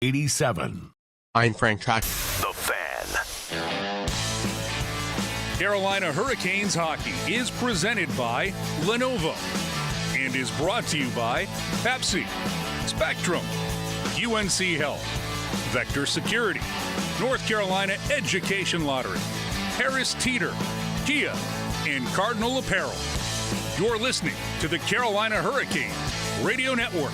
87. I'm Frank Track. The Fan. Carolina Hurricanes hockey is presented by Lenovo and is brought to you by Pepsi, Spectrum, UNC Health, Vector Security, North Carolina Education Lottery, Harris Teeter, Kia, and Cardinal Apparel. You're listening to the Carolina Hurricanes Radio Network.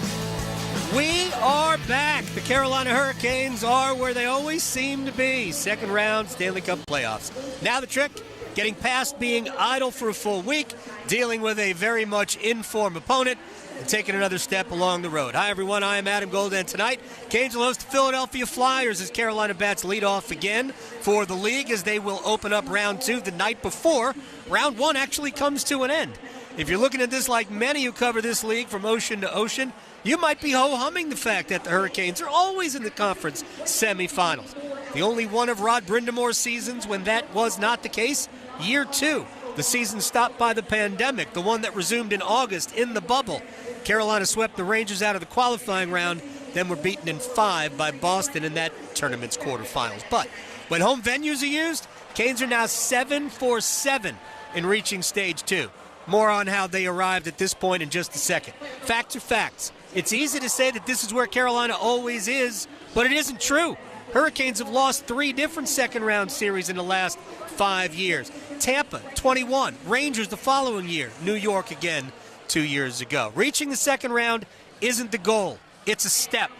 We are back. The Carolina Hurricanes are where they always seem to be. Second round Stanley Cup playoffs. Now the trick, getting past being idle for a full week, dealing with a very much in-form opponent, and taking another step along the road. Hi, everyone. I am Adam Gold, and tonight, Canes will host the Philadelphia Flyers as Carolina bats lead off again for the league as they will open up round 2 the night before round 1 actually comes to an end. If you're looking at this like many who cover this league from ocean to ocean, you might be ho-humming the fact that the Hurricanes are always in the conference semifinals. The only one of Rod Brindamore's seasons when that was not the case, year 2. The season stopped by the pandemic, the one that resumed in August in the bubble. Carolina swept the Rangers out of the qualifying round, then were beaten in 5 by Boston in that tournament's quarterfinals. But when home venues are used, Canes are now 7-for-7 in reaching stage 2. More on how they arrived at this point in just a second. Facts are facts. It's easy to say that this is where Carolina always is, but it isn't true. Hurricanes have lost 3 different second-round series in the last 5 years. Tampa, 21. Rangers the following year. New York again 2 years ago. Reaching the second round isn't the goal. It's a step.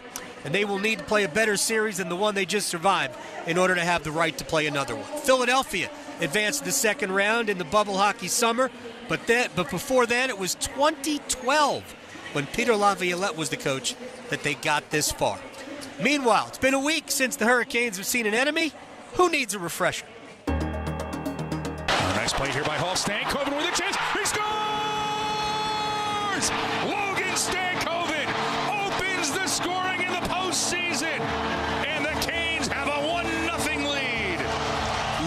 And they will need to play a better series than the one they just survived in order to have the right to play another one. Philadelphia advanced to the second round in the bubble hockey summer, but before then it was 2012 when Peter Laviolette was the coach that they got this far. Meanwhile, it's been a week since the Hurricanes have seen an enemy. Who needs a refresher? Nice play here by Hall. Stankoven with a chance. He scores! Logan Stankoven opens the scoring in the postseason, and the Canes have a 1-0 lead.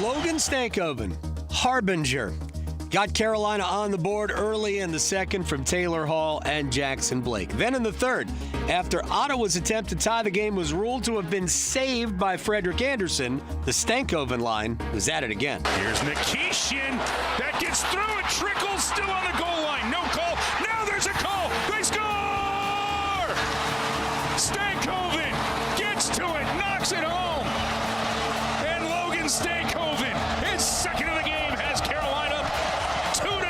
Logan Stankoven, harbinger, got Carolina on the board early in the second from Taylor Hall and Jackson Blake. Then in the third, after Ottawa's attempt to tie the game was ruled to have been saved by Frederik Andersen, the Stankoven line was at it again. Here's Nikishin. That gets through. It trickles still on the goal line. No call. Now there's a call. They score! Stankoven gets to it, knocks it home. And Logan Stankoven, his second of the game, has Carolina up 2-0.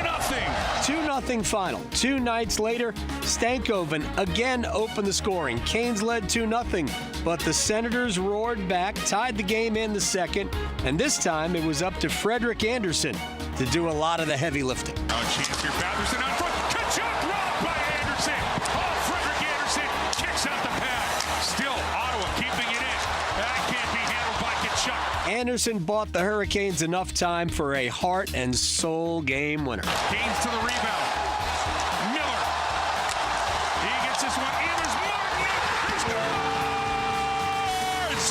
2-0 final. 2 nights later, Stankoven again opened the scoring. Canes led 2-0, but the Senators roared back, tied the game in the second, and this time it was up to Frederik Andersen to do a lot of the heavy lifting. Oh, chance here. Batherson on front. Kachuk robbed by Andersen. Oh, Frederik Andersen kicks out the pad. Still, Ottawa keeping it in. That can't be handled by Kachuk. Andersen bought the Hurricanes enough time for a heart and soul game winner. Gains to the rebound. Miller. He gets this one. Anders Martin. He scores!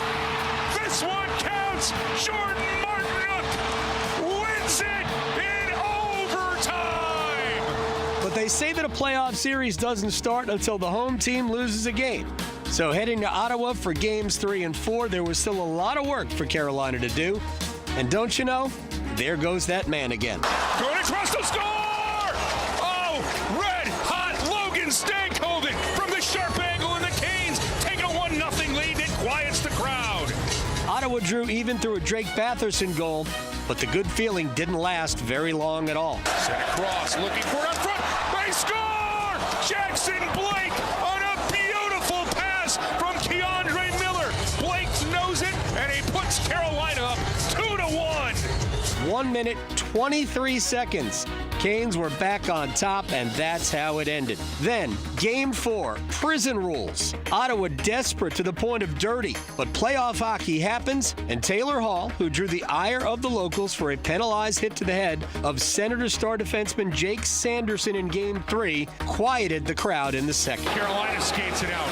This one counts. Jordan Martinook wins it in overtime. But they say that a playoff series doesn't start until the home team loses a game. So heading to Ottawa for games 3 and 4, there was still a lot of work for Carolina to do. And don't you know, there goes that man again. Going across the score! Oh, red-hot Logan Stankoven from the sharp angle, and the Canes take a 1-0 lead. It quiets the crowd. Ottawa drew even through a Drake Batherson goal, but the good feeling didn't last very long at all. Sent across, looking for it up front. They score! Jackson Blake on a beautiful pass from Keandre Miller. Blake knows it, and he puts Carolina up 2-1. 1 minute, 23 seconds. Canes were back on top, and that's how it ended. Then, Game 4, prison rules. Ottawa desperate to the point of dirty, but playoff hockey happens, and Taylor Hall, who drew the ire of the locals for a penalized hit to the head of Senator star defenseman Jake Sanderson in Game 3, quieted the crowd in the second. Carolina skates it out. A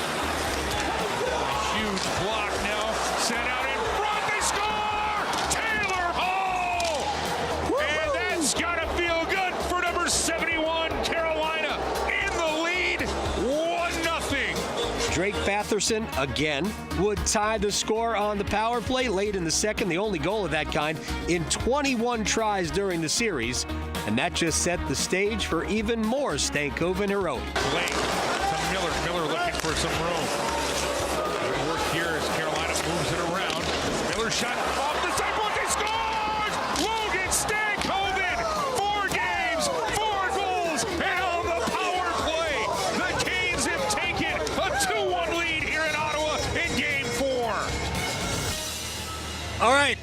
huge block now, sent out in front. They score! Taylor Hall! And that's got to feel good for number 71, Carolina, in the lead, 1-0. Drake Batherson, again, would tie the score on the power play late in the second, the only goal of that kind in 21 tries during the series. And that just set the stage for even more Stankoven heroics. Lane to Miller. Miller looking for some room. Good work here as Carolina moves it around. Miller shot off the sidewalk. He scores! Logan Stankoven! 4 games, 4 goals, and on the power play, the Canes have taken a 2-1 lead here in Ottawa in Game 4. All right,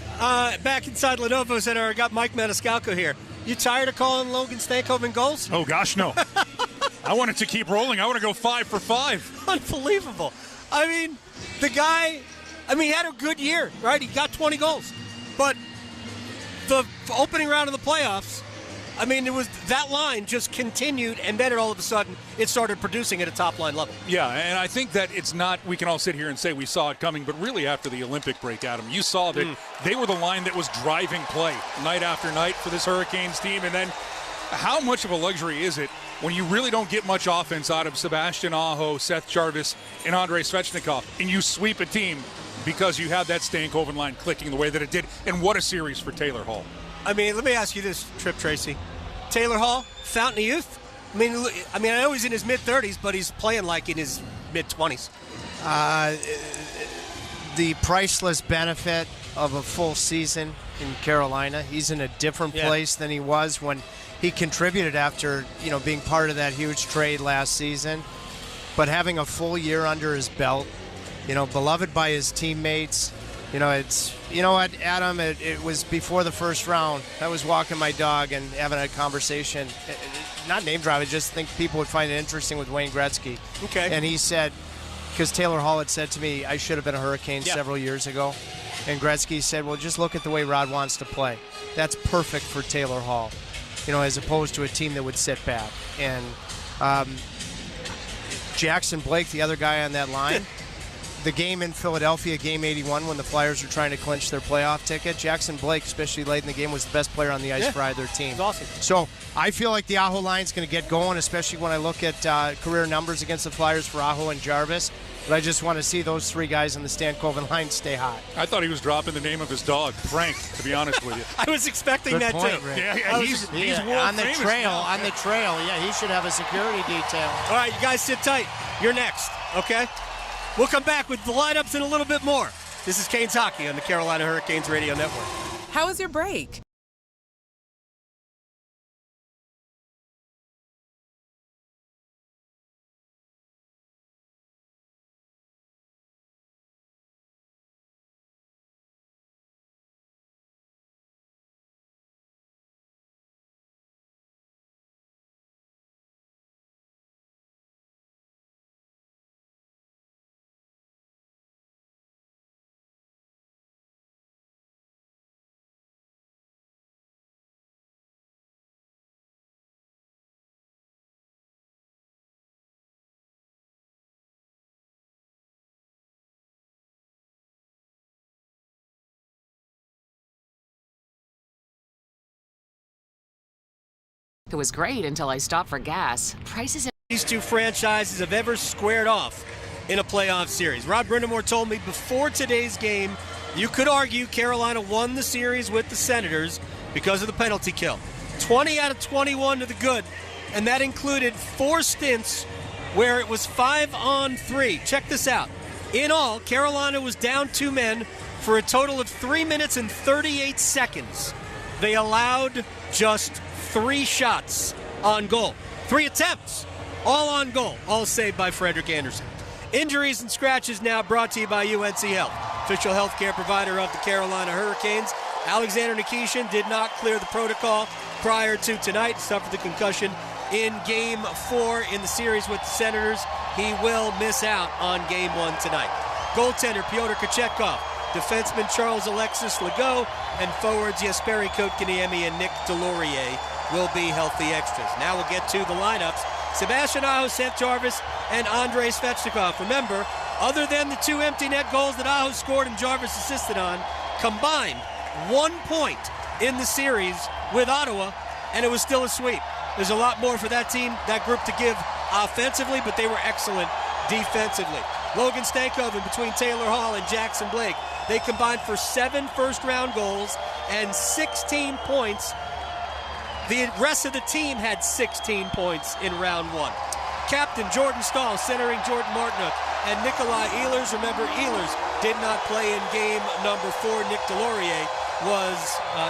back inside Lenovo Center, I got Mike Maniscalco here. You tired of calling Logan Stankoven goals? Oh, gosh, no. I want it to keep rolling. I want to go 5 for 5. Unbelievable. I mean, the guy, he had a good year, right? He got 20 goals. But the opening round of the playoffs, it was that line just continued, and then all of a sudden it started producing at a top-line level. Yeah, and I think that it's not, we can all sit here and say we saw it coming, but really after the Olympic break, Adam, you saw that they were the line that was driving play night after night for this Hurricanes team. And then how much of a luxury is it when you really don't get much offense out of Sebastian Aho, Seth Jarvis, and Andrei Svechnikov, and you sweep a team because you have that Stankoven line clicking the way that it did? And what a series for Taylor Hall. Let me ask you this, Trip Tracy. Taylor Hall, fountain of youth? I know he's in his mid-30s, but he's playing like in his mid-20s. The priceless benefit of a full season in Carolina. He's in a different place than he was when he contributed after, being part of that huge trade last season. But having a full year under his belt, beloved by his teammates. Adam, it was before the first round. I was walking my dog and having a conversation. Not name drop, I just think people would find it interesting with Wayne Gretzky. Okay. And he said, because Taylor Hall had said to me, I should have been a Hurricane several years ago. And Gretzky said, well, just look at the way Rod wants to play. That's perfect for Taylor Hall, as opposed to a team that would sit back. And Jackson Blake, the other guy on that line, the game in Philadelphia, Game 81, when the Flyers were trying to clinch their playoff ticket, Jackson Blake, especially late in the game, was the best player on the ice for either team. It's awesome. So I feel like the Aho line's going to get going, especially when I look at career numbers against the Flyers for Aho and Jarvis. But I just want to see those 3 guys on the Stankoven line stay hot. I thought he was dropping the name of his dog, Frank, to be honest with you. I was expecting Good that point, too. Rick. Yeah, he's world on the famous trail. now. On the trail, he should have a security detail. All right, you guys sit tight. You're next, okay? We'll come back with the lineups and a little bit more. This is Canes Hockey on the Carolina Hurricanes Radio Network. How was your break? It was great until I stopped for gas. Prices. These two franchises have ever squared off in a playoff series. Rod Brindamore told me before today's game, you could argue Carolina won the series with the Senators because of the penalty kill. 20 out of 21 to the good, and that included 4 stints where it was 5-on-3. Check this out. In all, Carolina was down 2 men for a total of 3 minutes and 38 seconds. They allowed just 3 shots on goal. 3 attempts, all on goal, all saved by Frederik Andersen. Injuries and scratches now brought to you by UNC Health, official healthcare provider of the Carolina Hurricanes. Alexander Nikishin did not clear the protocol prior to tonight, suffered the concussion in Game 4 in the series with the Senators. He will miss out on Game 1 tonight. Goaltender Pyotr Kochetkov, defenseman Charles Alexis Legault, and forwards Jesperi Kotkaniemi and Nick Delorier will be healthy extras. Now we'll get to the lineups. Sebastian Aho, Seth Jarvis, and Andrei Svechnikov. Remember, other than the 2 empty net goals that Aho scored and Jarvis assisted on, combined 1 point in the series with Ottawa, and it was still a sweep. There's a lot more for that team, that group to give offensively, but they were excellent defensively. Logan Stankoven between Taylor Hall and Jackson Blake. They combined for 7 first-round goals and 16 points. The rest of the team had 16 points in round 1. Captain Jordan Stahl centering Jordan Martinook and Nikolai Ehlers. Remember, Ehlers did not play in game number 4. Nick Delorier was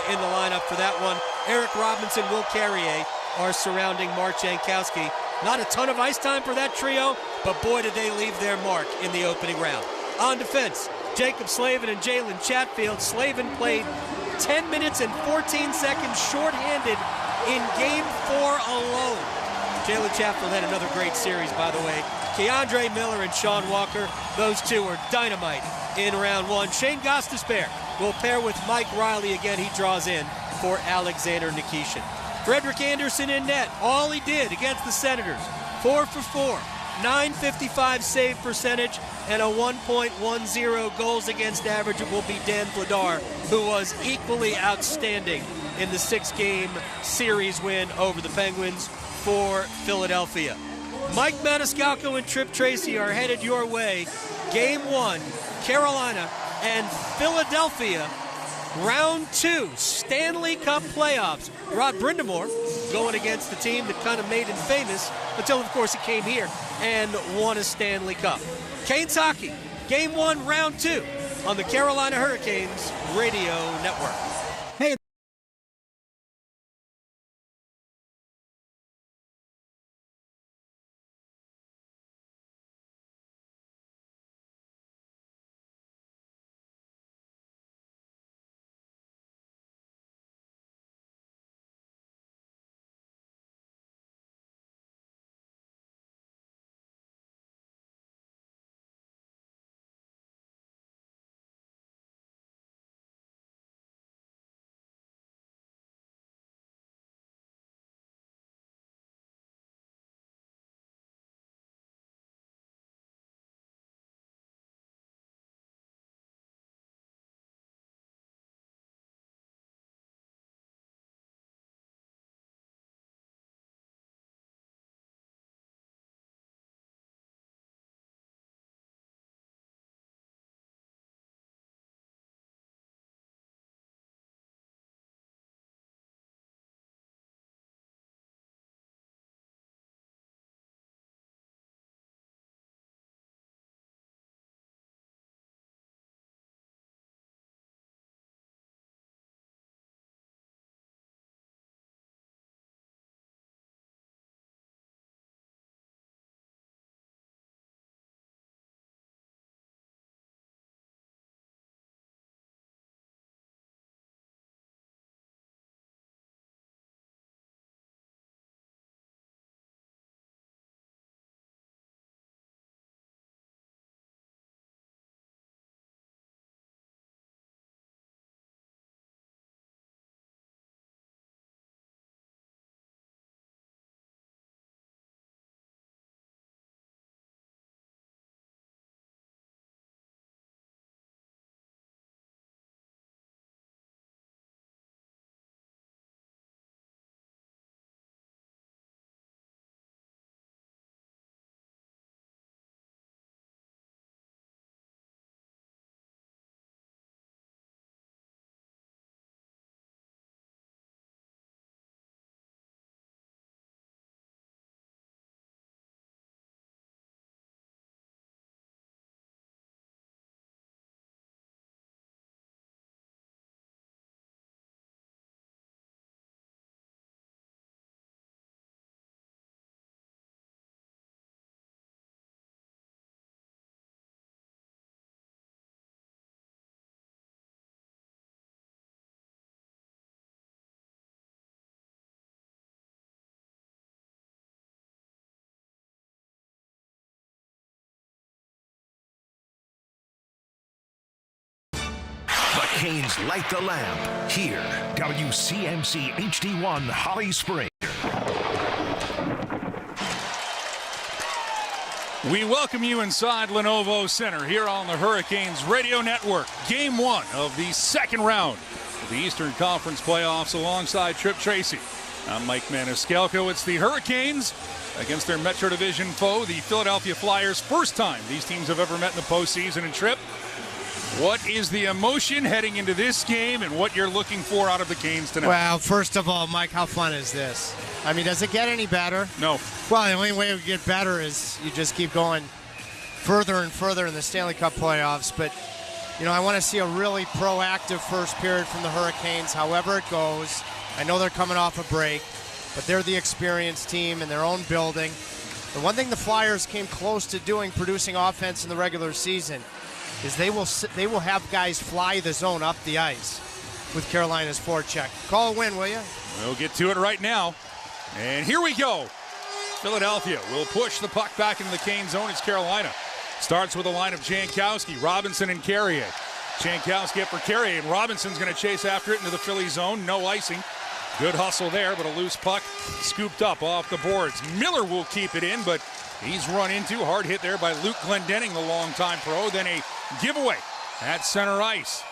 in the lineup for that one. Eric Robinson, Will Carrier are surrounding Mark Jankowski. Not a ton of ice time for that trio, but boy, did they leave their mark in the opening round. On defense, Jacob Slavin and Jalen Chatfield. Slavin played 10 minutes and 14 seconds shorthanded in game 4 alone. Jalen Chatfield had another great series, by the way. Keandre Miller and Sean Walker, those two are dynamite in round 1. Shane Gostisbehere will pair with Mike Riley again. He draws in for Alexander Nikishin. Frederick Anderson in net. All he did against the Senators, 4 for 4, .955 save percentage, and a 1.10 goals against average. It will be Dan Vladar, who was equally outstanding in the 6-game series win over the Penguins for Philadelphia. Mike Maniscalco and Trip Tracy are headed your way. Game 1, Carolina and Philadelphia. Round 2, Stanley Cup playoffs. Rod Brindamore going against the team that kind of made him famous until, of course, he came here and won a Stanley Cup. Canes Hockey, Game 1, Round 2 on the Carolina Hurricanes Radio Network. Hey. Canes light the lamp. Here, WCMC HD1 Holly Springs. We welcome you inside Lenovo Center here on the Hurricanes Radio Network. Game 1 of the second round of the Eastern Conference playoffs alongside Trip Tracy I'm Mike Maniscalco. It's the Hurricanes against their Metro Division foe, the Philadelphia Flyers. First time these teams have ever met in the postseason. And Trip, what is the emotion heading into this game and what you're looking for out of the Canes tonight? Well, first of all, Mike, how fun is this? I mean, does it get any better? No. Well, the only way it would get better is you just keep going further and further in the Stanley Cup playoffs. But, you know, I want to see a really proactive first period from the Hurricanes, however it goes. I know they're coming off a break, but they're the experienced team in their own building. The one thing the Flyers came close to doing, producing offense in the regular season, is they will have guys fly the zone up the ice with Carolina's forecheck. Call a win, will you? We'll get to it right now. And here we go. Philadelphia will push the puck back into the Kane zone. It's Carolina. Starts with a line of Jankowski, Robinson, and Carrier. Jankowski up for Carrier, and Robinson's going to chase after it into the Philly zone. No icing. Good hustle there, but a loose puck scooped up off the boards. Miller will keep it in, but he's run into. Hard hit there by Luke Glendening, the longtime pro. Then a giveaway at center ice.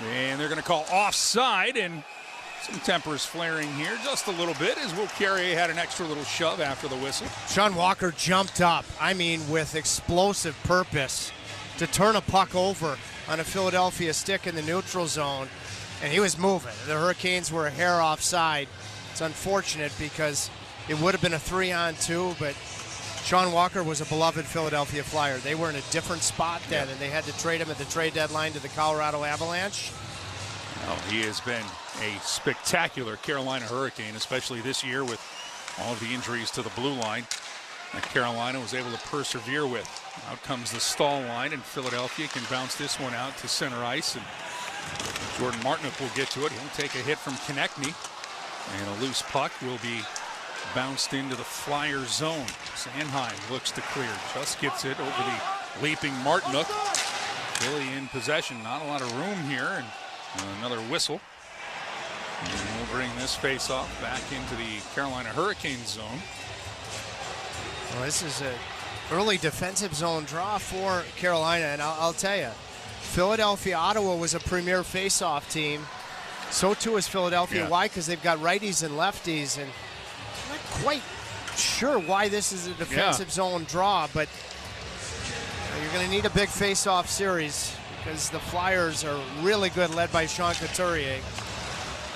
And they're going to call offside, and some tempers flaring here just a little bit as Will Carrier had an extra little shove after the whistle. Sean Walker jumped up, I mean with explosive purpose, to turn a puck over on a Philadelphia stick in the neutral zone, and he was moving. The Hurricanes were a hair offside. It's unfortunate because it would have been a 3-on-2, but Sean Walker was a beloved Philadelphia Flyer. They were in a different spot then, and they had to trade him at the trade deadline to the Colorado Avalanche. Well, he has been a spectacular Carolina Hurricane, especially this year with all of the injuries to the blue line that Carolina was able to persevere with. Out comes the stall line, and Philadelphia can bounce this one out to center ice. And Jordan Martinook will get to it. He'll take a hit from Konechny, and a loose puck will be bounced into the Flyer zone. Sanheim looks to clear, just gets it over the leaping Martinook. Philly in possession, not a lot of room here, and another whistle. And we'll bring this face-off back into the Carolina Hurricane zone. Well, this is an early defensive zone draw for Carolina, and I'll tell you, Philadelphia, Ottawa was a premier face-off team. So too is Philadelphia. Yeah. Why? Because they've got righties and lefties, and I'm not quite sure why this is a defensive zone draw, but you're going to need a big face-off series because the Flyers are really good, led by Sean Couturier.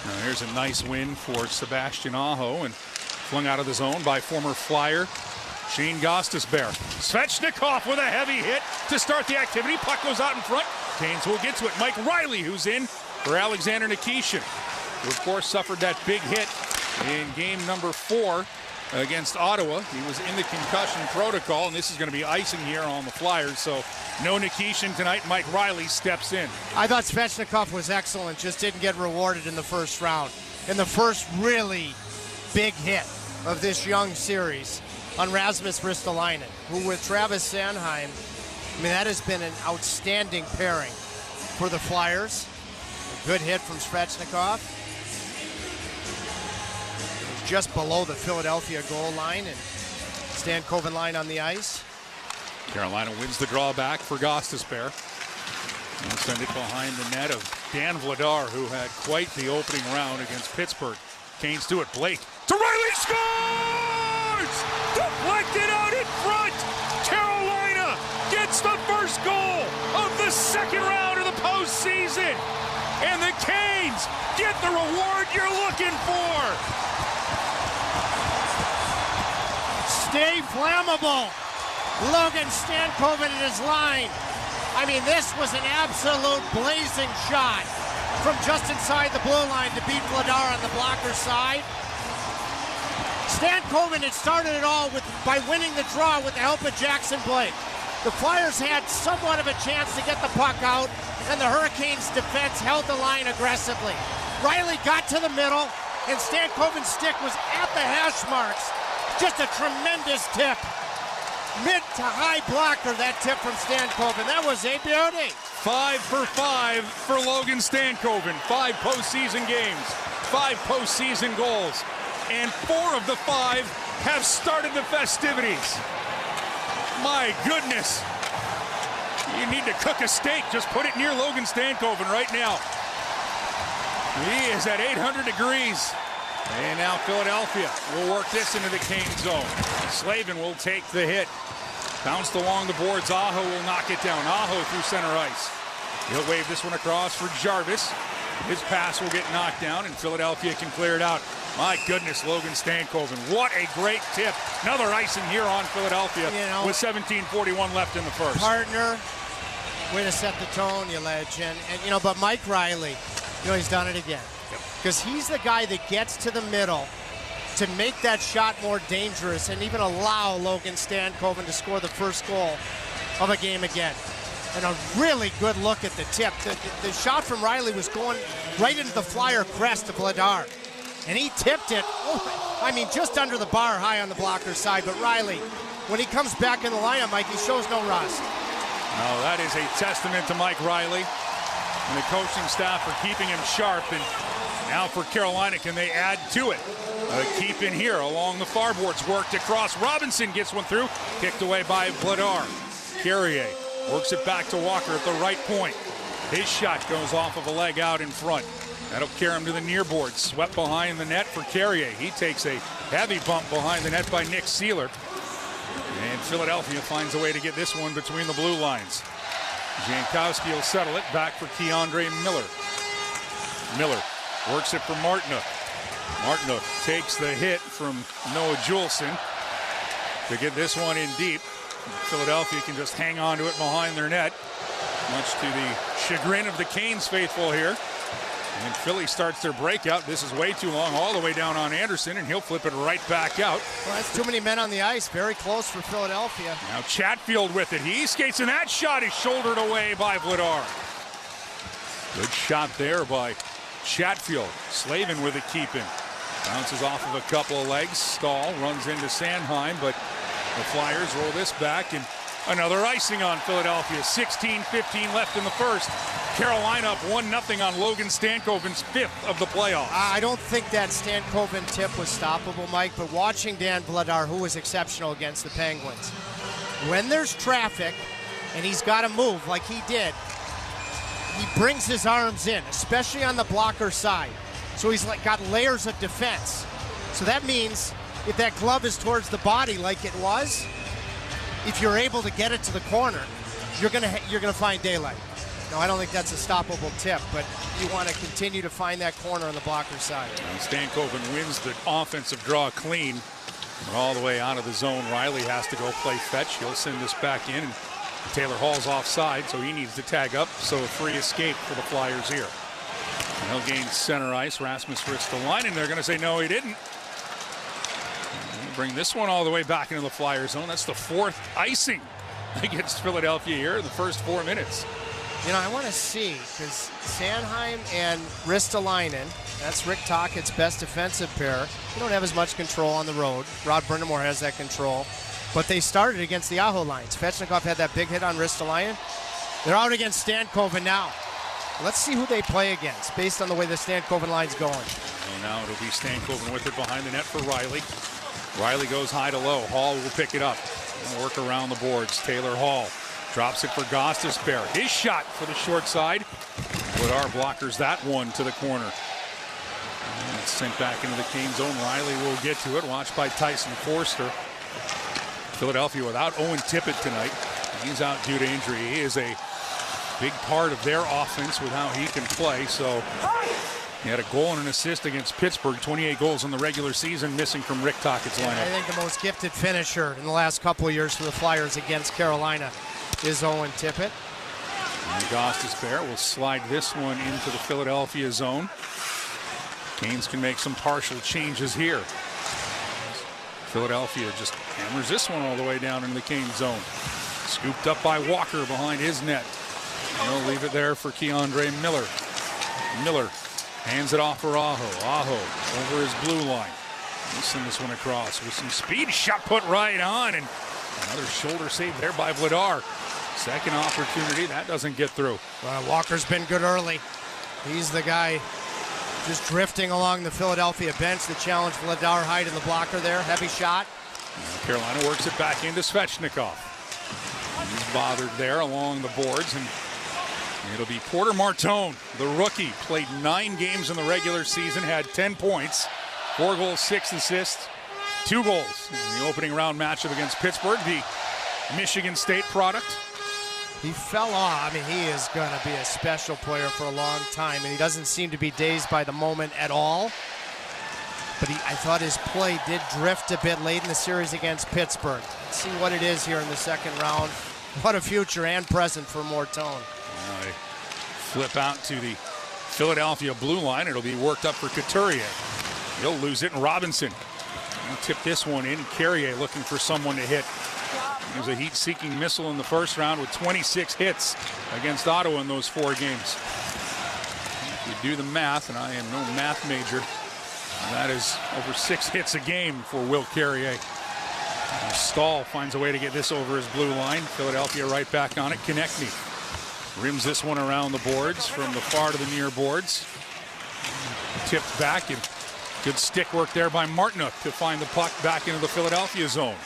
Now here's a nice win for Sebastian Aho, and flung out of the zone by former Flyer Shane Gostisbehere. Svechnikov with a heavy hit to start the activity. Puck goes out in front. Canes will get to it. Mike Riley, who's in for Alexander Nikishin, who of course suffered that big hit in game number 4 against Ottawa. He was in the concussion protocol, and this is going to be icing here on the Flyers. So no Nikishin tonight. Mike Riley steps in. I thought Svechnikov was excellent, just didn't get rewarded in the first round. In the first really big hit of this young series on Rasmus Ristolainen, who with Travis Sanheim, I mean, that has been an outstanding pairing for the Flyers. A good hit from Svechnikov. Just below the Philadelphia goal line, and Stankoven line on the ice. Carolina wins the draw back for Gostisbehere. And send it behind the net of Dan Vladar, who had quite the opening round against Pittsburgh. Canes do it. Blake to Riley, scores! Deflected out in front. Carolina gets the first goal of the second round of the postseason. And the Canes get the reward you're looking for. Stay flammable. Logan Stankoven in his line. I mean, this was an absolute blazing shot from just inside the blue line to beat Vladar on the blocker side. Stankoven had started it all by winning the draw with the help of Jackson Blake. The Flyers had somewhat of a chance to get the puck out, and the Hurricanes' defense held the line aggressively. Riley got to the middle, and Stankoven's stick was at the hash marks. Just a tremendous tip. Mid to high blocker, that tip from Stankoven. That was a beauty. 5 for 5 for Logan Stankoven. 5 postseason games, 5 postseason goals, and 4 of the 5 have started the festivities. My goodness. You need to cook a steak, just put it near Logan Stankoven right now. He is at 800 degrees. And now Philadelphia will work this into the Kane zone. Slavin will take the hit. Bounced along the boards. Aho will knock it down. Aho through center ice. He'll wave this one across for Jarvis. His pass will get knocked down, and Philadelphia can clear it out. My goodness, Logan Stankoven. What a great tip. Another icing here on Philadelphia with 17:41 left in the first. Partner, way to set the tone, you legend. And but Mike Riley, he's done it again. Because he's the guy that gets to the middle to make that shot more dangerous and even allow Logan Stankoven to score the first goal of a game again. And a really good look at the tip. The shot from Riley was going right into the Flyer crest of Vladar. And he tipped it, just under the bar, high on the blocker side. But Riley, when he comes back in the lineup, Mike, he shows no rust. Oh, that is a testament to Mike Riley and the coaching staff for keeping him sharp. And now for Carolina, can they add to it? Keep in here along the far boards, worked across. Robinson gets one through, kicked away by Vladar. Carrier works it back to Walker at the right point. His shot goes off of a leg out in front. That'll carry him to the near board. Swept behind the net for Carrier. He takes a heavy bump behind the net by Nick Seeler. And Philadelphia finds a way to get this one between the blue lines. Jankowski will settle it back for Keandre Miller. Miller works it for Martinook. Martinook takes the hit from Noah Juleson to get this one in deep. Philadelphia can just hang on to it behind their net, much to the chagrin of the Canes faithful here. And Philly starts their breakout. This is way too long, all the way down on Anderson, and he'll flip it right back out. Well, that's too many men on the ice. Very close for Philadelphia. Now Chatfield with it. He skates, and that shot is shouldered away by Vladar. Good shot there by Chatfield. Slavin with a keep-in. Bounces off of a couple of legs. Stahl runs into Sanheim, but the Flyers roll this back, and another icing on Philadelphia. 16:15 left in the first. Carolina up 1-0 on Logan Stankoven's fifth of the playoffs. I don't think that Stankoven tip was stoppable, Mike, but watching Dan Vladar, who was exceptional against the Penguins, when there's traffic and he's got to move like he did, he brings his arms in, especially on the blocker side. So he's got layers of defense. So that means if that glove is towards the body like it was, if you're able to get it to the corner, you're gonna find daylight. No, I don't think that's a stoppable tip, but you want to continue to find that corner on the blocker side. And Stankoven wins the offensive draw clean. All the way out of the zone. Riley has to go play fetch. He'll send this back in, and Taylor Hall's offside, so he needs to tag up. So a free escape for the Flyers here. And he'll gain center ice. Rasmus Ristolainen, they're going to say no, he didn't. Bring this one all the way back into the Flyer zone. That's the fourth icing against Philadelphia here in the first 4 minutes. I want to see, because Sanheim and Ristolainen, that's Rick Tocchet's best defensive pair. They don't have as much control on the road. Rod Brindamore has that control. But they started against the Aho lines. Svechnikov had that big hit on Ristolainen. They're out against Stankoven now. Let's see who they play against, based on the way the Stankoven line's going. And now it'll be Stankoven with it behind the net for Riley. Riley goes high to low. Hall will pick it up and work around the boards. Taylor Hall drops it for Gostisbehere. His shot for the short side. Vladar blockers that one to the corner. And it's sent back into the Kane zone. Riley will get to it. Watched by Tyson Forster. Philadelphia without Owen Tippett tonight. He's out due to injury. He is a big part of their offense with how he can play. So he had a goal and an assist against Pittsburgh. 28 goals in the regular season, missing from Rick Tocchet's lineup. I think the most gifted finisher in the last couple of years for the Flyers against Carolina is Owen Tippett. And Gostisbehere will slide this one into the Philadelphia zone. Canes can make some partial changes here. Philadelphia just hammers this one all the way down into the Kane zone. Scooped up by Walker behind his net. And they'll leave it there for Keandre Miller. Miller hands it off for Aho. Aho over his blue line. He'll send this one across with some speed. Shot put right on, and another shoulder save there by Vladar. Second opportunity, that doesn't get through. Walker's been good early. He's the guy just drifting along the Philadelphia bench. The challenge Vladar hide in the blocker there. Heavy shot. Carolina works it back into Svechnikov. He's bothered there along the boards, and it'll be Porter Martone, the rookie. Played 9 games in the regular season, had 10 points. 4 goals, 6 assists, 2 goals in the opening round matchup against Pittsburgh, the Michigan State product. He fell off. I mean, he is going to be a special player for a long time, and he doesn't seem to be dazed by the moment at all. But I thought his play did drift a bit late in the series against Pittsburgh. Let's see what it is here in the second round. What a future and present for Mortone. They flip out to the Philadelphia blue line. It'll be worked up for Couturier. He'll lose it, and Robinson will tip this one in. Carrier looking for someone to hit. He was a heat-seeking missile in the first round with 26 hits against Ottawa in those 4 games. If you do the math, and I am no math major, that is over 6 hits a game for Will Carrier. Stahl finds a way to get this over his blue line. Philadelphia right back on it. Konechny rims this one around the boards from the far to the near boards. Tipped back, and good stick work there by Martinook to find the puck back into the Philadelphia zone.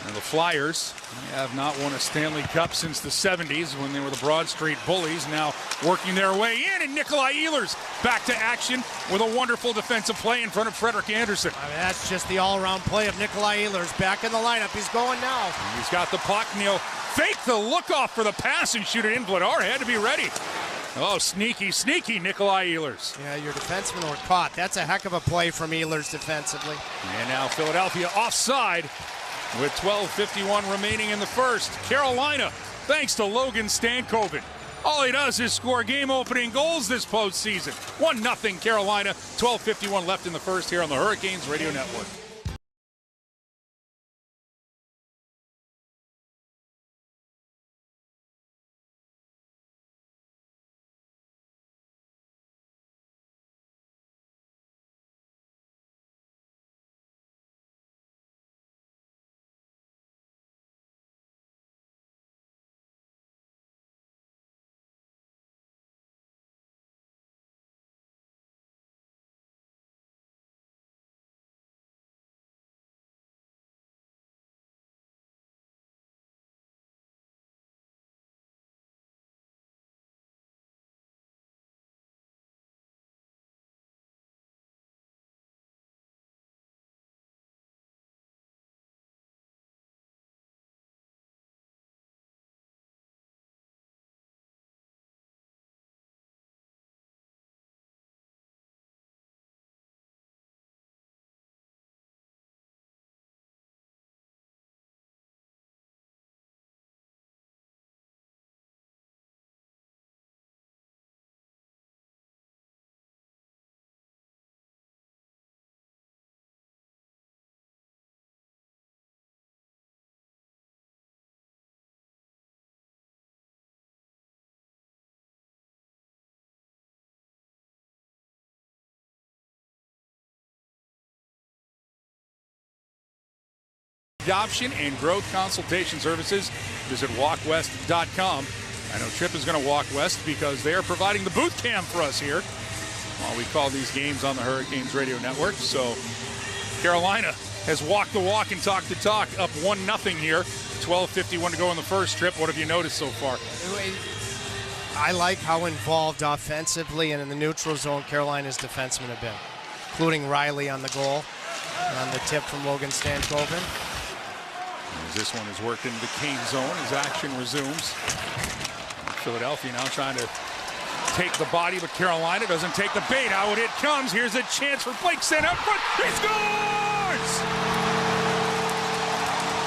And the Flyers have not won a Stanley Cup since the 70s when they were the Broad Street Bullies, now working their way in, and Nikolai Ehlers back to action with a wonderful defensive play in front of Frederik Andersen. I mean, that's just the all-around play of Nikolai Ehlers back in the lineup. He's going now. And he's got the puck, and he'll fake the look-off for the pass and shoot it in. Vladar had to be ready. Oh, sneaky, sneaky Nikolai Ehlers. Yeah, your defensemen were caught. That's a heck of a play from Ehlers defensively. And now Philadelphia offside with 12:51 remaining in the first. Carolina, thanks to Logan Stankoven. All he does is score game-opening goals this postseason. 1-0 Carolina, 12:51 left in the first here on the Hurricanes Radio Network. Adoption and growth consultation services. Visit walkwest.com. I know Tripp is going to walk west because they are providing the boot camp for us here while we call these games on the Hurricanes Radio Network. So Carolina has walked the walk and talked the talk, up 1-0 here. 12:51 to go in the first. Tripp, what have you noticed so far? I like how involved offensively and in the neutral zone Carolina's defensemen have been, including Riley on the goal, on the tip from Logan Stankoven. As this one is worked into the Kane zone as action resumes. Philadelphia now trying to take the body, but Carolina doesn't take the bait. Out it comes. Here's a chance for Blake Sand up front. He scores!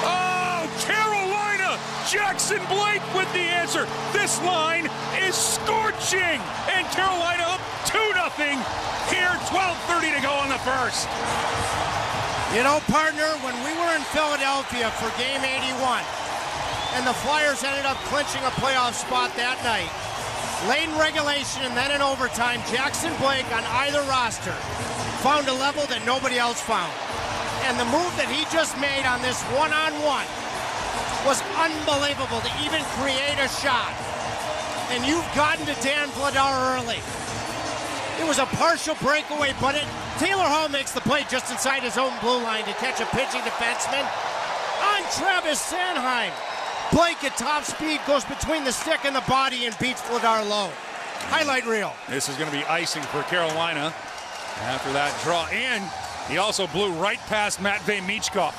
Oh, Carolina! Jackson Blake with the answer. This line is scorching, and Carolina up 2-0 here. 12:30 to go in the first. You know, partner, when we were in Philadelphia for Game 81, and the Flyers ended up clinching a playoff spot that night, late in regulation and then in overtime, Jackson Blake on either roster found a level that nobody else found. And the move that he just made on this one-on-one was unbelievable to even create a shot. And you've gotten to Dan Vladar early. It was a partial breakaway, but Taylor Hall makes the play just inside his own blue line to catch a pitching defenseman on Travis Sanheim. Blake at top speed goes between the stick and the body and beats Vladar low. Highlight reel. This is going to be icing for Carolina. after that draw. And he also blew right past Matvei Michkov.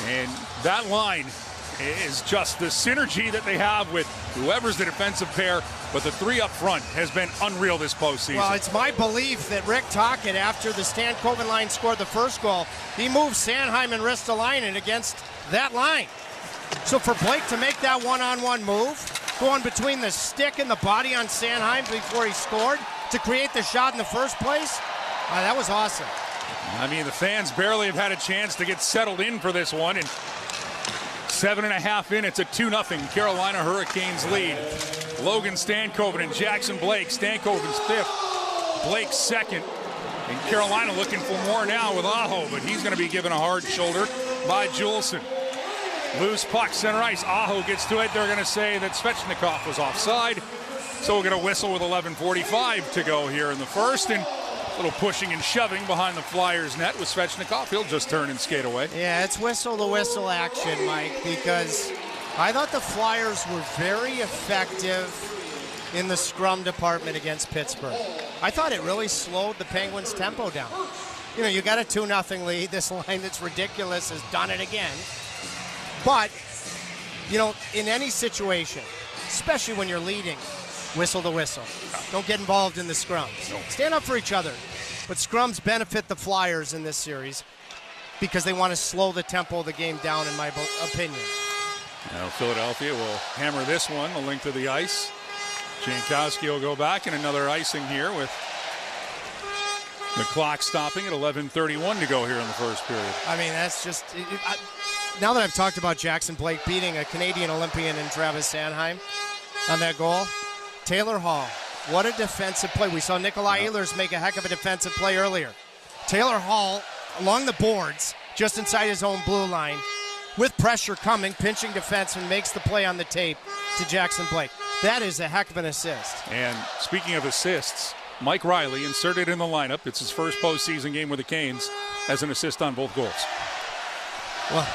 And that line is just the synergy that they have with whoever's the defensive pair, but the three up front has been unreal this postseason. Well, it's my belief that Rick Tocchet, after the Stan Koven line scored the first goal, he moved Sanheim and Ristolainen against that line. So for Blake to make that one-on-one move, going between the stick and the body on Sanheim before he scored to create the shot in the first place, that was awesome. I mean, the fans barely have had a chance to get settled in for this one, and 7.5 in, it's a 2-0 Carolina Hurricanes lead. Logan Stankoven and Jackson Blake. Stankoven's 5th, Blake's 2nd. And Carolina looking for more now with Aho, but he's going to be given a hard shoulder by Juleson. Loose puck, center ice. Aho gets to it. They're going to say that Svechnikov was offside. So we're going to whistle with 11:45 to go here in the first. And a little pushing and shoving behind the Flyers net with Svechnikov. He'll just turn and skate away. Yeah, it's whistle-to-whistle action, Mike, because I thought the Flyers were very effective in the scrum department against Pittsburgh. I thought it really slowed the Penguins' tempo down. You know, you got a 2-0 lead. This line that's ridiculous has done it again. But, you know, in any situation, especially when you're leading, whistle to whistle. Don't get involved in the scrums. Stand up for each other. But scrums benefit the Flyers in this series because they want to slow the tempo of the game down, in my opinion. Now Philadelphia will hammer this one the length of the ice. Jankowski will go back, and another icing here with the clock stopping at 11:31 to go here in the first period. I mean, that's just... now that I've talked about Jackson Blake beating a Canadian Olympian in Travis Sanheim on that goal, Taylor Hall, what a defensive play. We saw Nikolai Ehlers make a heck of a defensive play earlier. Taylor Hall along the boards, just inside his own blue line, with pressure coming, pinching defenseman, makes the play on the tape to Jackson Blake. That is a heck of an assist. And speaking of assists, Mike Riley inserted in the lineup. It's his first postseason game with the Canes as an assist on both goals. Well,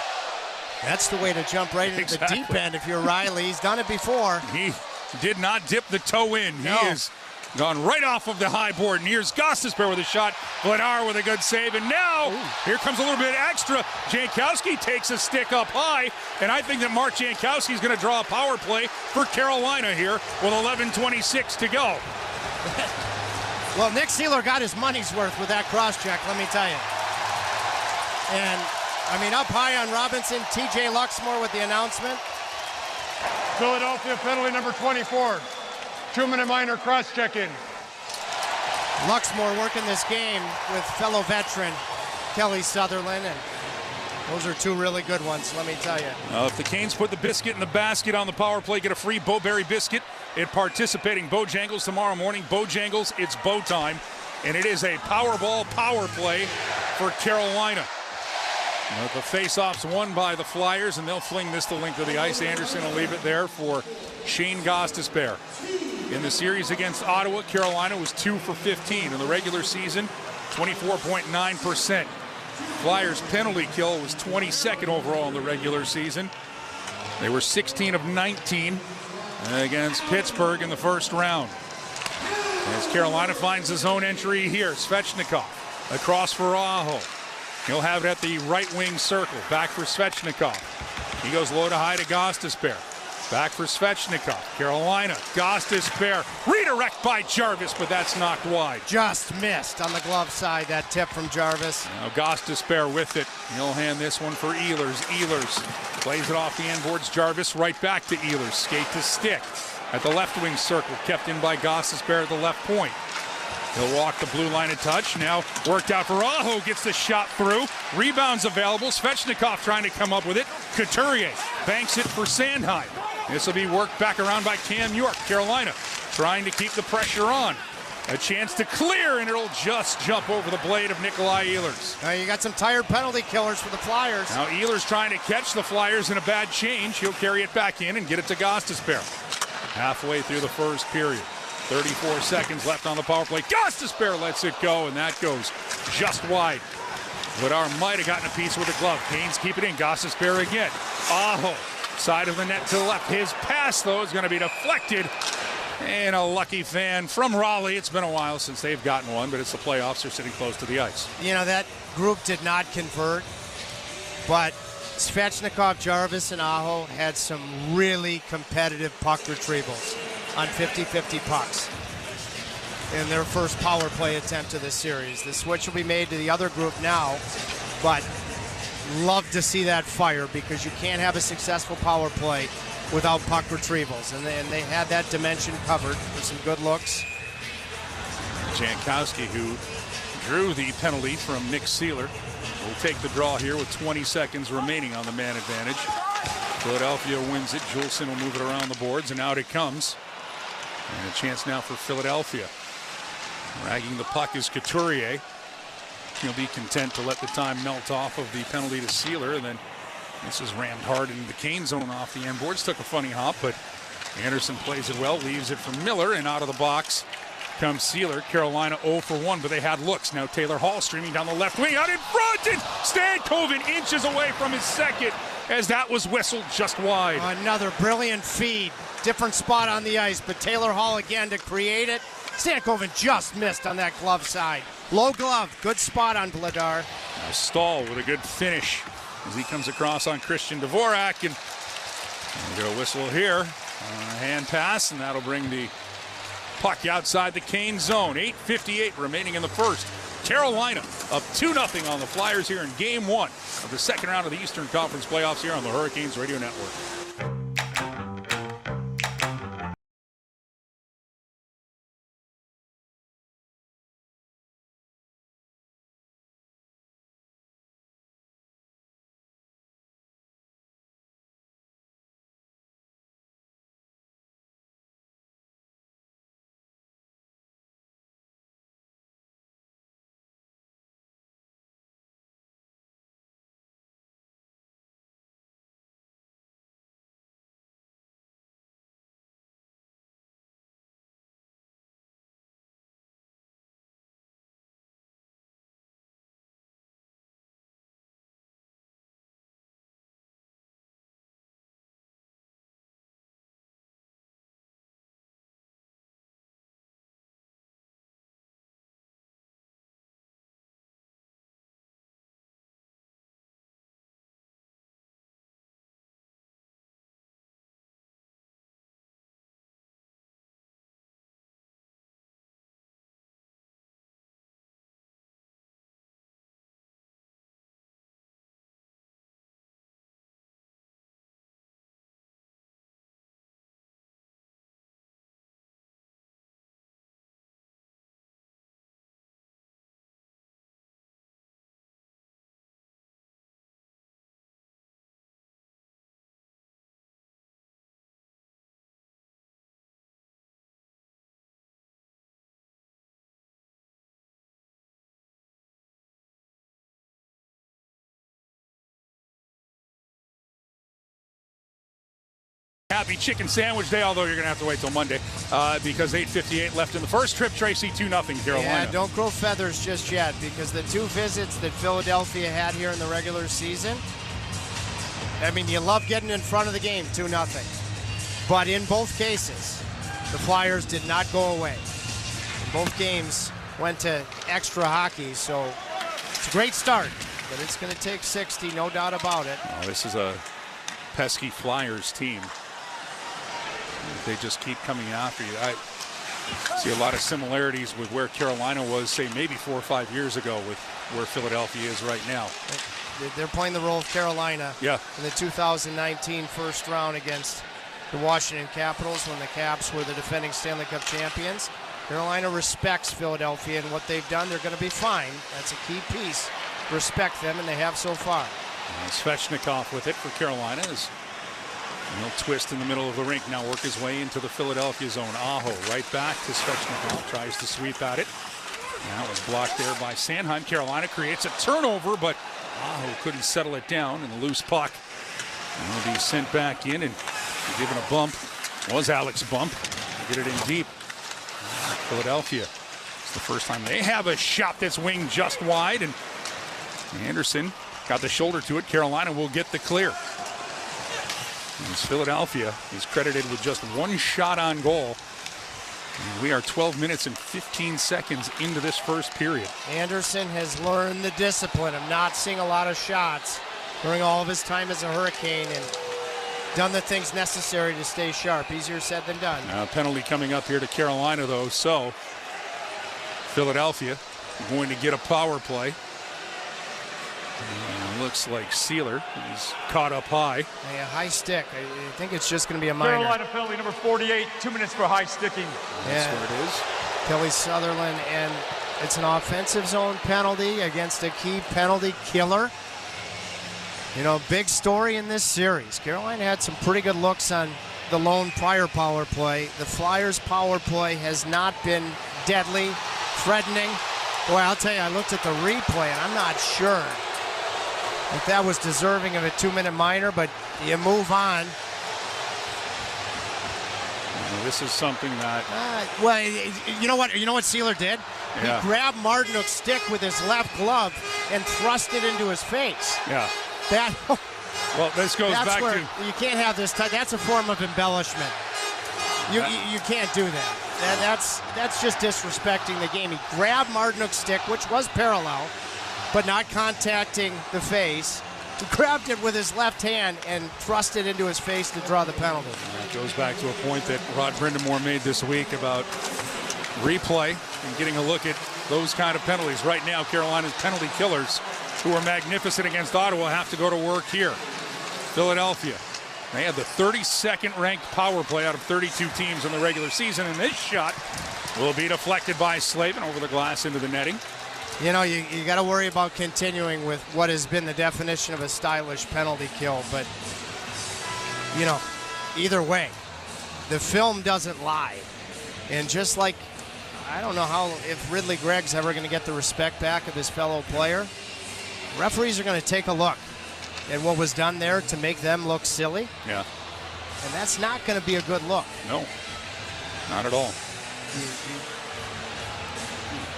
that's the way to jump right into the deep end if you're Riley. He's done it before. He did not dip the toe in. No. He has gone right off of the high board. And here's Gostisbehere with a shot. Glenard with a good save. And now, here comes a little bit extra. Jankowski takes a stick up high. And I think that Mark Jankowski is going to draw a power play for Carolina here with 11:26 to go. Well, Nick Seeler got his money's worth with that cross-check, let me tell you. And, I mean, up high on Robinson, TJ Luxmore with the announcement. Philadelphia penalty number 24. 2-minute minor cross-check-in. Luxmore working this game with fellow veteran Kelly Sutherland, and those are two really good ones, let me tell you. If the Canes put the biscuit in the basket on the power play, get a free Bowberry biscuit at participating Bojangles tomorrow morning. Bojangles, it's bow time, and it is a Powerball power play for Carolina. The face-off's won by the Flyers, and they'll fling this the length of the ice. Anderson will leave it there for Shane Gostisbehere. In the series against Ottawa, Carolina was 2 for 15. In the regular season, 24.9%. Flyers' penalty kill was 22nd overall in the regular season. They were 16 of 19 against Pittsburgh in the first round. As Carolina finds his own entry here, Svechnikov across for Aho. He'll have it at the right wing circle. Back for Svechnikov. He goes low to high to Gostisbehere. Back for Svechnikov. Carolina. Gostisbehere. Redirect by Jarvis, but that's knocked wide. Just missed on the glove side, that tip from Jarvis. Now Gostisbehere with it. He'll hand this one for Ehlers. Ehlers plays it off the end boards. Jarvis right back to Ehlers. Skate to stick. At the left wing circle, kept in by Gostisbehere at the left point. He'll walk the blue line a touch. Now worked out for Aho. Gets the shot through. Rebounds available. Svechnikov trying to come up with it. Couturier banks it for Sanheim. This will be worked back around by Cam York. Carolina trying to keep the pressure on. A chance to clear, and it'll just jump over the blade of Nikolai Ehlers. Now you got some tired penalty killers for the Flyers. Now Ehlers trying to catch the Flyers in a bad change. He'll carry it back in and get it to Gostisbehere. Halfway through the first period. 34 seconds left on the power play. Gostisbehere lets it go, and that goes just wide. Vladar might have gotten a piece with the glove. Canes keep it in. Gostisbehere again. Aho, side of the net to the left. His pass, though, is going to be deflected And a lucky fan from Raleigh. It's been a while since they've gotten one, but it's the playoffs. They're sitting close to the ice. You know, that group did not convert, but Svechnikov, Jarvis, and Aho had some really competitive puck retrievals on 50-50 pucks in their first power play attempt of this series. The switch will be made to the other group now, but love to see that fire because you can't have a successful power play without puck retrievals, and they had that dimension covered with some good looks. Jankowski, who drew the penalty from Nick Seeler, will take the draw here with 20 seconds remaining on the man advantage. Philadelphia wins it. Juleson will move it around the boards, and out it comes. And a chance now for Philadelphia. Ragging the puck is Couturier. He'll be content to let the time melt off of the penalty to Seeler, and then this is rammed hard into the Kane zone off the end boards. Took a funny hop, but Anderson plays it well, leaves it for Miller, and out of the box comes Seeler. Carolina 0 for 1, but they had looks. Now Taylor Hall streaming down the left wing, out in front, and Stankoven inches away from his second as that was whistled just wide. Another brilliant feed. Different spot on the ice, but Taylor Hall again to create it. Stankoven just missed on that glove side. Low glove, good spot on Vladar. Now Stahl with a good finish as he comes across on Christian Dvorak, and we'll get a whistle here. A hand pass, and that'll bring the puck outside the Kane zone. 8:58 remaining in the first. Carolina up 2-0 on the Flyers here in Game 1 of the second round of the Eastern Conference playoffs here on the Hurricanes Radio Network. Happy chicken sandwich day, although you're going to have to wait till Monday because 8:58 left in the first. Trip Tracy 2-0 Carolina. Yeah, don't grow feathers just yet because the two visits that Philadelphia had here in the regular season, I mean, you love getting in front of the game 2-0. But in both cases, the Flyers did not go away. Both games went to extra hockey, so it's a great start, but it's going to take 60, no doubt about it. Oh, this is a pesky Flyers team. They just keep coming after you. I see a lot of similarities with where Carolina was, say, maybe 4 or 5 years ago with where Philadelphia is right now. They're playing the role of Carolina in the 2019 first round against the Washington Capitals when the Caps were the defending Stanley Cup champions. Carolina respects Philadelphia and what they've done. They're going to be fine. That's a key piece. Respect them, and they have so far. Svechnikov with it for Carolina. He'll twist in the middle of the rink, now work his way into the Philadelphia zone. Aho right back to Svechnikov, tries to sweep at it. That was blocked there by Sanheim. Carolina creates a turnover, but Aho couldn't settle it down, and the loose puck will be sent back in and given a bump. Was Alex Bump. Get it in deep. Philadelphia. It's the first time they have a shot that's winged just wide, and Anderson got the shoulder to it. Carolina will get the clear. As Philadelphia is credited with just one shot on goal We are 12 minutes and 15 seconds into this first period. Anderson has learned the discipline of not seeing a lot of shots during all of his time as a Hurricane and done the things necessary to stay sharp. Easier said than done. Penalty coming up here to Carolina, though, so Philadelphia going to get a power play. Looks like Sealer is caught up high. A high stick. I think it's just going to be a minor. Carolina penalty number 48, 2 minutes for high sticking. That's where it is. Kelly Sutherland, and it's an offensive zone penalty against a key penalty killer. You know, big story in this series. Carolina had some pretty good looks on the lone prior power play. The Flyers' power play has not been deadly, threatening. Boy, I'll tell you, I looked at the replay, and I'm not sure if that was deserving of a 2-minute minor, but you move on. This is something that... well, you know what? You know what Sealer did? Yeah. He grabbed Martinook's stick with his left glove and thrust it into his face. Yeah. That. Well, this goes that's back where to... you can't have this. That's a form of embellishment. You can't do that. That's just disrespecting the game. He grabbed Martinook's stick, which was parallel, but not contacting the face. He grabbed it with his left hand and thrust it into his face to draw the penalty. It goes back to a point that Rod Brindamore made this week about replay and getting a look at those kind of penalties. Right now, Carolina's penalty killers, who are magnificent against Ottawa, have to go to work here. Philadelphia, they had the 32nd ranked power play out of 32 teams in the regular season, and this shot will be deflected by Slavin over the glass into the netting. You know, you got to worry about continuing with what has been the definition of a stylish penalty kill, but, you know, either way, the film doesn't lie. And just like, I don't know if Ridley Gregg's ever going to get the respect back of his fellow player, referees are going to take a look at what was done there to make them look silly. Yeah. And that's not going to be a good look. No, not at all.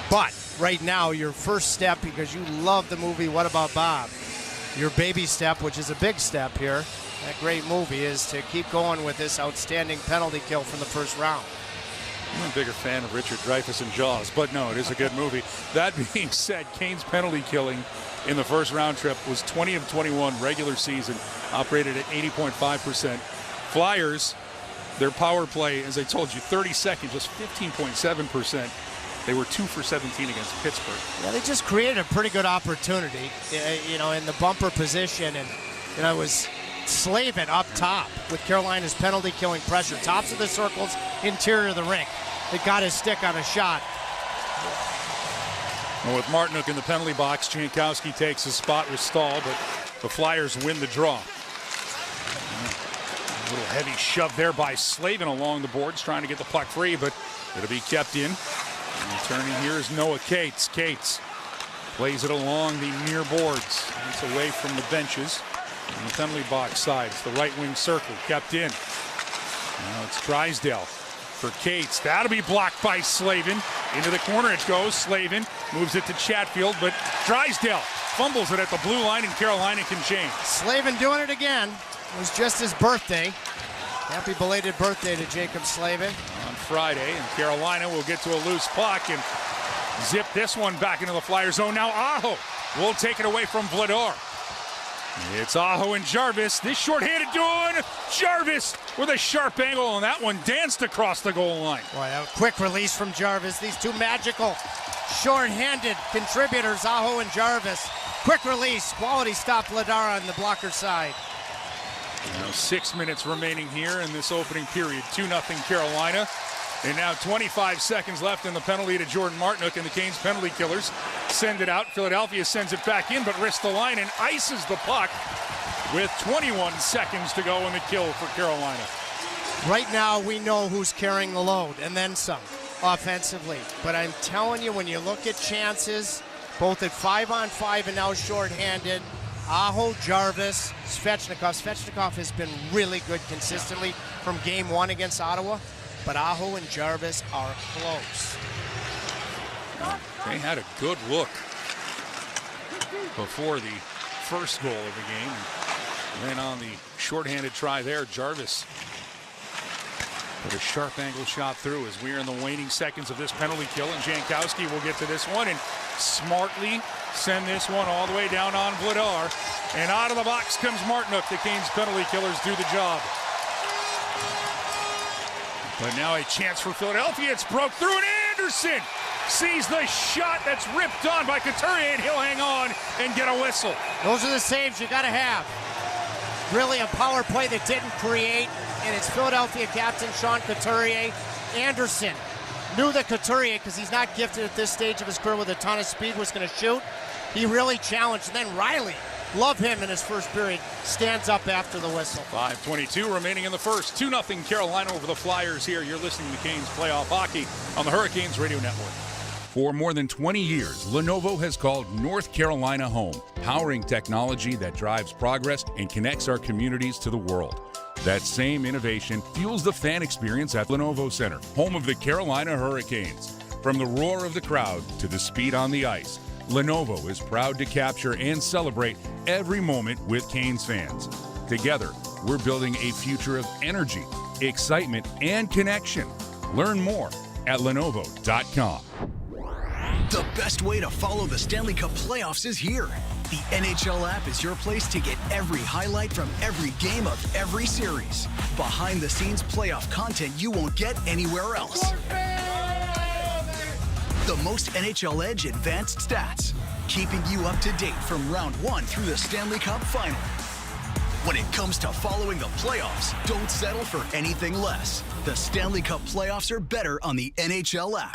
But right now, your first step, because you love the movie What About Bob, your baby step, which is a big step here, that great movie, is to keep going with this outstanding penalty kill from the first round. I'm a bigger fan of Richard Dreyfuss and Jaws, but no, it is a good movie. That being said, Kane's penalty killing in the first round trip was 20 of 21 regular season, operated at 80.5%. Flyers, their power play, as I told you, 32nd, just 15.7%. They were 2 for 17 against Pittsburgh. Yeah, they just created a pretty good opportunity, you know, in the bumper position, and you know, it was Slavin up top with Carolina's penalty killing pressure, tops of the circles, interior of the rink. It got his stick on a shot. Well, with Martinook in the penalty box, Jankowski takes his spot with Stahl, but the Flyers win the draw. A little heavy shove there by Slavin along the boards, trying to get the puck free, but it'll be kept in. And turning here is Noah Cates. Cates plays it along the near boards. It's away from the benches. On the penalty box side, it's the right wing circle, kept in. Now it's Drysdale for Cates. That'll be blocked by Slavin. Into the corner it goes. Slavin moves it to Chatfield, but Drysdale fumbles it at the blue line, and Carolina can change. Slavin doing it again. It was just his birthday. Happy belated birthday to Jacob Slavin. On Friday, and Carolina will get to a loose puck and zip this one back into the Flyer zone. Now Aho will take it away from Vladar. It's Aho and Jarvis. This shorthanded doing. Jarvis with a sharp angle, and that one danced across the goal line. Boy, that quick release from Jarvis. These two magical shorthanded contributors, Aho and Jarvis. Quick release, quality stop Vladar on the blocker side. Now 6 minutes remaining here in this opening period. 2-0 Carolina. And now 25 seconds left in the penalty to Jordan Martinook, and the Canes penalty killers send it out. Philadelphia sends it back in, but risks the line and ices the puck with 21 seconds to go in the kill for Carolina. Right now, we know who's carrying the load, and then some, offensively. But I'm telling you, when you look at chances, both at 5-on-5 and now shorthanded, Aho, Jarvis, Svechnikov. Svechnikov has been really good consistently from game one against Ottawa. But Aho and Jarvis are close. They had a good look before the first goal of the game. And then on the shorthanded try there, Jarvis But a sharp angle shot through as we're in the waning seconds of this penalty kill, and Jankowski will get to this one and smartly send this one all the way down on Vladar. And out of the box comes Martinook. The Canes penalty killers do the job. But now a chance for Philadelphia. It's broke through, and Anderson sees the shot that's ripped on by Couturier, and he'll hang on and get a whistle. Those are the saves you got to have. Really a power play that didn't create, and it's Philadelphia captain Sean Couturier. Anderson knew that Couturier, because he's not gifted at this stage of his career with a ton of speed, was going to shoot. He really challenged, and then Riley, love him in his first period, stands up after the whistle. 5:22 remaining in the first. 2-0 Carolina over the Flyers here. You're listening to Canes Playoff Hockey on the Hurricanes Radio Network. For more than 20 years, Lenovo has called North Carolina home, powering technology that drives progress and connects our communities to the world. That same innovation fuels the fan experience at Lenovo Center, home of the Carolina Hurricanes. From the roar of the crowd to the speed on the ice, Lenovo is proud to capture and celebrate every moment with Canes fans. Together, we're building a future of energy, excitement, and connection. Learn more at Lenovo.com. The best way to follow the Stanley Cup playoffs is here. The NHL app is your place to get every highlight from every game of every series. Behind-the-scenes playoff content you won't get anywhere else. The most NHL Edge advanced stats, keeping you up to date from round one through the Stanley Cup final. When it comes to following the playoffs, don't settle for anything less. The Stanley Cup playoffs are better on the NHL app.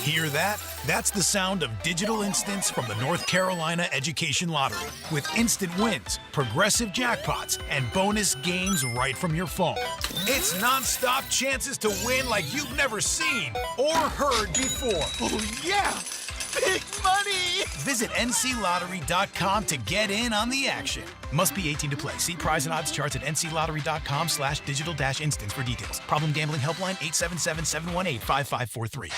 Hear that? That's the sound of digital instants from the North Carolina Education Lottery. With instant wins, progressive jackpots, and bonus games right from your phone. It's non-stop chances to win like you've never seen or heard before. Oh, yeah! Big money! Visit nclottery.com to get in on the action. Must be 18 to play. See prize and odds charts at nclottery.com/digital-instance for details. Problem gambling helpline 877-718-5543.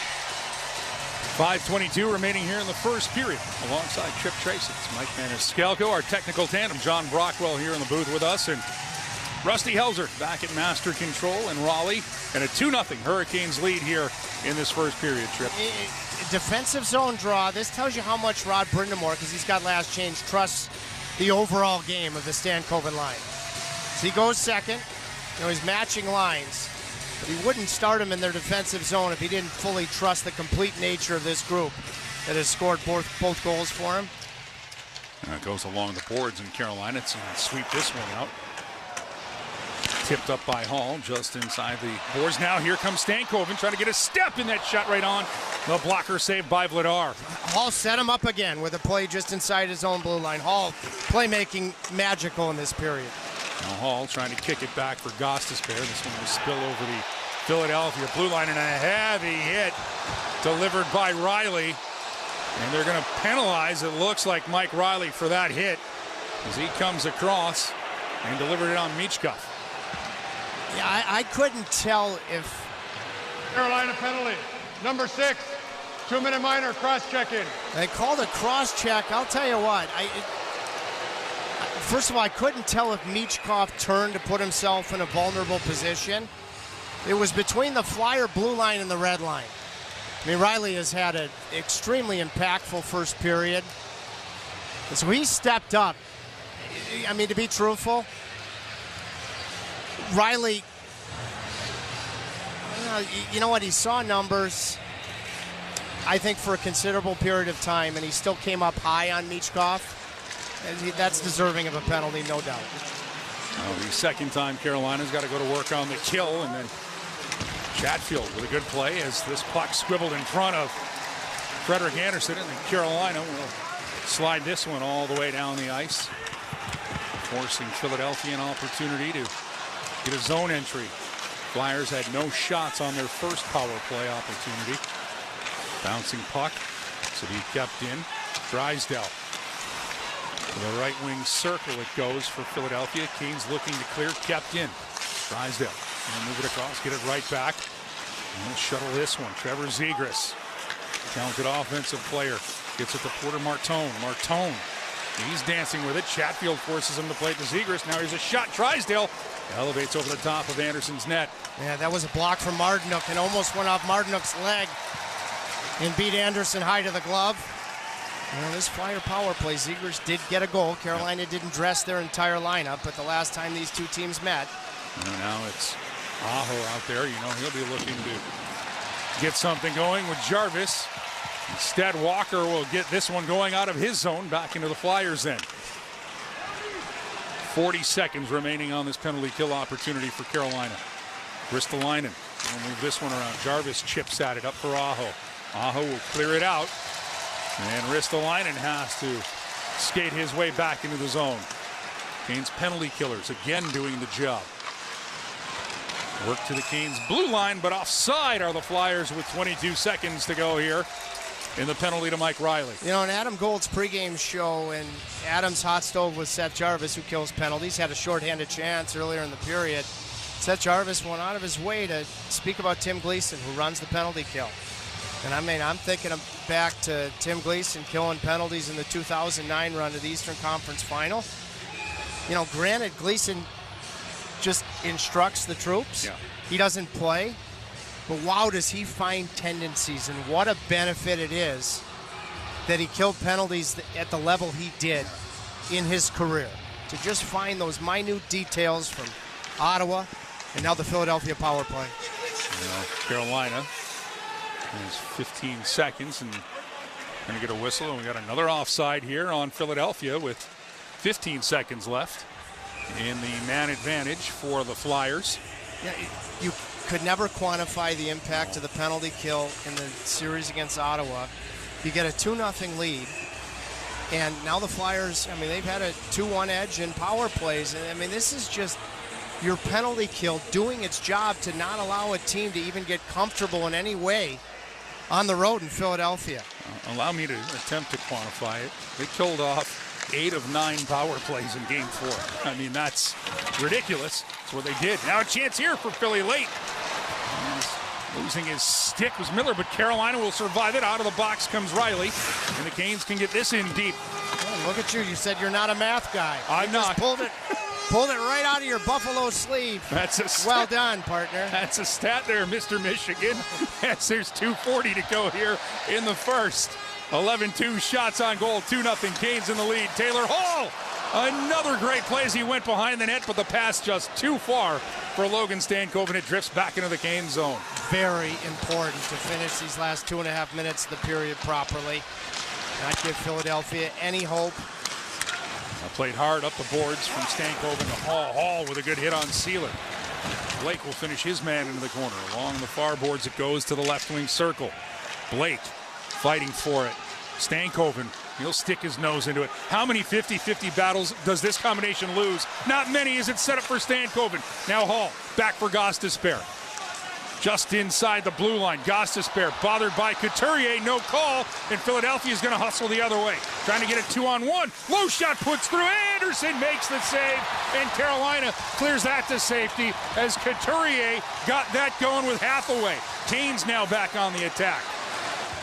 5:22 remaining here in the first period. Alongside Trip Tracy, it's Mike Maniscalco, our technical tandem, John Brockwell here in the booth with us, and Rusty Helzer back at master control in Raleigh, and a 2-0 Hurricanes lead here in this first period, Trip. Defensive zone draw. This tells you how much Rod Brindamore, because he's got last change, trusts the overall game of the Stankoven line. So he goes second. You know, he's matching lines. But he wouldn't start him in their defensive zone if he didn't fully trust the complete nature of this group that has scored both goals for him. And it goes along the boards in Carolina. It's going to sweep this one out. Tipped up by Hall just inside the boards. Now here comes Stankoven trying to get a step in that shot right on. The blocker saved by Vladar. Hall set him up again with a play just inside his own blue line. Hall playmaking magical in this period. Now Hall trying to kick it back for Gostisbehere. This one will spill over the Philadelphia blue line, and a heavy hit delivered by Riley. And they're going to penalize, it looks like, Mike Riley for that hit as he comes across and delivered it on Michkov. Yeah, I couldn't tell if... Carolina penalty, number 6, 2-minute minor, cross-check-in. They called a cross-check. I'll tell you what, first of all, I couldn't tell if Michkov turned to put himself in a vulnerable position. It was between the Flyer blue line and the red line. I mean, Riley has had an extremely impactful first period. And so he stepped up. I mean, to be truthful, Riley, you know what, he saw numbers, I think, for a considerable period of time, and he still came up high on Michkov. And that's deserving of a penalty, no doubt. Well, the second time Carolina's got to go to work on the kill, and then Chatfield with a good play as this puck swiveled in front of Frederik Anderson, and then Carolina will slide this one all the way down the ice, forcing Philadelphia an opportunity to get a zone entry. Flyers had no shots on their first power play opportunity. Bouncing puck to be kept in. Drysdale. To the right wing circle it goes for Philadelphia. Canes looking to clear, kept in. Drysdale. And move it across, get it right back. And we'll shuttle this one. Trevor Zegras, talented offensive player, gets it to Porter Martone. Martone He's dancing with it. Chatfield forces him to play to Zegras. Now here's a shot. Drysdale elevates over the top of Anderson's net. Yeah, that was a block from Martinook and almost went off Martinook's leg and beat Anderson high to the glove. Well, this Flyer power play, Zegras did get a goal. Carolina didn't dress their entire lineup, but the last time these two teams met. And now it's Aho out there. You know, he'll be looking to get something going with Jarvis. Instead, Walker will get this one going out of his zone back into the Flyers' end. 40 seconds remaining on this penalty kill opportunity for Carolina. Ristolainen will move this one around. Jarvis chips at it up for Aho. Aho will clear it out. And Ristolainen has to skate his way back into the zone. Canes penalty killers again doing the job. Work to the Canes blue line, but offside are the Flyers with 22 seconds to go here in the penalty to Mike Riley. You know, in Adam Gold's pregame show, and Adam's hot stove with Seth Jarvis, who kills penalties, had a shorthanded chance earlier in the period. Seth Jarvis went out of his way to speak about Tim Gleason, who runs the penalty kill. And I mean, I'm thinking back to Tim Gleason killing penalties in the 2009 run to the Eastern Conference Final. You know, granted, Gleason just instructs the troops. Yeah. He doesn't play. But wow, does he find tendencies, and what a benefit it is that he killed penalties at the level he did in his career. To just find those minute details from Ottawa and now the Philadelphia power play. Carolina has 15 seconds and going to get a whistle, and we got another offside here on Philadelphia with 15 seconds left in the man advantage for the Flyers. Yeah, you could never quantify the impact of the penalty kill in the series against Ottawa. You get a 2-0 lead, and now the Flyers, I mean, they've had a 2-1 edge in power plays. And I mean, this is just your penalty kill doing its job to not allow a team to even get comfortable in any way on the road in Philadelphia. Allow me to attempt to quantify it. They killed off 8 of 9 power plays in Game 4. I mean, that's ridiculous. That's what they did. Now a chance here for Philly late. Losing his stick was Miller, but Carolina will survive it. Out of the box comes Riley, and the Canes can get this in deep. Oh, look at you. You said you're not a math guy. I'm not. Pulled it right out of your Buffalo sleeve. That's a stat. Well done, partner. That's a stat there, Mr. Michigan. As there's 2:40 to go here in the first. 11-2 shots on goal, 2-0 Canes in the lead. Taylor Hall, another great play as he went behind the net, but the pass just too far for Logan Stankoven. It drifts back into the Canes zone. Very important to finish these last 2.5 minutes of the period properly. Not give Philadelphia any hope. Played hard up the boards from Stankoven to Hall. Hall with a good hit on Seeler. Blake will finish his man into the corner. Along the far boards it goes to the left wing circle. Blake fighting for it. Stankoven, he'll stick his nose into it. How many 50-50 battles does this combination lose? Not many as it's set up for Stankoven. Now Hall, back for Gostisbehere. Just inside the blue line, Gostisbehere bothered by Couturier, no call, and Philadelphia is going to hustle the other way. Trying to get a 2-on-1. Low shot puts through, Anderson makes the save, and Carolina clears that to safety as Couturier got that going with Hathaway. Canes now back on the attack.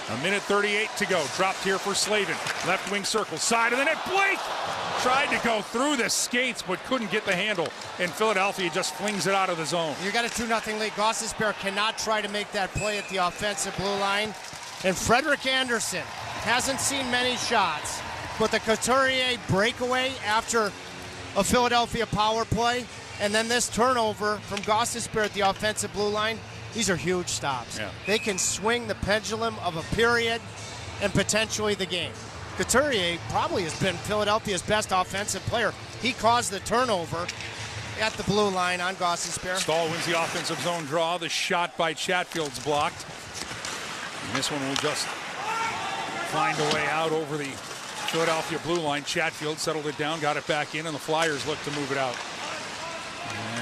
1:38 to go. Dropped here for Slavin. Left wing circle, side of the net. Blake tried to go through the skates but couldn't get the handle. And Philadelphia just flings it out of the zone. You got a 2-0 lead. Gostisbehere cannot try to make that play at the offensive blue line. And Frederik Andersen hasn't seen many shots, but the Couturier breakaway after a Philadelphia power play, and then this turnover from Gostisbehere at the offensive blue line, these are huge stops. Yeah. They can swing the pendulum of a period and potentially the game. Couturier probably has been Philadelphia's best offensive player. He caused the turnover at the blue line on Gostisbehere. Stahl wins the offensive zone draw. The shot by Chatfield's blocked. And this one will just find a way out over the Philadelphia blue line. Chatfield settled it down, got it back in, and the Flyers look to move it out.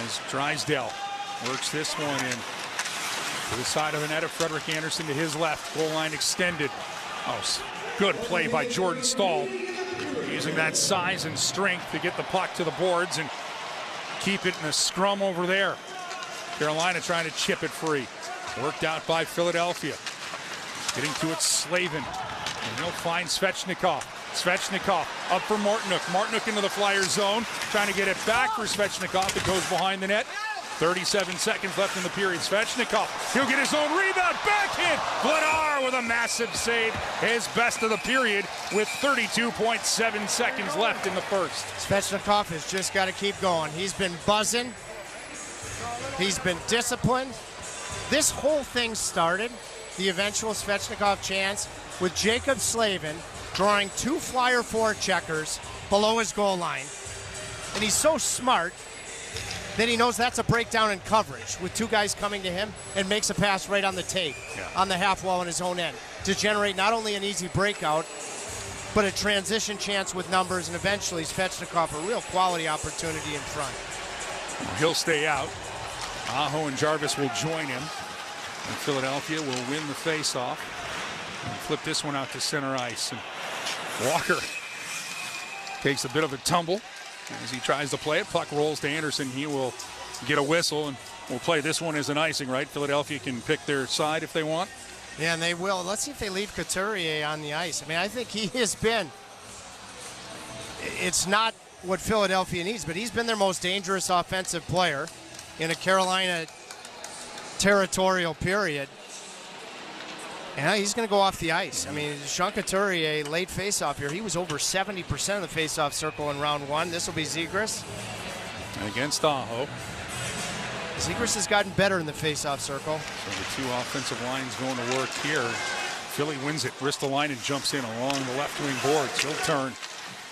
As Drysdale works this one in to the side of the net of Frederik Andersen to his left. Goal line extended. Oh, good play by Jordan Stahl. Using that size and strength to get the puck to the boards and keep it in a scrum over there. Carolina trying to chip it free. Worked out by Philadelphia. Getting to it, Slavin. And he'll find Svechnikov. Svechnikov up for Martinuk. Martinuk into the Flyers zone, trying to get it back for Svechnikov. It goes behind the net. 37 seconds left in the period. Svechnikov, he'll get his own rebound. Backhand. Vladar with a massive save. His best of the period with 32.7 seconds left in the first. Svechnikov has just got to keep going. He's been buzzing. He's been disciplined. This whole thing started, the eventual Svechnikov chance, with Jacob Slavin drawing 2 Flyer forecheckers below his goal line. And he's so smart that he knows that's a breakdown in coverage with 2 guys coming to him, and makes a pass right on the tape, on the half wall on his own end, to generate not only an easy breakout, but a transition chance with numbers, and eventually Svechnikov a real quality opportunity in front. He'll stay out. Aho and Jarvis will join him. And Philadelphia will win the faceoff and flip this one out to center ice. And Walker takes a bit of a tumble as he tries to play it. Puck rolls to Anderson. He will get a whistle, and we'll play this one as an icing, right? Philadelphia can pick their side if they want. Yeah, and they will. Let's see if they leave Couturier on the ice. I mean, I think he has been, it's not what Philadelphia needs, but he's been their most dangerous offensive player in a Carolina territorial period. And he's going to go off the ice. I mean, Sean Couturier, late faceoff here. He was over 70% of the faceoff circle in round 1. This will be Zegras. Against Aho. Zegras has gotten better in the faceoff circle. So the 2 offensive lines going to work here. Philly wins it. Ristolainen jumps in along the left wing boards. He'll turn.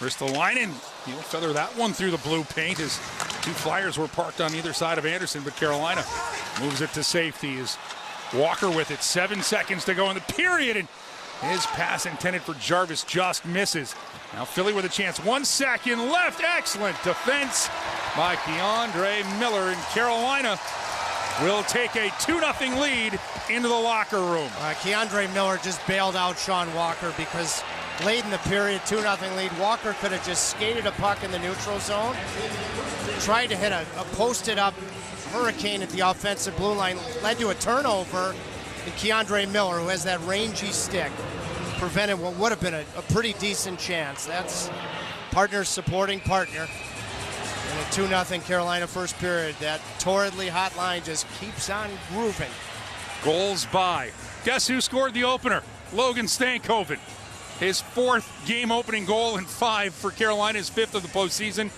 Ristolainen, he'll feather that one through the blue paint as 2 Flyers were parked on either side of Anderson, but Carolina moves it to safety as Walker with it. 7 seconds to go in the period, and his pass intended for Jarvis just misses. Now Philly with a chance. 1 second left. Excellent defense by Keandre Miller, and Carolina will take a 2-0 lead into the locker room. Keandre Miller just bailed out Sean Walker because late in the period, 2-0 lead. Walker could have just skated a puck in the neutral zone, tried to hit a posted-up hurricane at the offensive blue line, led to a turnover, and Keandre Miller, who has that rangy stick, prevented what would have been a pretty decent chance. That's partner supporting partner. And a 2-0 Carolina first period. That torridly hot line just keeps on grooving. Goals by. Guess who scored the opener? Logan Stankoven. His 4th game opening goal and 5 for Carolina, his 5th of the postseason.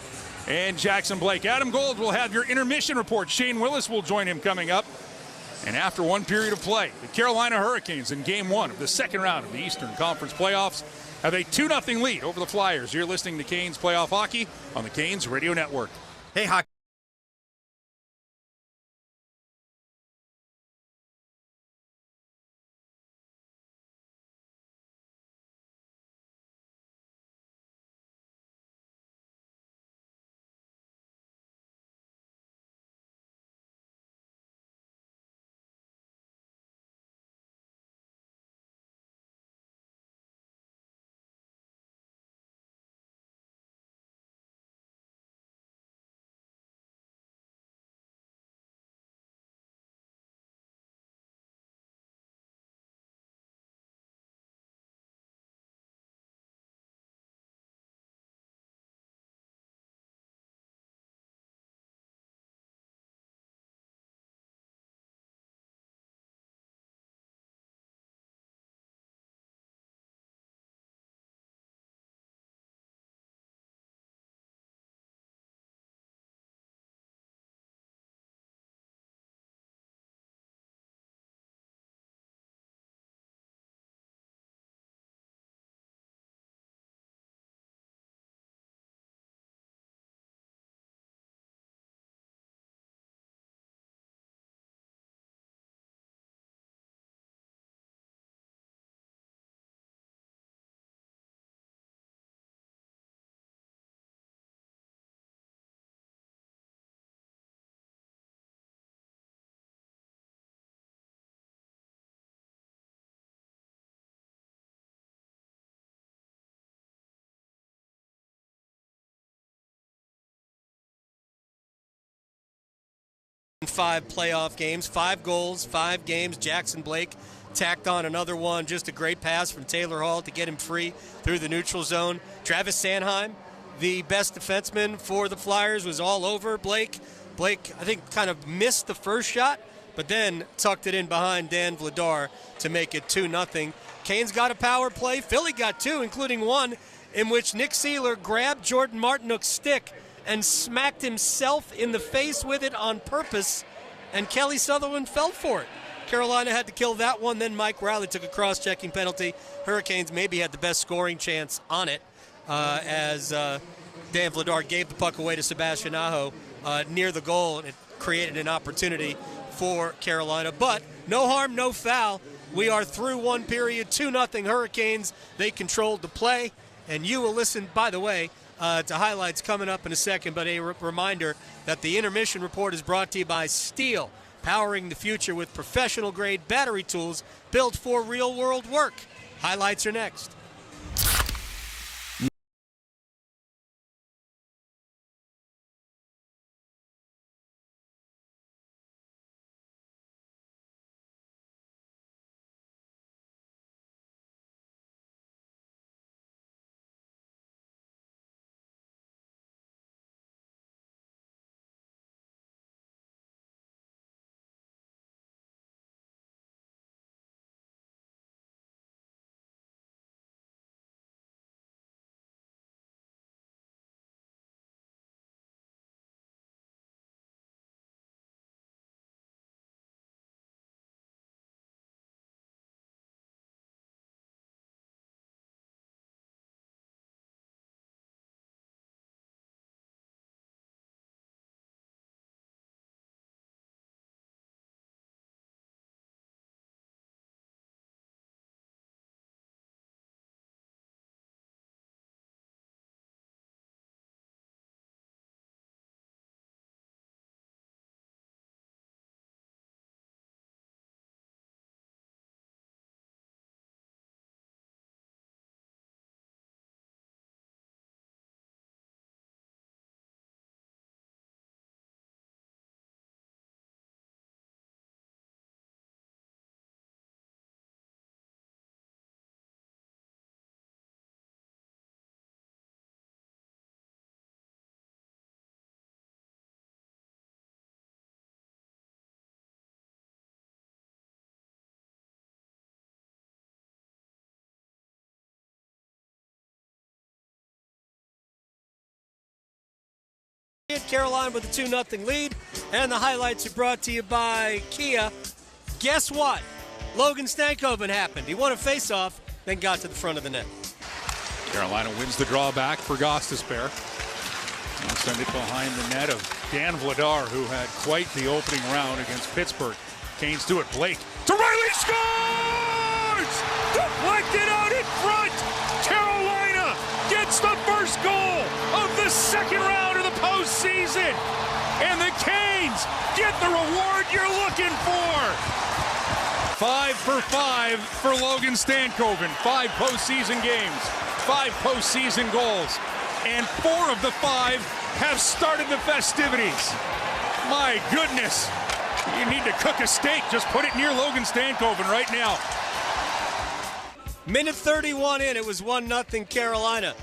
And Jackson Blake. Adam Gold will have your intermission report. Shane Willis will join him coming up. And after 1 period of play, the Carolina Hurricanes in Game 1 of the second round of the Eastern Conference Playoffs have a 2-0 lead over the Flyers. You're listening to Canes Playoff Hockey on the Canes Radio Network. Hey, hockey. Five playoff games, 5 goals, 5 games. Jackson Blake tacked on another one. Just a great pass from Taylor Hall to get him free through the neutral zone. Travis Sanheim, the best defenseman for the Flyers, was all over Blake. Blake, I think, kind of missed the first shot, but then tucked it in behind Dan Vladar to make it 2-0. Canes got a power play. Philly got two, including one in which Nick Seeler grabbed Jordan Martinook's stick and smacked himself in the face with it on purpose, and Kelly Sutherland fell for it. Carolina had to kill that one. Then Mike Riley took a cross-checking penalty. Hurricanes maybe had the best scoring chance on it as Dan Vladar gave the puck away to Sebastian Aho near the goal, and it created an opportunity for Carolina. But no harm, no foul. We are through one period, 2-0 Hurricanes. They controlled the play, and you will listen, by the way, to highlights coming up in a second, but a reminder that the intermission report is brought to you by Steel, powering the future with professional-grade battery tools built for real-world work. Highlights are next. Carolina with a 2-0 lead, and the highlights are brought to you by Kia. Guess what? Logan Stankoven happened. He won a face-off, then got to the front of the net. Carolina wins the draw back for Gostisbehere. They'll send it behind the net of Dan Vladar, who had quite the opening round against Pittsburgh. Canes do it. Blake to Riley, scores! Deflected out in front. Carolina gets the first goal of the second round of the postseason. And the Canes get the reward you're looking for. 5 for 5 for Logan Stankoven. 5 postseason games, 5 postseason goals, and 4 of the 5 have started the festivities. My goodness, you need to cook a steak, just put it near Logan Stankoven right now. Minute 31 in, it was 1-0 Carolina.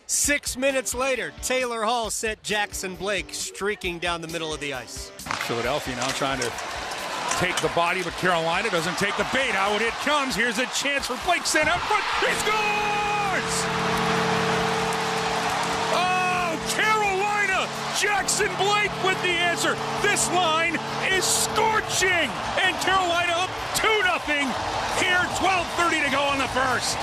6 minutes later, Taylor Hall sent Jackson Blake streaking down the middle of the ice. Philadelphia now trying to take the body, but Carolina doesn't take the bait. Out it comes. Here's a chance for Blake, sent out front. He scores! Oh, Carolina! Jackson Blake with the answer. This line is scorching, and Carolina up 2-0 here. 12:30 to go in the first.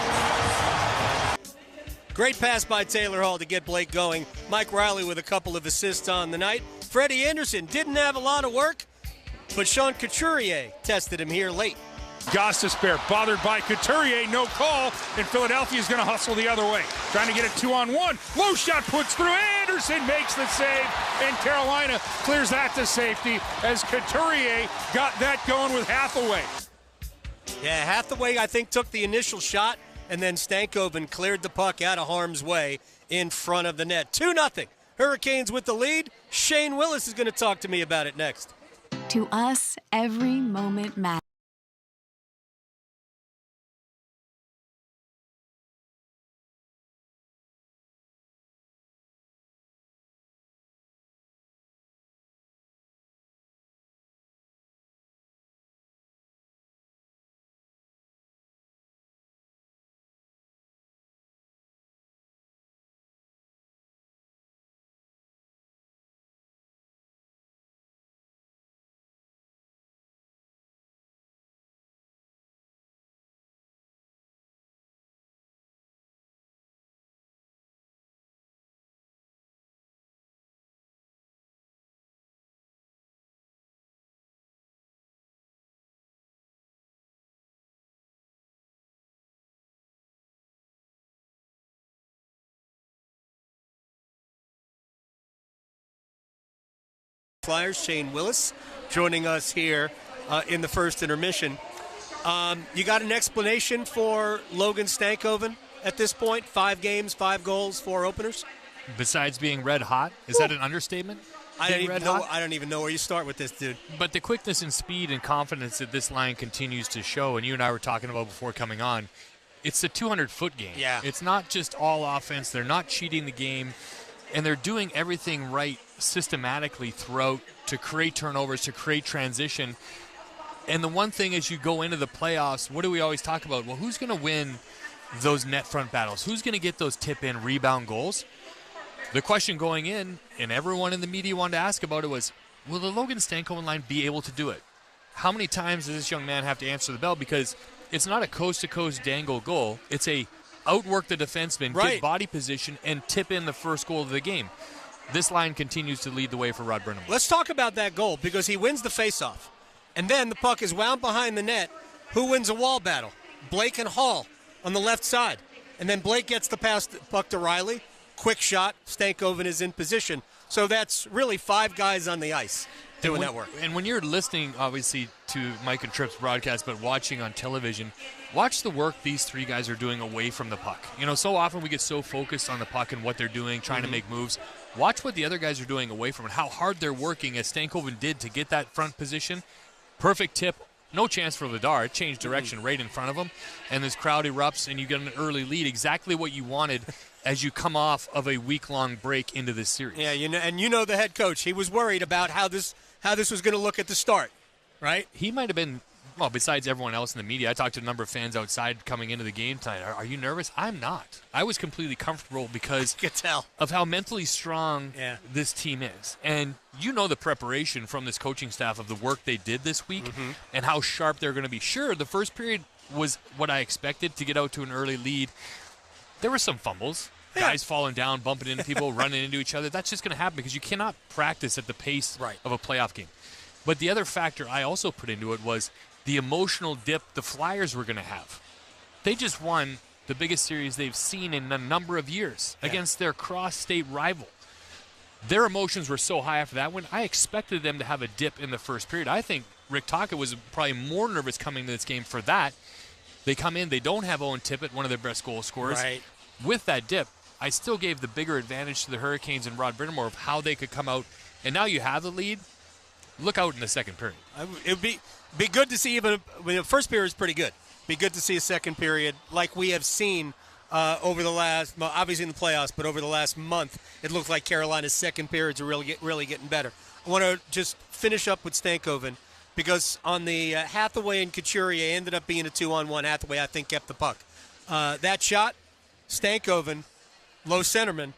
Great pass by Taylor Hall to get Blake going. Mike Riley with a couple of assists on the night. Freddie Anderson didn't have a lot of work, but Sean Couturier tested him here late. Gostisbehere bothered by Couturier, no call, and Philadelphia's going to hustle the other way. Trying to get it 2-on-1. Low shot puts through. Anderson makes the save, and Carolina clears that to safety as Couturier got that going with Hathaway. Yeah, Hathaway, I think, took the initial shot, and then Stankoven cleared the puck out of harm's way in front of the net. 2-0. Hurricanes with the lead. Shane Willis is going to talk to me about it next. To us, every moment matters. Flyers, Shane Willis, joining us here in the first intermission. You got an explanation for Logan Stankoven at this point? 5 games, 5 goals, 4 openers? Besides being red hot? Is that an understatement? I don't even know where you start with this, dude. But the quickness and speed and confidence that this line continues to show, and you and I were talking about before coming on, it's a 200-foot game. Yeah. It's not just all offense. They're not cheating the game, and they're doing everything right systematically throughout to create turnovers, to create transition. And the one thing as you go into the playoffs, what do we always talk about? Well, who's going to win those net front battles? Who's going to get those tip-in rebound goals? The question going in, and everyone in the media wanted to ask about it, was, will the Logan Stankoven line be able to do it? How many times does this young man have to answer the bell? Because it's not a coast-to-coast dangle goal. It's a outwork the defenseman, get body position, and tip in the first goal of the game. This line continues to lead the way for Rod Brind'Amour. Let's talk about that goal, because he wins the faceoff. And then the puck is wound behind the net. Who wins a wall battle? Blake and Hall on the left side. And then Blake gets the pass puck to Riley. Quick shot. Stankoven is in position. So that's really 5 guys on the ice doing that work. And when you're listening, obviously, to Mike and Tripp's broadcast, but watching on television, watch the work these 3 guys are doing away from the puck. You know, so often we get so focused on the puck and what they're doing, trying to make moves. Watch what the other guys are doing away from it, how hard they're working, as Stankoven did to get that front position. Perfect tip. No chance for Vladar. It changed direction right in front of him. And this crowd erupts, and you get an early lead. Exactly what you wanted as you come off of a week-long break into this series. Yeah, you know the head coach. He was worried about how this was going to look at the start, right? He might have been, well, besides everyone else in the media, I talked to a number of fans outside coming into the game tonight. Are you nervous? I'm not. I was completely comfortable because I could tell of how mentally strong this team is. And you know the preparation from this coaching staff of the work they did this week and how sharp they're going to be. Sure, the first period was what I expected to get out to an early lead. There were some fumbles. Guys falling down, bumping into people, running into each other. That's just going to happen because you cannot practice at the pace of a playoff game. But the other factor I also put into it was the emotional dip the Flyers were going to have. They just won the biggest series they've seen in a number of years against their cross-state rival. Their emotions were so high after that one, I expected them to have a dip in the first period. I think Rick Tocchet was probably more nervous coming to this game for that. They come in, they don't have Owen Tippett, one of their best goal scorers. Right. With that dip, I still gave the bigger advantage to the Hurricanes and Rod Brind'Amour of how they could come out. And now you have the lead. Look out in the second period. It would be good to see, even when the first period is pretty good. Be good to see a second period like we have seen over the last, well, obviously in the playoffs, but over the last month, it looked like Carolina's second periods are really getting better. I want to just finish up with Stankoven because on the Hathaway and Couturier ended up being a 2-on-1. Hathaway, I think, kept the puck. That shot, Stankoven, low centerman,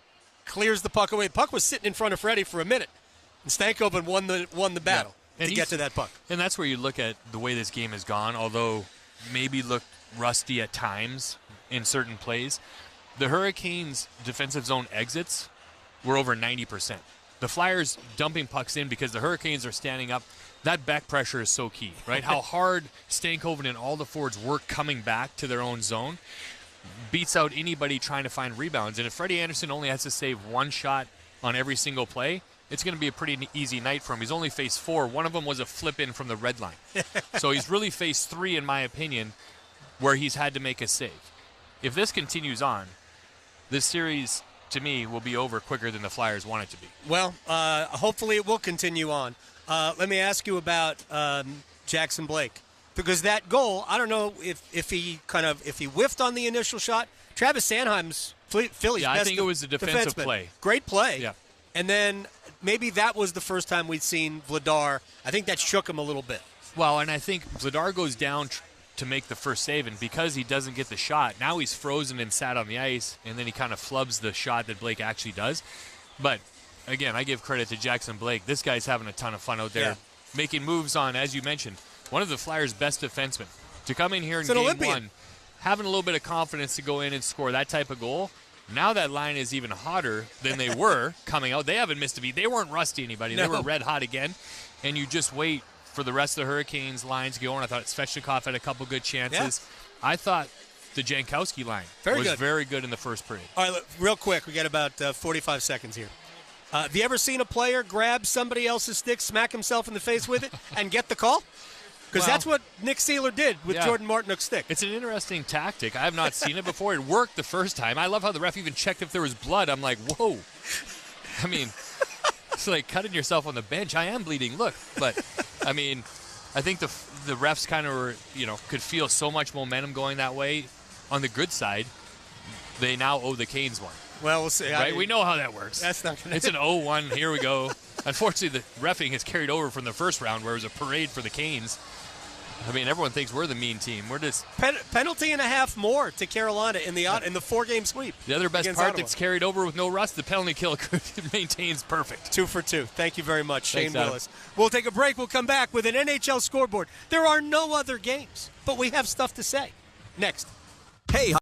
clears the puck away. The puck was sitting in front of Freddie for a minute, and Stankoven won the battle to get to that puck. And that's where you look at the way this game has gone, although maybe looked rusty at times in certain plays. The Hurricanes' defensive zone exits were over 90%. The Flyers dumping pucks in because the Hurricanes are standing up. That back pressure is so key, right? How hard Stankoven and all the forwards work coming back to their own zone beats out anybody trying to find rebounds. And if Freddie Anderson only has to save one shot on every single play, it's going to be a pretty easy night for him. He's only faced 4. One of them was a flip-in from the red line. So he's really faced 3, in my opinion, where he's had to make a save. If this continues on, this series, to me, will be over quicker than the Flyers want it to be. Well, hopefully it will continue on. Let me ask you about Jackson Blake. Because that goal, I don't know if he whiffed on the initial shot. Travis Sanheim's Philly's best I think it was a defensive play. Great play. Yeah. And then maybe that was the first time we'd seen Vladar. I think that shook him a little bit. Well, and I think Vladar goes down to make the first save, and because he doesn't get the shot, now he's frozen and sat on the ice, and then he kind of flubs the shot that Blake actually does. But, again, I give credit to Jackson Blake. This guy's having a ton of fun out there, making moves on, as you mentioned, one of the Flyers' best defensemen. To come in here in game one, having a little bit of confidence to go in and score that type of goal, now that line is even hotter than they were coming out. They haven't missed a beat. They weren't rusty anybody. No. They were red hot again, and you just wait for the rest of the Hurricanes lines to go on. I thought Svechnikov had a couple good chances. Yeah. I thought the Jankowski line was very good in the first period. All right, look, real quick. We got about 45 seconds here. Have you ever seen a player grab somebody else's stick, smack himself in the face with it, and get the call? Because that's what Nick Seeler did with Jordan Martinook's stick. It's an interesting tactic. I have not seen it before. It worked the first time. I love how the ref even checked if there was blood. I'm like, whoa. I mean, it's like cutting yourself on the bench. I am bleeding. Look. But, I mean, I think the refs kind of were, could feel so much momentum going that way. On the good side, they now owe the Canes one. Well, we'll see. Right? We know how that works. That's not going to. It's an 0-1. Here we go. Unfortunately, the reffing has carried over from the first round where it was a parade for the Canes. I mean, everyone thinks we're the mean team. We're just penalty and a half more to Carolina in the 4-game sweep. The other best part Ottawa. that's carried over with no rust, the penalty kill maintains perfect. 2 for 2. Thank you very much, Shane Thanks, Adam. Willis. We'll take a break. We'll come back with an NHL scoreboard. There are no other games, but we have stuff to say. Next. Hey,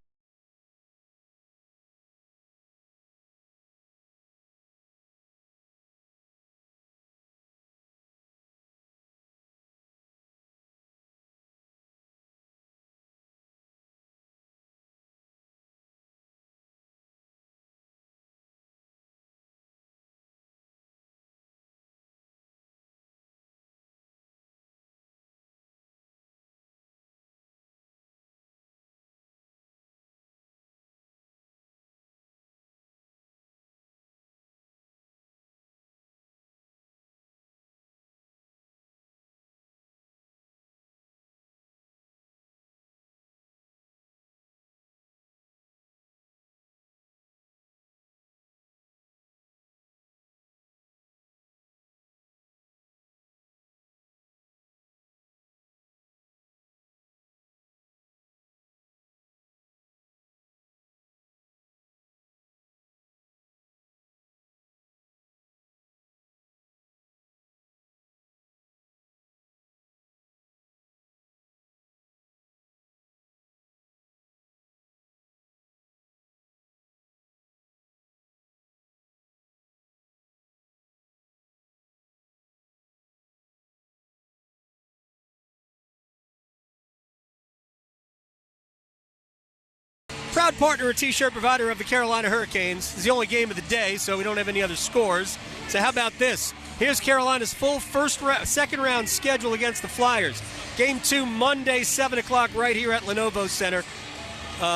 Proud partner and T-shirt provider of the Carolina Hurricanes. It's the only game of the day, so we don't have any other scores. So how about this? Here's Carolina's full second round schedule against the Flyers. Game 2 Monday, 7 o'clock right here at Lenovo Center.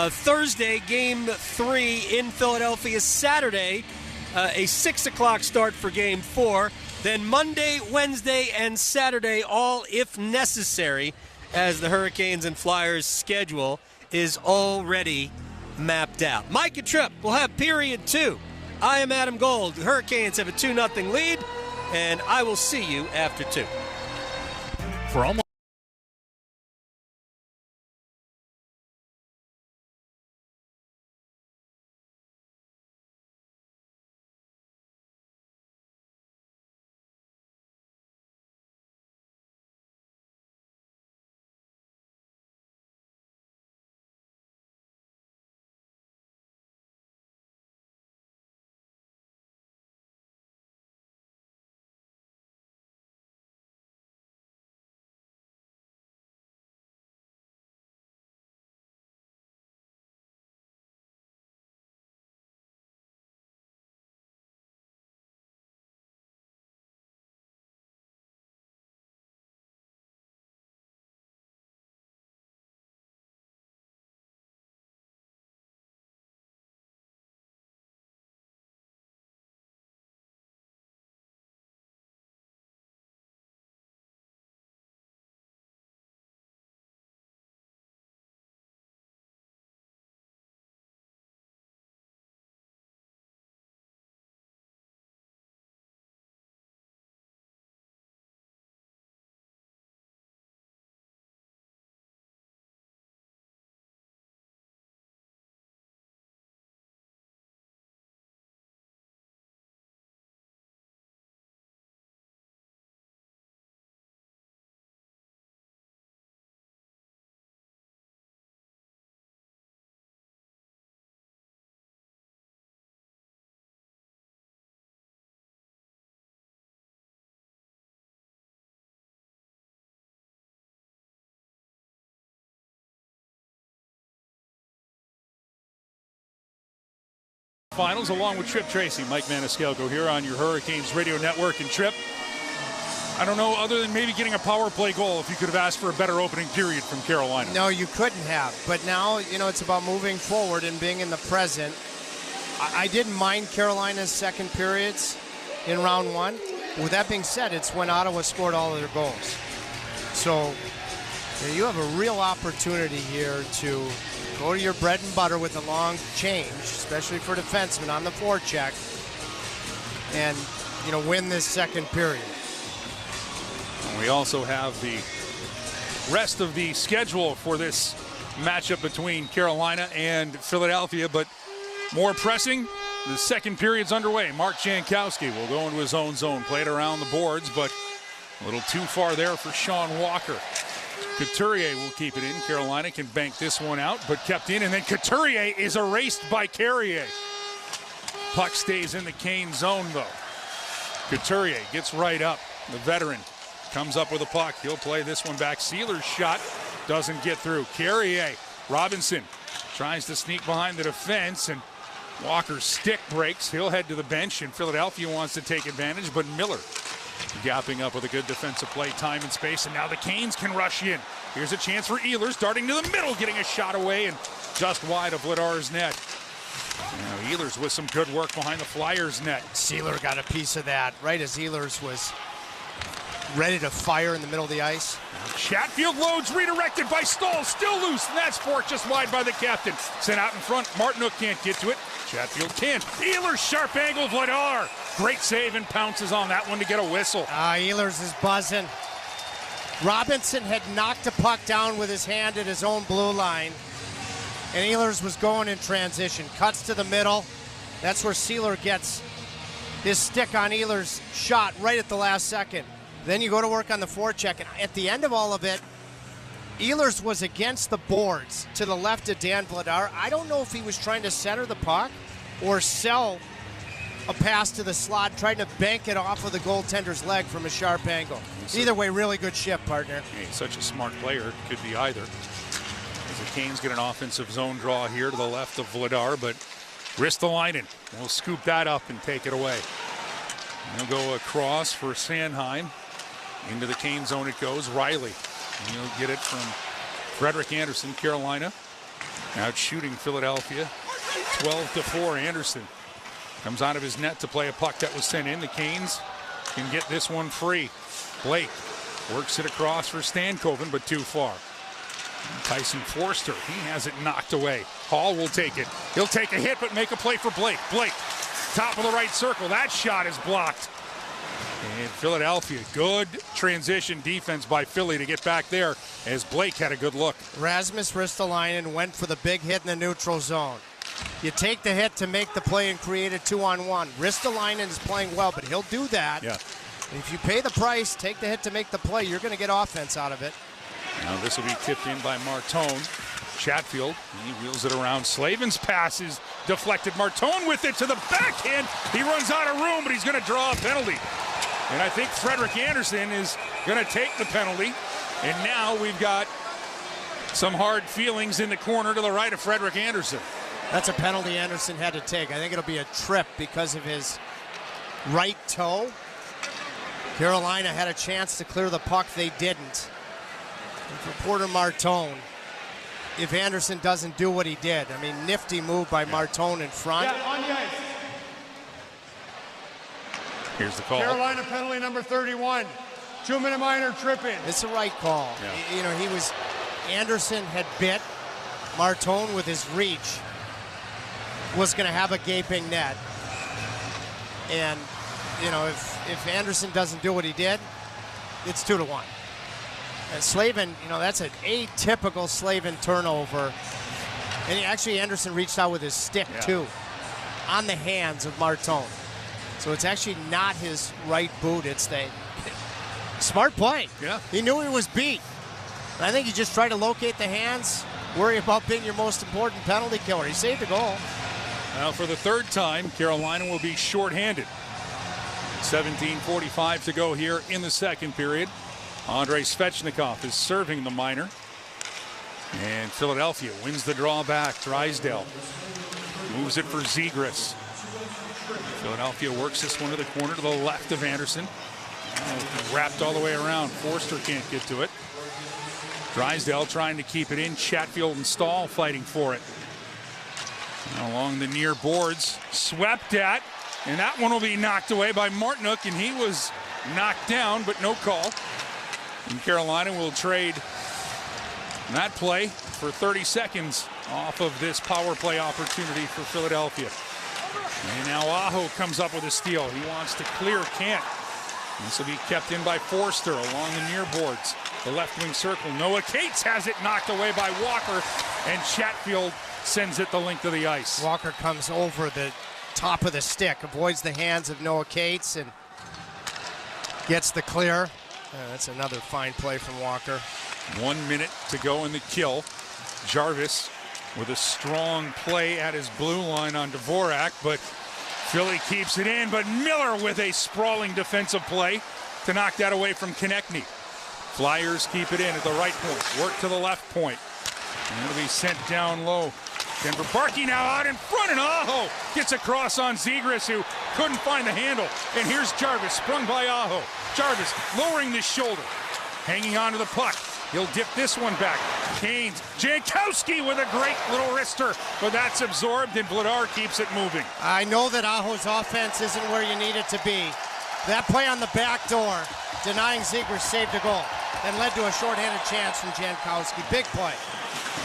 Thursday, Game 3 in Philadelphia. Saturday, a 6 o'clock start for Game 4. Then Monday, Wednesday, and Saturday, all if necessary, as the Hurricanes and Flyers schedule is already mapped out. Mike and Tripp will have period 2. I am Adam Gold. The Hurricanes have a 2-0 lead, and I will see you after 2. For almost Finals, along with Trip Tracy. Mike Maniscalco here on your Hurricanes radio network. And Trip, I don't know, other than maybe getting a power play goal, if you could have asked for a better opening period from Carolina. No, you couldn't have. But now, it's about moving forward and being in the present. I didn't mind Carolina's second periods in round one. With that being said, it's when Ottawa scored all of their goals. So you have a real opportunity here to go to your bread and butter with a long change, especially for defensemen on the forecheck, and win this second period. We also have the rest of the schedule for this matchup between Carolina and Philadelphia, but more pressing, the second period's underway. Mark Jankowski will go into his own zone, play it around the boards, but a little too far there for Sean Walker. Couturier will keep it in. Carolina can bank this one out, but kept in, and then Couturier is erased by Carrier. Puck stays in the Kane zone, though. Couturier gets right up. The veteran comes up with a puck. He'll play this one back. Sealer's shot doesn't get through. Carrier, Robinson tries to sneak behind the defense, and Walker's stick breaks. He'll head to the bench, and Philadelphia wants to take advantage, but Miller gapping up with a good defensive play, time and space, and now the Canes can rush in. Here's a chance for Ehlers, darting to the middle, getting a shot away, and just wide of Vladar's net. Now Ehlers with some good work behind the Flyers' net. Sealer got a piece of that right as Ehlers was ready to fire in the middle of the ice. Chatfield loads, redirected by Stahl, still loose, and that's forked just wide by the captain. Sent out in front, Martinook can't get to it. Chatfield can. Ehlers, sharp angle, Vladar. Great save and pounces on that one to get a whistle. Ehlers is buzzing. Robinson had knocked a puck down with his hand at his own blue line, and Ehlers was going in transition. Cuts to the middle. That's where Sealer gets his stick on Ehlers' shot right at the last second. Then you go to work on the forecheck, and at the end of all of it, Ehlers was against the boards to the left of Dan Vladar. I don't know if he was trying to center the puck or sell a pass to the slot, trying to bank it off of the goaltender's leg from a sharp angle. Either way, really good shift, partner. He's such a smart player. Could be either. As the Canes get an offensive zone draw here to the left of Vladar, but Ristolainen will scoop that up and take it away. He'll go across for Sanheim. Into the Kane zone it goes. Riley. And he'll get it from Frederick Anderson, Carolina. Out shooting Philadelphia. 12-4. Anderson comes out of his net to play a puck that was sent in. The Canes can get this one free. Blake works it across for Stankoven, but too far. Tyson Forster, he has it knocked away. Hall will take it. He'll take a hit, but make a play for Blake. Blake, top of the right circle. That shot is blocked. And Philadelphia, good transition defense by Philly to get back there as Blake had a good look. Rasmus Ristolainen went for the big hit in the neutral zone. You take the hit to make the play and create a 2-on-1. Ristolainen is playing well, but he'll do that. Yeah. If you pay the price, take the hit to make the play, you're going to get offense out of it. Now this will be tipped in by Martone. Chatfield, he wheels it around. Slavin's pass is deflected. Martone with it to the backhand. He runs out of room, but he's going to draw a penalty. And I think Frederick Anderson is going to take the penalty. And now we've got some hard feelings in the corner to the right of Frederick Anderson. That's a penalty Anderson had to take. I think it'll be a trip because of his right toe. Carolina had a chance to clear the puck. They didn't. And for Porter Martone, if Anderson doesn't do what he did, I mean, nifty move by Martone in front. Yeah, on the ice. Here's the call. Carolina penalty number 31. 2-minute minor tripping. It's the right call. Yeah. Anderson had bit Martone with his reach. Was going to have a gaping net. And, if Anderson doesn't do what he did, it's 2-1. And Slavin, that's an atypical Slavin turnover. And Anderson reached out with his stick, too, on the hands of Martone. So it's actually not his right boot. It's the smart play. Yeah. He knew he was beat. And I think he just tried to locate the hands, worry about being your most important penalty killer. He saved the goal. Now for the third time, Carolina will be shorthanded. 17:45 to go here in the second period. Andrei Svechnikov is serving the minor. And Philadelphia wins the draw back. Drysdale moves it for Zegras. Philadelphia works this one to the corner to the left of Anderson. Wrapped all the way around. Forster can't get to it. Drysdale trying to keep it in. Chatfield and Stahl fighting for it. And along the near boards, swept at, and that one will be knocked away by Martinook, and he was knocked down, but no call. And Carolina will trade that play for 30 seconds off of this power play opportunity for Philadelphia. And now Aho comes up with a steal. He wants to clear, can't. This will be kept in by Forster along the near boards. The left wing circle. Noah Cates has it knocked away by Walker, and Chatfield sends it the length of the ice. Walker comes over the top of the stick, avoids the hands of Noah Cates, and gets the clear. That's another fine play from Walker. 1 minute to go in the kill. Jarvis with a strong play at his blue line on Dvorak, but Philly keeps it in, but Miller with a sprawling defensive play to knock that away from Konechny. Flyers keep it in at the right point. Work to the left point. And it'll be sent down low. Denver Barkey now out in front, and Aho gets across on Zegras, who couldn't find the handle. And here's Jarvis, sprung by Aho. Jarvis lowering the shoulder, hanging on to the puck. He'll dip this one back. Canes, Jankowski with a great little wrister, but that's absorbed, and Vladar keeps it moving. I know that Aho's offense isn't where you need it to be. That play on the back door, denying Zegras saved a goal, and led to a shorthanded chance from Jankowski. Big play.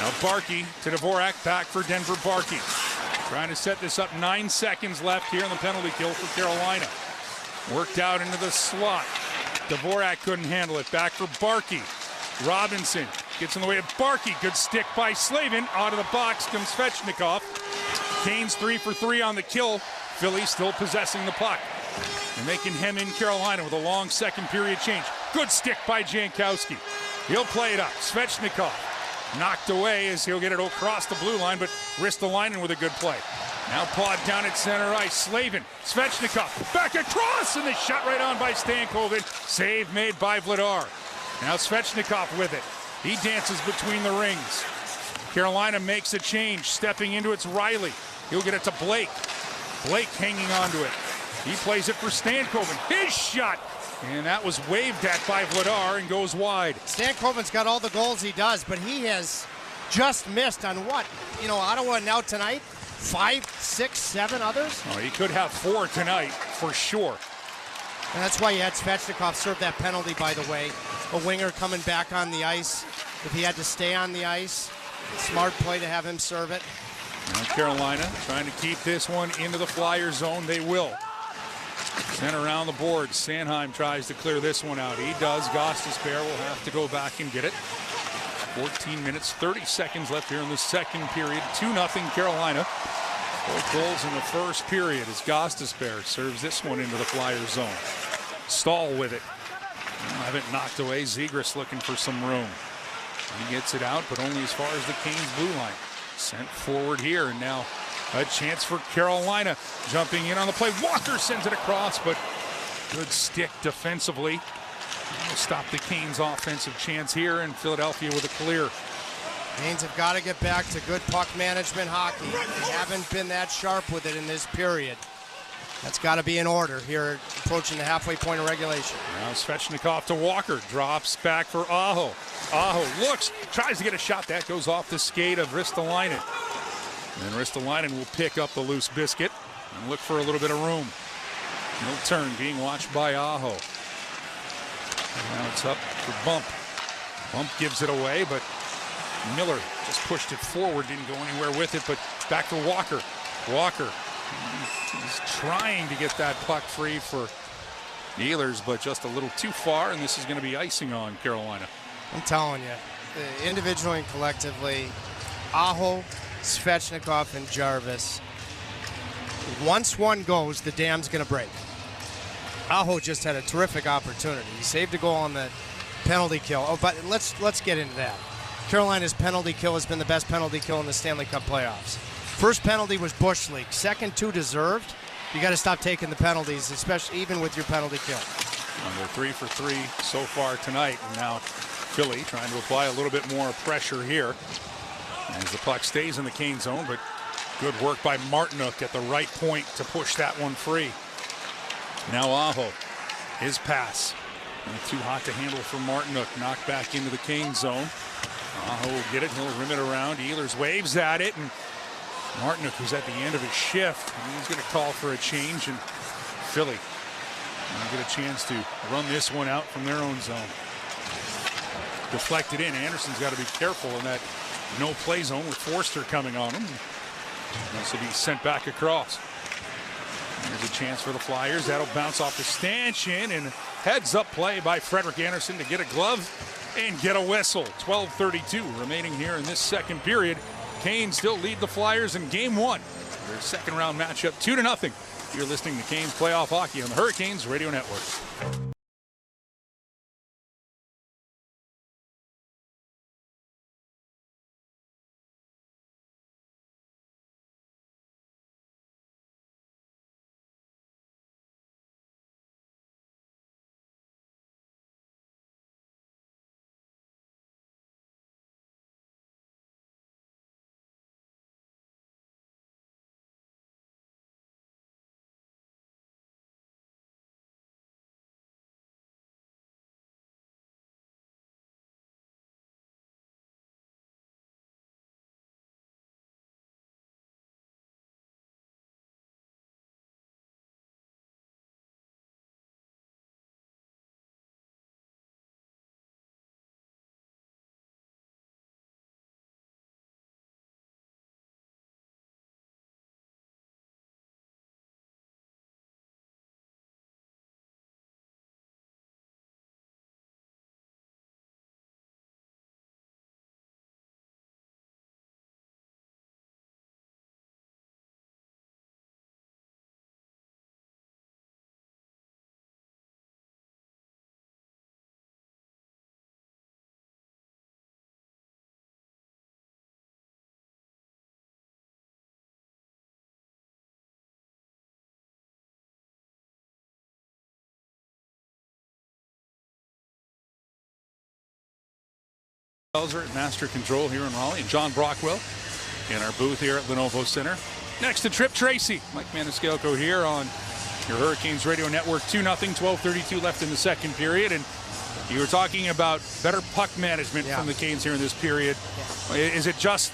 Now Barkey to Dvorak, back for Denver Barkey. Trying to set this up, 9 seconds left here in the penalty kill for Carolina. Worked out into the slot. Dvorak couldn't handle it, back for Barkey. Robinson gets in the way of Barkey. Good stick by Slavin. Out of the box comes Svechnikov. Canes 3 for 3 on the kill. Philly still possessing the puck. And they can hem in Carolina with a long second period change. Good stick by Jankowski. He'll play it up. Svechnikov knocked away as he'll get it across the blue line, but Ristolainen with a good play. Now pawed down at center ice. Slavin, Svechnikov back across, and the shot right on by Stankoven. Save made by Vladar. Now Svechnikov with it. He dances between the rings. Carolina makes a change. Stepping into it's Riley. He'll get it to Blake. Blake hanging onto it. He plays it for Stankoven. His shot! And that was waved at by Vladar and goes wide. Stankoven's got all the goals he does, but he has just missed on what? Ottawa now tonight? 5, 6, 7 others? Oh, he could have 4 tonight, for sure. And that's why you had Svechnikov serve that penalty, by the way. A winger coming back on the ice. If he had to stay on the ice, smart play to have him serve it. Now Carolina trying to keep this one into the Flyer zone. They will. Sent around the board. Sanheim tries to clear this one out. He does. Gostisbehere will have to go back and get it. 14 minutes, 30 seconds left here in the second period. 2-0 Carolina. Both goals in the first period as Gostisbehere serves this one into the Flyer zone. Stahl with it. Have it knocked away. Zegras looking for some room. He gets it out, but only as far as the Canes blue line. Sent forward here, and now a chance for Carolina. Jumping in on the play. Walker sends it across, but good stick defensively. We'll stop the Canes' offensive chance here, and Philadelphia with a clear. Canes have got to get back to good puck management hockey. They haven't been that sharp with it in this period. That's got to be in order here, approaching the halfway point of regulation. Now Svechnikov to Walker. Drops back for Aho. Aho looks, tries to get a shot. That goes off the skate of Ristolainen. And Ristolainen will pick up the loose biscuit and look for a little bit of room. No turn being watched by Aho. Now it's up for Bump. Bump gives it away, but Miller just pushed it forward, didn't go anywhere with it, but back for Walker. Walker, he's trying to get that puck free for the Ehlers, but just a little too far, and this is going to be icing on Carolina. I'm telling you, individually and collectively, Aho, Svechnikov, and Jarvis, once one goes, the dam's going to break. Aho just had a terrific opportunity. He saved a goal on the penalty kill. Oh, but let's get into that. Carolina's penalty kill has been the best penalty kill in the Stanley Cup playoffs. First penalty was Bush League. Second, 2 deserved. You got to stop taking the penalties, especially even with your penalty kill. And they're 3 for 3 so far tonight. And now Philly trying to apply a little bit more pressure here as the puck stays in the Cane zone, but Good work by Martinook at the right point to push that one free. Now Aho, his pass. Too hot to handle for Martinook. Knocked back into the Canes zone. Aho will get it. He'll rim it around. Ehlers waves at it. And Martinook, who's at the end of his shift, he's going to call for a change. And Philly will get a chance to run this one out from their own zone. Deflected in. Anderson's got to be careful in that no play zone with Forster coming on him. This will be sent back across. There's a chance for the Flyers. That'll bounce off the stanchion, and heads up play by Frederik Andersen to get a glove and get a whistle. 12:32 remaining here in this second period. Canes still lead the Flyers in game one. Their second round matchup 2-0. You're listening to Canes Playoff Hockey on the Hurricanes Radio Network. At Master Control here in Raleigh, and John Brockwell in our booth here at Lenovo Center. Next to Trip Tracy, Mike Maniscalco here on your Hurricanes Radio Network. 2-0, 12:32 left in the second period, and you were talking about better puck management from the Canes here in this period. Yeah. Is it just,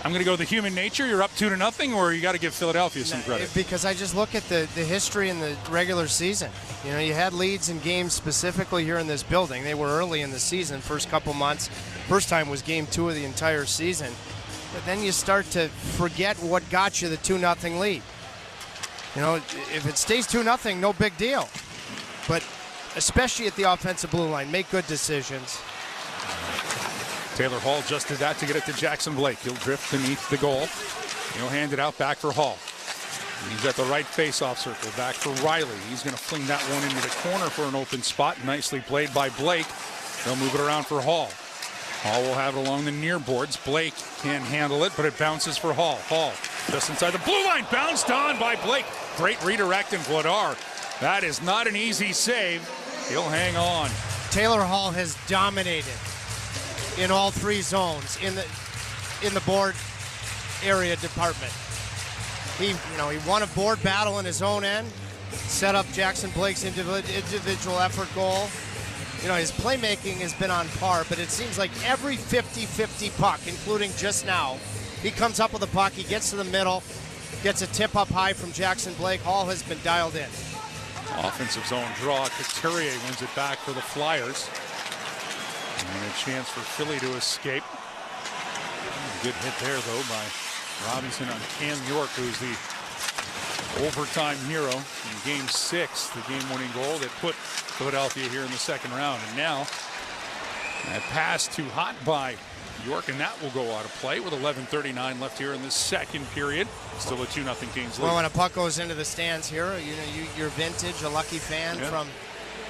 I'm going to go the human nature, you're up 2-0, or you got to give Philadelphia some credit? Because I just look at the history in the regular season. You know, you had leads in games specifically here in this building. They were early in the season, first couple months. First time was game 2 of the entire season. But then you start to forget what got you the 2-0 lead. You know, if it stays 2-0, no big deal. But especially at the offensive blue line, make good decisions. Taylor Hall just did that to get it to Jackson Blake. He'll drift beneath the goal. He'll hand it out back for Hall. He's at the right face-off circle. Back for Riley. He's going to fling that one into the corner for an open spot. Nicely played by Blake. They'll move it around for Hall. Hall will have it along the near boards. Blake can't handle it, but it bounces for Hall. Hall just inside the blue line. Bounced on by Blake. Great redirect in Vladar. That is not an easy save. He'll hang on. Taylor Hall has dominated in all three zones in the board area department. He won a board battle in his own end, set up Jackson Blake's individual effort goal. You know, his playmaking has been on par, but it seems like every 50-50 puck, including just now, he comes up with a puck, he gets to the middle, gets a tip up high from Jackson Blake. Hall has been dialed in. Offensive zone draw. Couturier wins it back for the Flyers. And a chance for Philly to escape. Good hit there, though, by Robinson on Cam York, who's the overtime hero in Game 6, the game-winning goal that put Philadelphia here in the second round. And now, that pass too hot by York, and that will go out of play with 11:39 left here in the second period. Still a 2-0 Canes lead. Well, when a puck goes into the stands here, you're vintage, a lucky fan from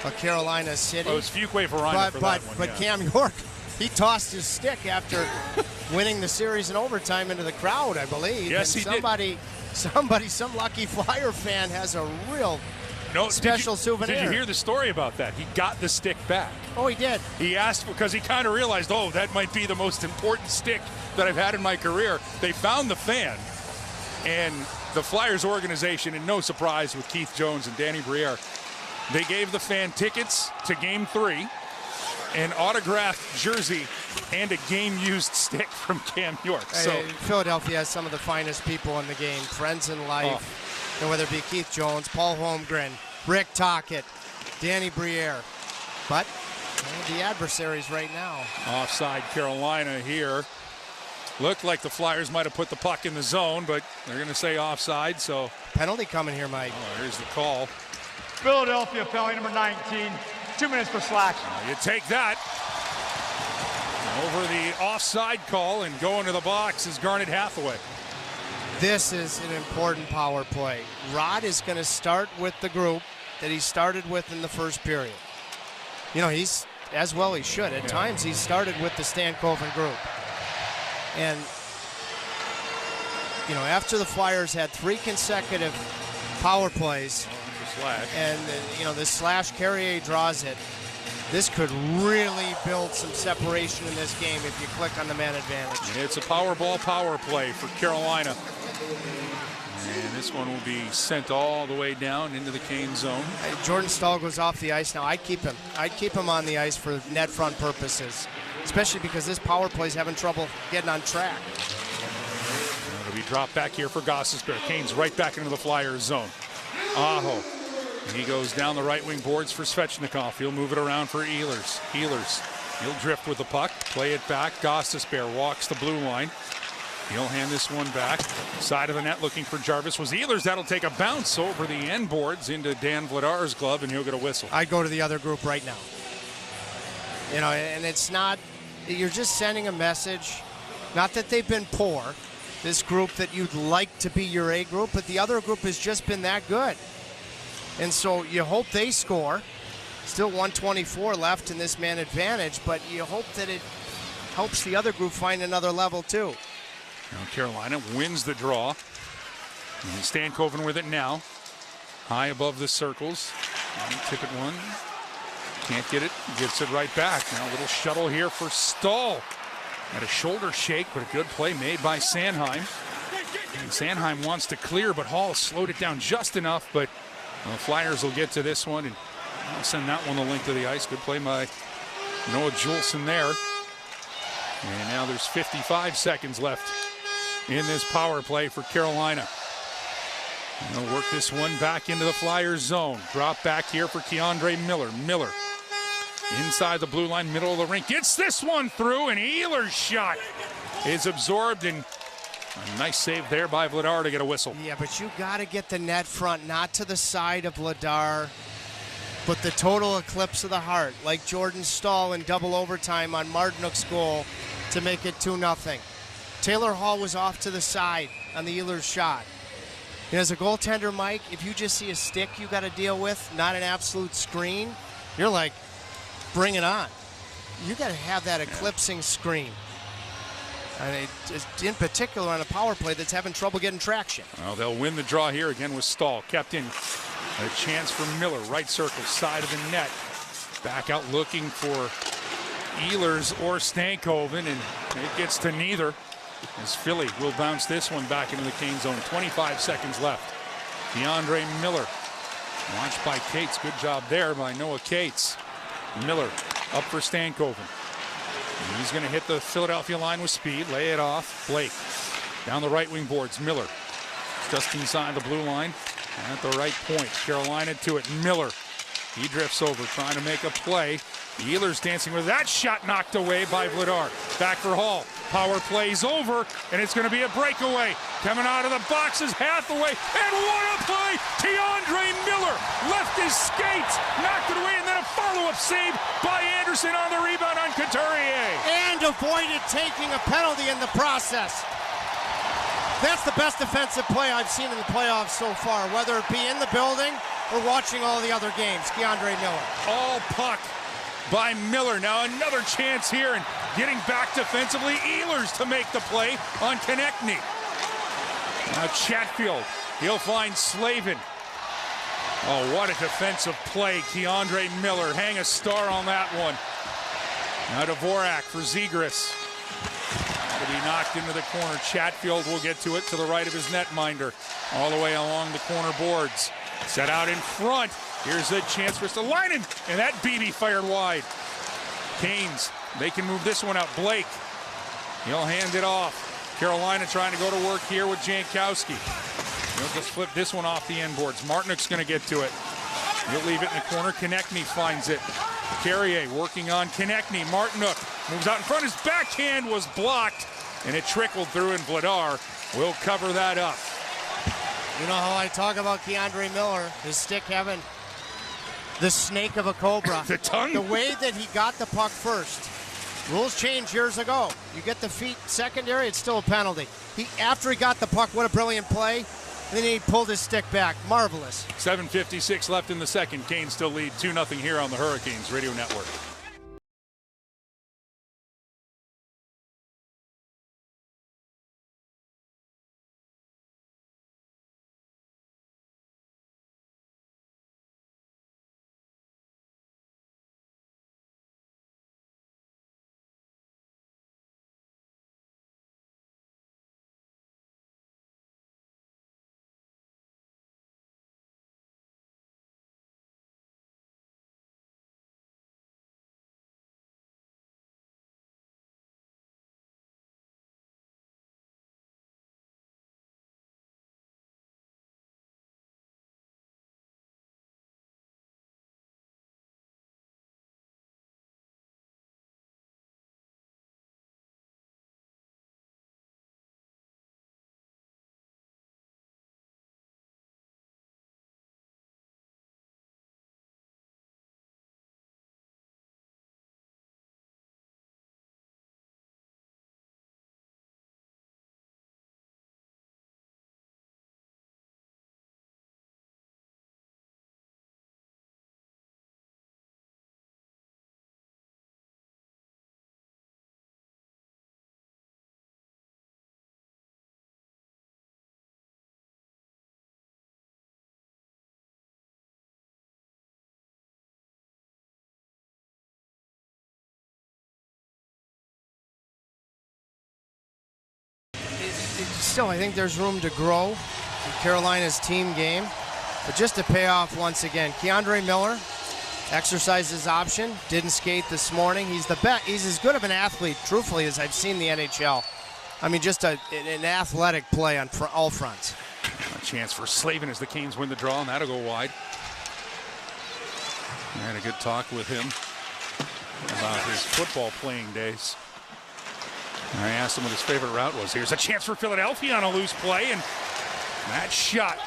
a Carolina city. Oh, it's Fuquay Verona for that one. But Cam York, he tossed his stick after winning the series in overtime into the crowd, I believe. Yes, and he did. Some lucky Flyer fan has a real special souvenir. Did you hear the story about that? He got the stick back. Oh, he did. He asked because he kind of realized, that might be the most important stick that I've had in my career. They found the fan, And the Flyers organization, and no surprise with Keith Jones and Danny Briere, they gave the fan tickets to Game 3, an autographed jersey, and a game-used stick from Cam York. So Philadelphia has some of the finest people in the game, friends in life, and whether it be Keith Jones, Paul Holmgren, Rick Tocchet, Danny Briere. But the adversaries right now. Offside Carolina here. Looked like the Flyers might have put the puck in the zone, but they're going to say offside, so. Penalty coming here, Mike. Oh, here's the call. Philadelphia penalty number 19. 2 minutes for slash. You take that. Over the offside call and going to the box is Garnet Hathaway. This is an important power play. Rod is going to start with the group that he started with in the first period. You know, he's, as well he should. At times he started with the Stankoven group. And, you know, after the Flyers had 3 consecutive power plays, and, you know, the slash Carrier draws it, this could really build some separation in this game if you click on the man advantage. It's a power ball power play for Carolina. And this one will be sent all the way down into the Kane zone. Jordan Staal goes off the ice now. I'd keep him. I'd keep him on the ice for net front purposes, especially because this power play is having trouble getting on track. It'll be dropped back here for Gostisbehere. Kane's right back into the Flyers zone. Aho. He goes down the right wing boards for Svechnikov. He'll move it around for Ehlers. He'll drift with the puck, play it back. Gostisbehere walks the blue line. He'll hand this one back. Side of the net looking for Jarvis was Ehlers. That'll take a bounce over the end boards into Dan Vladar's glove, and he'll get a whistle. I'd go to the other group right now. You know, and it's not, you're just sending a message, not that they've been poor, this group that you'd like to be your A group, but the other group has just been that good. And so you hope they score. Still 124 left in this man advantage, but you hope that it helps the other group find another level too. Now Carolina wins the draw. And Stankoven with it now. High above the circles. Tip it one. Can't get it. Gets it right back. Now a little shuttle here for Staal. Had a shoulder shake, but a good play made by Sanheim. And Sanheim wants to clear, but Hall slowed it down just enough, but the Flyers will get to this one, and I'll send that one the length of the ice. Good play by Noah Juleson there. And now there's 55 seconds left in this power play for Carolina. And they'll work this one back into the Flyers zone. Drop back here for Keandre Miller. Miller inside the blue line, middle of the rink. Gets this one through, and Ehlers' shot is absorbed, and a nice save there by Vladar to get a whistle. Yeah, but you got to get the net front, not to the side of Vladar, but the total eclipse of the heart, like Jordan Staal in double overtime on Martinook's goal to make it 2-0. Taylor Hall was off to the side on the Ehlers shot. And as a goaltender, Mike, if you just see a stick you got to deal with, not an absolute screen, you're like, bring it on. You got to have that eclipsing screen. And in particular on a power play that's having trouble getting traction. Well, they'll win the draw here again with Staal. Kept in a chance for Miller. Right circle, side of the net. Back out looking for Ehlers or Stankoven, and it gets to neither. As Philly will bounce this one back into the Kane zone. 25 seconds left. DeAndre Miller. Launched by Cates. Good job there by Noah Cates. Miller up for Stankoven. He's going to hit the Philadelphia line with speed. Lay it off. Blake down the right wing boards. Miller just inside the blue line at the right point. Carolina to it. Miller. He drifts over trying to make a play. Ehlers dancing with that shot knocked away by Vladar. Back for Hall. Power play's over, and it's going to be a breakaway. Coming out of the box is Hathaway, and what a play! DeAndre Miller left his skates, knocked it away, and then a follow-up save by Anderson on the rebound on Couturier. And avoided taking a penalty in the process. That's the best defensive play I've seen in the playoffs so far, whether it be in the building or watching all the other games. DeAndre Miller. All puck by Miller. Now another chance here, and getting back defensively, Ehlers to make the play on Konechny. Now Chatfield, he'll find Slavin. Oh, what a defensive play. Keandre Miller, hang a star on that one. Now Dvorak for Zegras. It'll be knocked into the corner. Chatfield will get to it to the right of his netminder. All the way along the corner boards. Set out in front. Here's a chance for Stalainen, and that BB fired wide. Canes, they can move this one out. Blake, he'll hand it off. Carolina trying to go to work here with Jankowski. He'll just flip this one off the end boards. Martinick's going to get to it. He'll leave it in the corner. Konechny finds it. Carrier working on Konechny. Martinook moves out in front. His backhand was blocked, and it trickled through, and Vladar will cover that up. You know how I talk about Keandre Miller, his stick having the snake of a cobra. The tongue? The way that he got the puck first. Rules changed years ago. You get the feet secondary, it's still a penalty. After he got the puck, what a brilliant play. And then he pulled his stick back. Marvelous. 7:56 left in the second. Canes still lead 2-0 here on the Hurricanes Radio Network. Still, I think there's room to grow in Carolina's team game. But just to pay off once again, Keandre Miller exercised his option, didn't skate this morning. He's the best. He's as good of an athlete, truthfully, as I've seen in the NHL. I mean, just an athletic play on all fronts. A chance for Slavin as the Canes win the draw, and that'll go wide. I had a good talk with him about his football playing days. I asked him what his favorite route was. Here's a chance for Philadelphia on a loose play, and that shot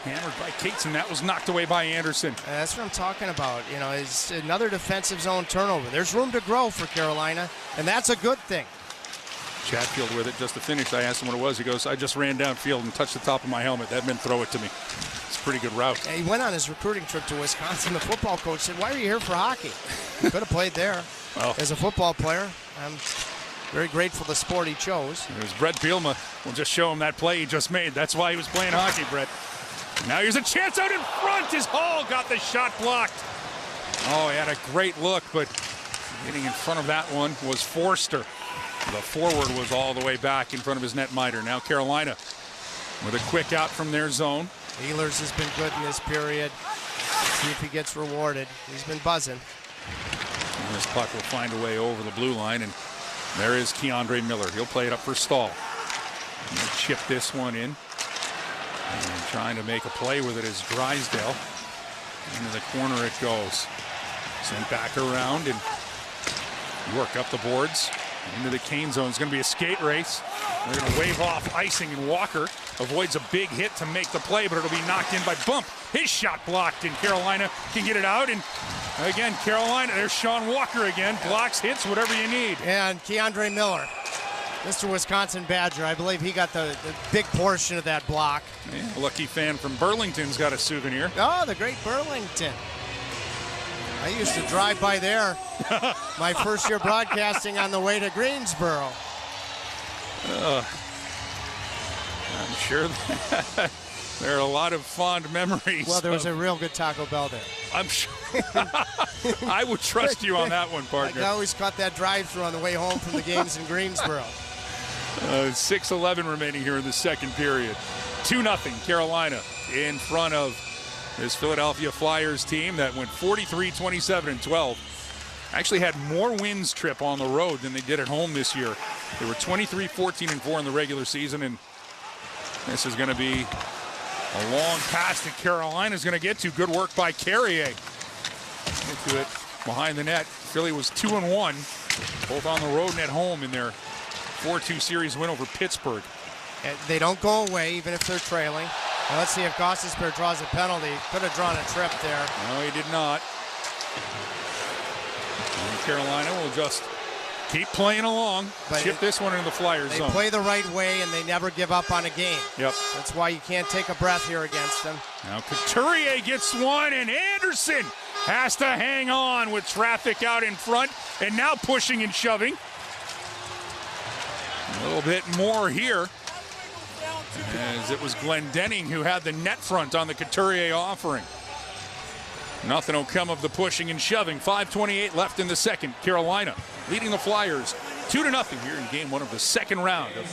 hammered by Cates, that was knocked away by Anderson. That's what I'm talking about. You know, it's another defensive zone turnover. There's room to grow for Carolina, and that's a good thing. Chatfield with it just to finish. I asked him what it was. He goes, I just ran downfield and touched the top of my helmet. That meant throw it to me. It's a pretty good route. Yeah, he went on his recruiting trip to Wisconsin. The football coach said, why are you here for hockey? Could have played there. Well, as a football player, I'm very grateful the sport he chose. It was Brett Bielema. We'll just show him that play he just made. That's why he was playing hockey, Brett. Now here's a chance out in front. His Hall got the shot blocked. Oh, he had a great look, but getting in front of that one was Forster. The forward was all the way back in front of his netminder. Now Carolina with a quick out from their zone. Ehlers has been good in this period. See if he gets rewarded. He's been buzzing. And this puck will find a way over the blue line, and there is Keandre Miller. He'll play it up for Stahl. He'll chip this one in. And trying to make a play with it is Drysdale. Into the corner it goes. Sent back around and work up the boards. Into the Kane zone. It's going to be a skate race. They're going to wave off icing, and Walker avoids a big hit to make the play, but it'll be knocked in by Bump. His shot blocked, and Carolina can get it out. And again, Carolina, there's Sean Walker again. Blocks, hits, whatever you need. And Keandre Miller, Mr. Wisconsin Badger, I believe he got the big portion of that block. Yeah, lucky fan from Burlington's got a souvenir. Oh, the great Burlington. I used to drive by there my first year broadcasting on the way to Greensboro. I'm sure that there are a lot of fond memories. Well, there was a real good Taco Bell there. I'm sure. I would trust you on that one, partner. I always caught that drive-thru on the way home from the games in Greensboro. 6:11 remaining here in the second period. 2-0 Carolina in front of this Philadelphia Flyers team that went 43, 27, and 12. Actually had more wins, Trip, on the road than they did at home this year. They were 23, 14, and 4 in the regular season, and this is going to be a long pass that Carolina's going to get to. Good work by Carrier. Get to it behind the net. Philly was 2-1, both on the road and at home in their 4-2 series win over Pittsburgh. And they don't go away even if they're trailing. Now let's see if Gostisbehere draws a penalty. Could have drawn a trip there. No, he did not. And Carolina will just keep playing along. But chip this one into the Flyers zone. They play the right way and they never give up on a game. Yep. That's why you can't take a breath here against them. Now Couturier gets one, and Anderson has to hang on with traffic out in front, and now pushing and shoving. A little bit more here, as it was Glendening who had the net front on the Couturier offering. Nothing will come of the pushing and shoving. 5:28 left in the second. Carolina leading the Flyers 2-0 here in game one of the second round of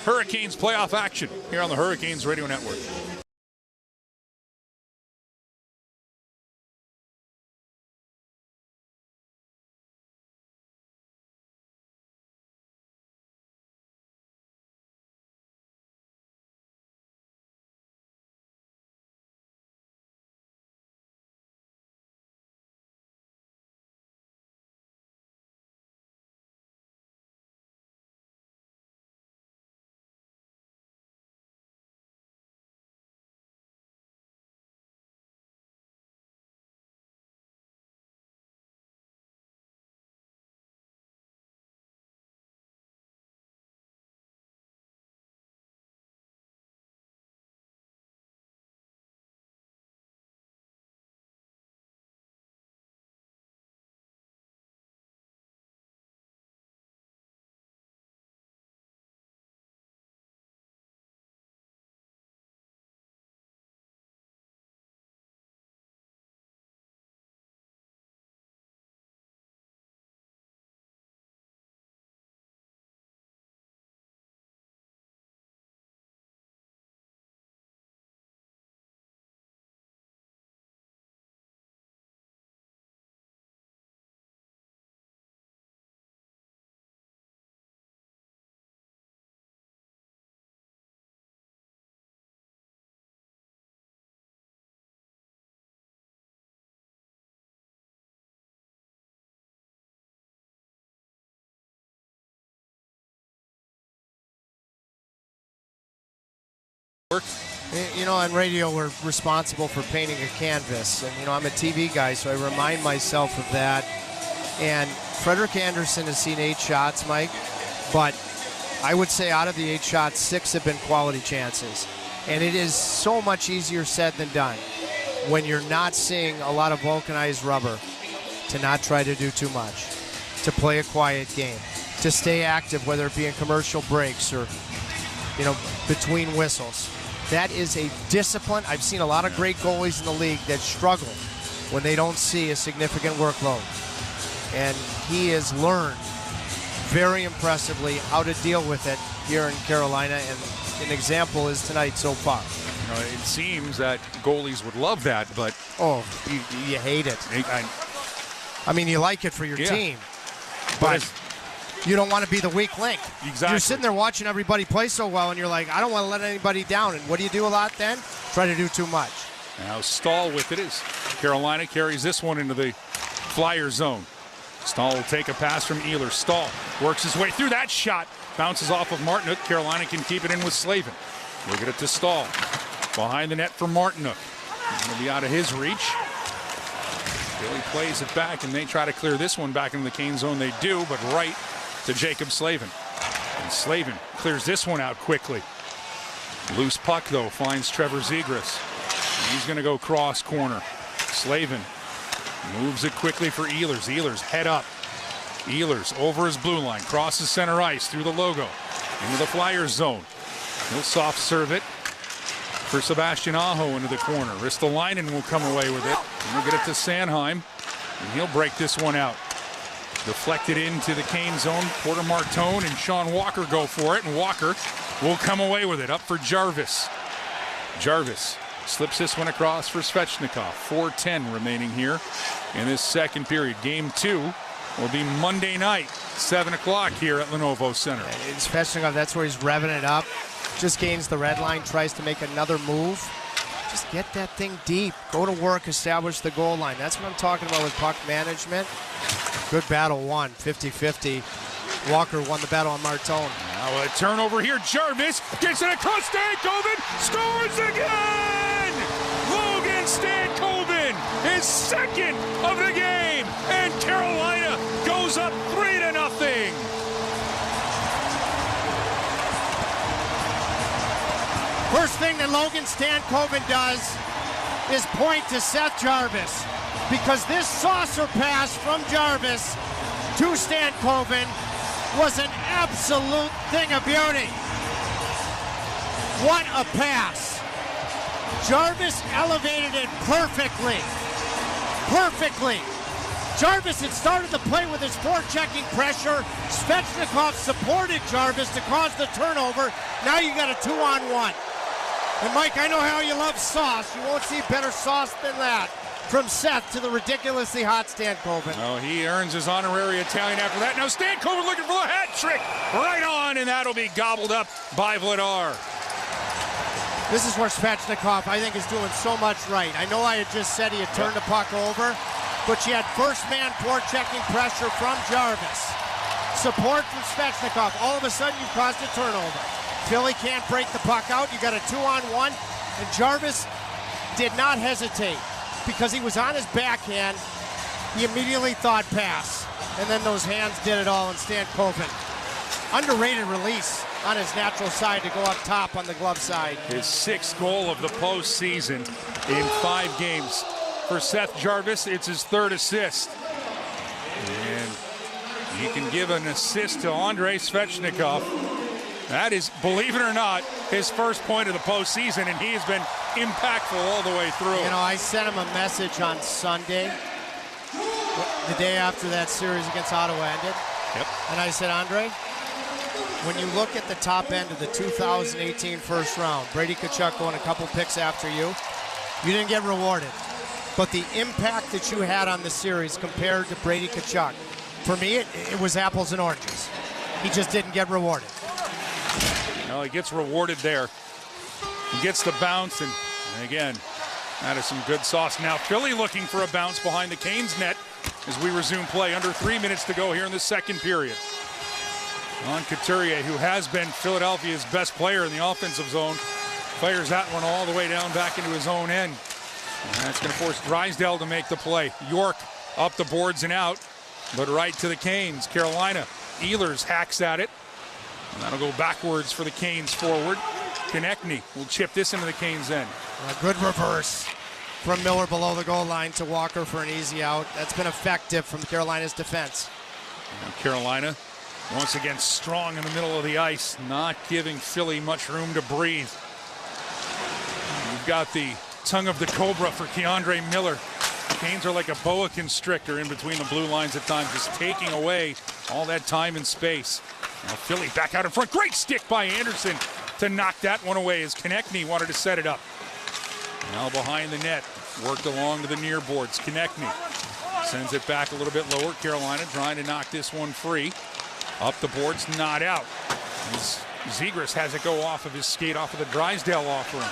Hurricanes playoff action here on the Hurricanes Radio Network. You know, on radio, we're responsible for painting a canvas. And, you know, I'm a TV guy, so I remind myself of that. And Frederik Andersen has seen 8 shots, Mike. But I would say out of the 8 shots, 6 have been quality chances. And it is so much easier said than done when you're not seeing a lot of vulcanized rubber to not try to do too much, to play a quiet game, to stay active, whether it be in commercial breaks or, you know, between whistles. That is a discipline. I've seen a lot of great goalies in the league that struggle when they don't see a significant workload. And he has learned very impressively how to deal with it here in Carolina, and an example is tonight so far. You know, it seems that goalies would love that, but... Oh, you hate it. I mean, you like it for your team, but you don't want to be the weak link. Exactly. You're sitting there watching everybody play so well, and you're like, I don't want to let anybody down. And what do you do a lot then? Try to do too much. Now Stahl with it as Carolina carries this one into the Flyer zone. Stahl will take a pass from Ehlers. Stahl works his way through that shot. Bounces off of Martinook. Carolina can keep it in with Slavin. We'll get it to Stahl. Behind the net for Martinook. He's going to be out of his reach. Billy plays it back, and they try to clear this one back into the Kane zone. They do, but right to Jacob Slavin. And Slavin clears this one out quickly. Loose puck, though, finds Trevor Zegras. He's going to go cross corner. Slavin moves it quickly for Ehlers. Ehlers head up. Ehlers over his blue line. Crosses center ice through the logo. Into the Flyers zone. He'll soft serve it for Sebastian Aho into the corner. Ristolainen will come away with it. And we'll get it to Sanheim. And he'll break this one out. Deflected into the Canes zone. Porter Martone and Sean Walker go for it, and Walker will come away with it. Up for Jarvis. Jarvis slips this one across for Svechnikov. 4:10 remaining here in this second period. Game 2 will be Monday night, 7 o'clock here at Lenovo Center. Svechnikov, that's where he's revving it up. Just gains the red line, tries to make another move. Just get that thing deep. Go to work, establish the goal line. That's what I'm talking about with puck management. Good battle won, 50-50. Walker won the battle on Martone. Now a turnover here. Jarvis gets it across Stankoven, scores again! Logan Stankoven, his second of the game, and Carolina goes up 3-0. First thing that Logan Stankoven does is point to Seth Jarvis, because this saucer pass from Jarvis to Stankoven was an absolute thing of beauty. What a pass. Jarvis elevated it perfectly. Perfectly. Jarvis had started the play with his forechecking pressure. Svechnikov supported Jarvis to cause the turnover. Now you got a 2-on-1. And Mike, I know how you love sauce. You won't see better sauce than that. From Seth to the ridiculously hot Stankoven. Oh, he earns his honorary Italian after that. Now Stankoven looking for a hat trick. Right on, and that'll be gobbled up by Vladar. This is where Svechnikov, I think, is doing so much right. I know I had just said he had turned the puck over, but you had first man forechecking pressure from Jarvis. Support from Svechnikov. All of a sudden, you've caused a turnover. Philly can't break the puck out. You got a 2-on-1, and Jarvis did not hesitate. Because he was on his backhand, he immediately thought pass. And then those hands did it all, and Stankoven. Underrated release on his natural side to go up top on the glove side. His 6th goal of the postseason in 5 games. For Seth Jarvis, it's his 3rd assist. And he can give an assist to Andrei Svechnikov. That is, believe it or not, his first point of the postseason, and he has been impactful all the way through. You know, I sent him a message on Sunday, the day after that series against Ottawa ended. Yep. And I said, Andre, when you look at the top end of the 2018 first round, Brady Tkachuk going a couple picks after you didn't get rewarded. But the impact that you had on the series compared to Brady Tkachuk, for me, it was apples and oranges. He just didn't get rewarded. Well, he gets rewarded there. He gets the bounce, and again, that is some good sauce. Now Philly looking for a bounce behind the Canes net as we resume play. Under 3 minutes to go here in the second period. On Couturier, who has been Philadelphia's best player in the offensive zone, fires that one all the way down back into his own end. And that's going to force Drysdale to make the play. York up the boards and out, but right to the Canes. Carolina, Ehlers hacks at it. And that'll go backwards for the Canes forward. Konechny will chip this into the Canes end. A good reverse from Miller below the goal line to Walker for an easy out. That's been effective from Carolina's defense. Now Carolina, once again, strong in the middle of the ice, not giving Philly much room to breathe. You've got the tongue of the cobra for Keandre Miller. The Canes are like a boa constrictor in between the blue lines at times, just taking away all that time and space. Now Philly back out in front. Great stick by Anderson to knock that one away as Konechny wanted to set it up. Now behind the net, worked along to the near boards. Konechny sends it back a little bit lower. Carolina trying to knock this one free. Up the boards, not out. As Zegras has it go off of his skate, off of the Drysdale offering.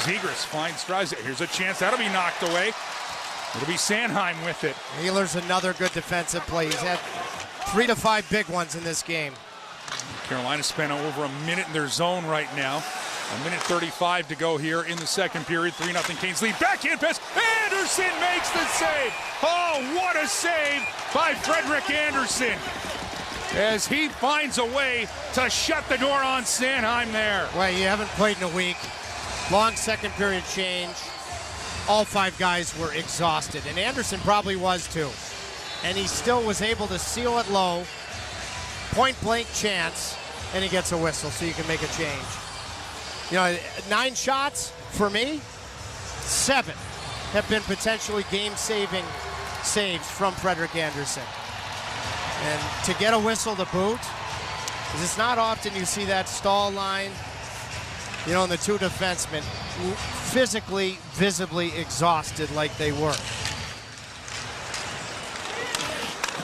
Zegras finds Drysdale. Here's a chance. That'll be knocked away. It'll be Sanheim with it. Wheeler's another good defensive play. He's had 3 to 5 big ones in this game. Carolina spent over a minute in their zone right now. 1:35 to go here in the second period. 3-0 Canes lead. Backhand pass. Anderson makes the save. Oh, what a save by Frederik Anderson, as he finds a way to shut the door on Sanheim there. Well, you haven't played in a week. Long second period change. All 5 guys were exhausted, and Anderson probably was too. And he still was able to seal it low. Point blank chance, and he gets a whistle so you can make a change. You know, 9 shots for me, 7 have been potentially game-saving saves from Frederik Anderson. And to get a whistle to boot, because it's not often you see that stall line, you know, and the two defensemen physically, visibly exhausted like they were.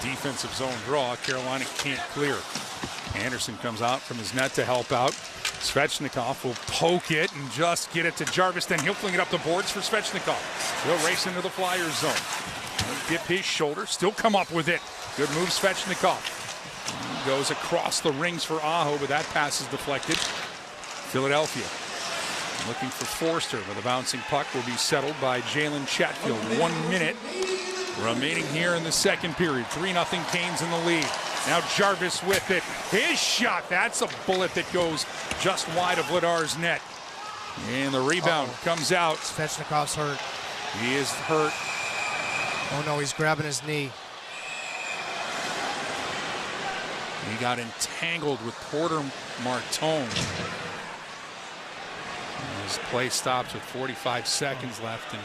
Defensive zone draw. Carolina can't clear. Anderson comes out from his net to help out. Svechnikov will poke it and just get it to Jarvis. Then he'll fling it up the boards for Svechnikov. He'll race into the Flyers zone. He'll dip his shoulder, still come up with it. Good move, Svechnikov. He goes across the rings for Aho, but that pass is deflected. Philadelphia looking for Forster, but the bouncing puck will be settled by Jalen Chatfield. 1 minute remaining here in the second period. 3-0 Canes in the lead. Now Jarvis with it. His shot. That's a bullet that goes just wide of Vladar's net. And the rebound comes out. Svechnikov's hurt. He is hurt. Oh no, he's grabbing his knee. He got entangled with Porter Martone. His play stops with 45 seconds left, and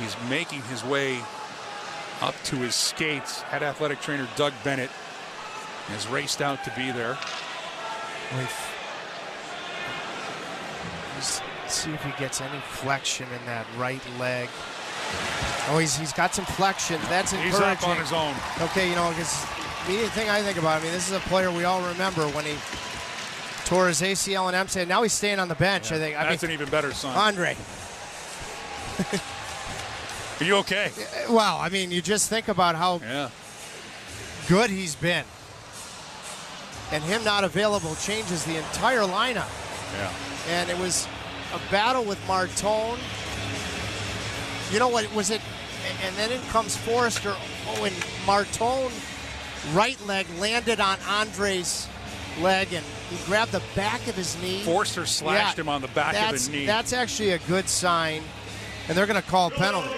he's making his way up to his skates. Head athletic trainer Doug Bennett has raced out to be there. Let's see if he gets any flexion in that right leg. Oh, he's got some flexion. That's encouraging. He's up on his own. Okay, you know, because the immediate thing I think about, I mean, this is a player we all remember when he tore his ACL and MCL. Now he's staying on the bench, I think. That's an even better sign. Andre. Are you okay? Well, I mean, you just think about how good he's been. And him not available changes the entire lineup. Yeah. And it was a battle with Martone. You know what, was it? And then in comes Forrester. Oh, and Martone, right leg, landed on Andre's leg, and he grabbed the back of his knee. Forster slashed him on the back of his knee. That's actually a good sign, and they're going to call penalty.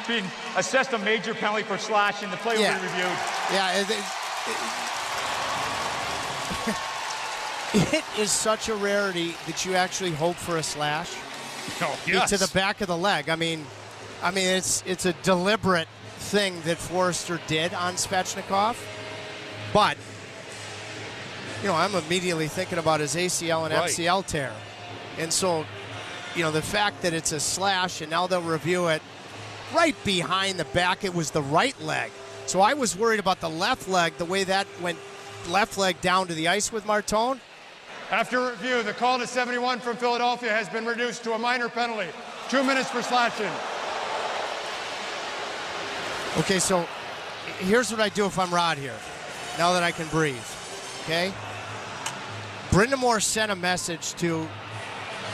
Being assessed a major penalty for slashing. The play will be reviewed. Yeah, it is such a rarity that you actually hope for a slash. Oh, yes. To the back of the leg. I mean, it's a deliberate thing that Forrester did on Svechnikov, but you know, I'm immediately thinking about his ACL and MCL tear, and so you know, the fact that it's a slash and now they'll review it right behind the back. It was the right leg, so I was worried about the left leg, the way that went left leg down to the ice with Martone. After review, the call to 71 from Philadelphia has been reduced to a minor penalty. 2 minutes for slashing. Okay, so here's what I do if I'm Rod here, now that I can breathe, okay? Brindamore sent a message to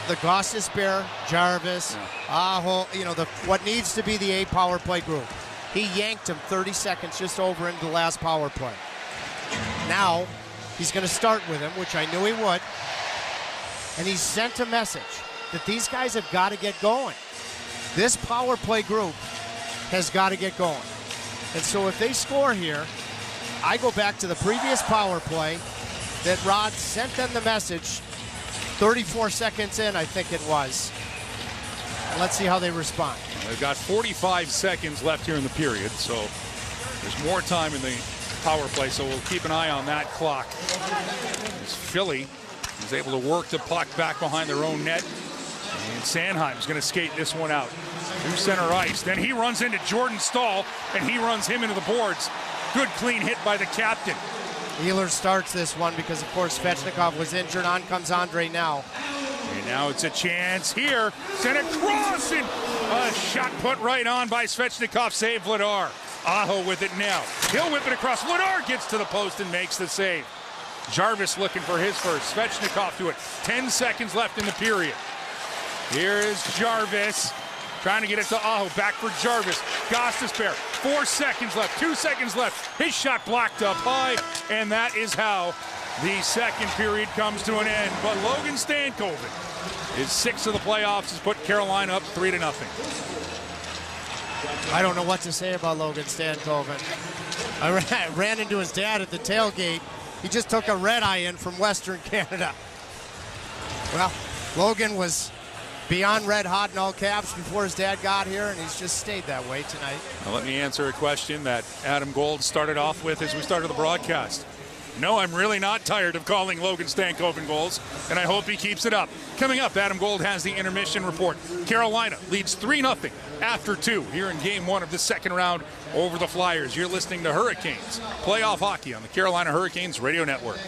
the Gostisbehere, Jarvis, Aho, you know, what needs to be the A power play group. He yanked him 30 seconds just over into the last power play. Now, he's going to start with him, which I knew he would. And he sent a message that these guys have got to get going. This power play group has got to get going. And so if they score here, I go back to the previous power play that Rod sent them the message 34 seconds in, I think it was. And let's see how they respond. They've got 45 seconds left here in the period, so there's more time in the power play, so we'll keep an eye on that clock. As Philly is able to work the puck back behind their own net, and Sanheim's going to skate this one out to center ice. Then he runs into Jordan Stahl, and he runs him into the boards. Good clean hit by the captain. Wheeler starts this one because, of course, Svechnikov was injured. On comes Andre now. And now it's a chance here. Sent across, and a shot put right on by Svechnikov. Save Vladar. Aho with it now. He'll whip it across. Vladar gets to the post and makes the save. Jarvis looking for his first. Svechnikov to it. 10 seconds left in the period. Here is Jarvis trying to get it to Aho. Back for Jarvis. Gostisbehere. 4 seconds left. 2 seconds left. His shot blocked up high. And that is how the second period comes to an end. But Logan Stankoven, his sixth of the playoffs, has put Carolina up 3-0. I don't know what to say about Logan Stankoven. I ran into his dad at the tailgate. He just took a red-eye in from Western Canada. Well, Logan was beyond red hot in all caps before his dad got here, and he's just stayed that way tonight. Now let me answer a question that Adam Gold started off with as we started the broadcast. No, I'm really not tired of calling Logan Stankoven goals, and I hope he keeps it up. Coming up, Adam Gold has the intermission report. Carolina leads 3-0 after 2 here in Game 1 of the second round over the Flyers. You're listening to Hurricanes playoff hockey on the Carolina Hurricanes Radio Network.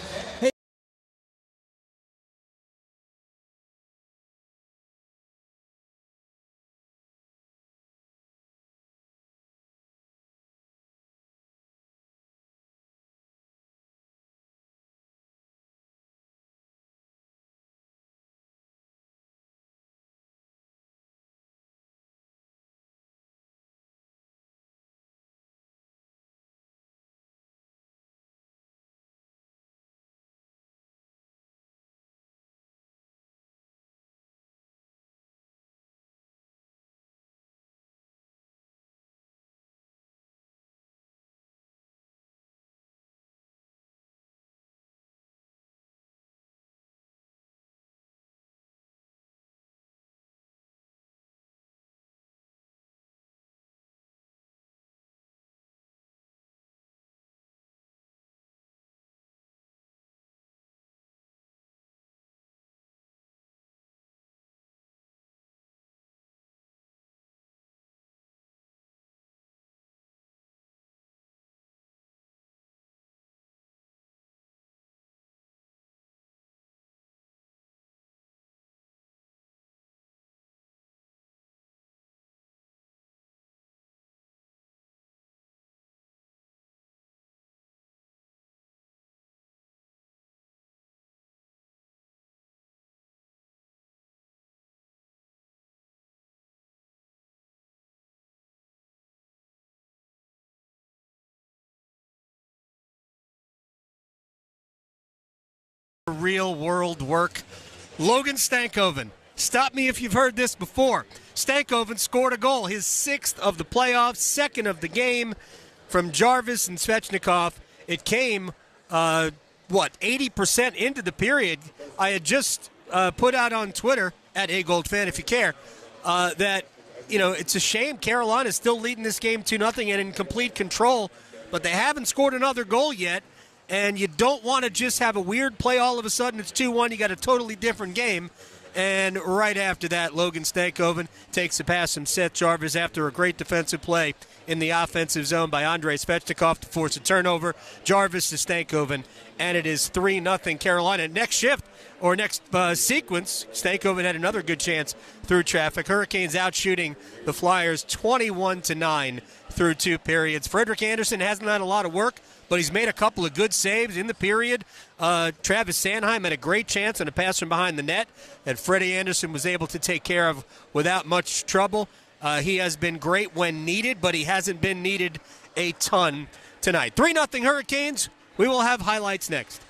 Real world work. Logan Stankoven. Stop me if you've heard this before. Stankoven scored a goal, his 6th of the playoffs, 2nd of the game from Jarvis and Svechnikov. It came, 80% into the period. I had just put out on Twitter, at @HeyGoldFan if you care, that, it's a shame Carolina's still leading this game 2-0 and in complete control, but they haven't scored another goal yet. And you don't want to just have a weird play all of a sudden. It's 2-1. You got a totally different game. And right after that, Logan Stankoven takes a pass from Seth Jarvis after a great defensive play in the offensive zone by Andrei Svechnikov to force a turnover. Jarvis to Stankoven, and it is 3-0 Carolina. Next shift, or next sequence, Stankoven had another good chance through traffic. Hurricanes out shooting the Flyers 21-9 through 2 periods. Frederik Andersen hasn't had a lot of work, but he's made a couple of good saves in the period. Travis Sanheim had a great chance on a pass from behind the net that Freddie Andersen was able to take care of without much trouble. He has been great when needed, but he hasn't been needed a ton tonight. 3-0 Hurricanes. We will have highlights next.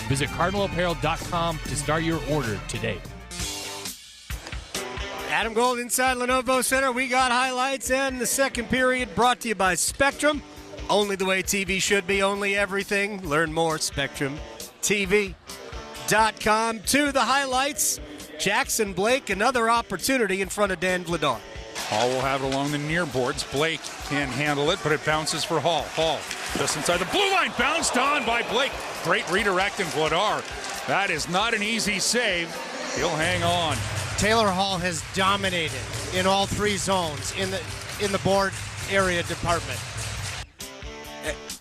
Visit cardinalapparel.com to start your order today. Adam Gold inside Lenovo Center. We got highlights and the second period brought to you by Spectrum. Only the way TV should be, only everything. Learn more, SpectrumTV.com. To the highlights, Jackson Blake, another opportunity in front of Dan Vladar. Hall will have it along the near boards. Blake can't handle it, but it bounces for Hall. Hall just inside the blue line, bounced on by Blake. Great redirect in Vladar. That is not an easy save. He'll hang on. Taylor Hall has dominated in all three zones in the board area department.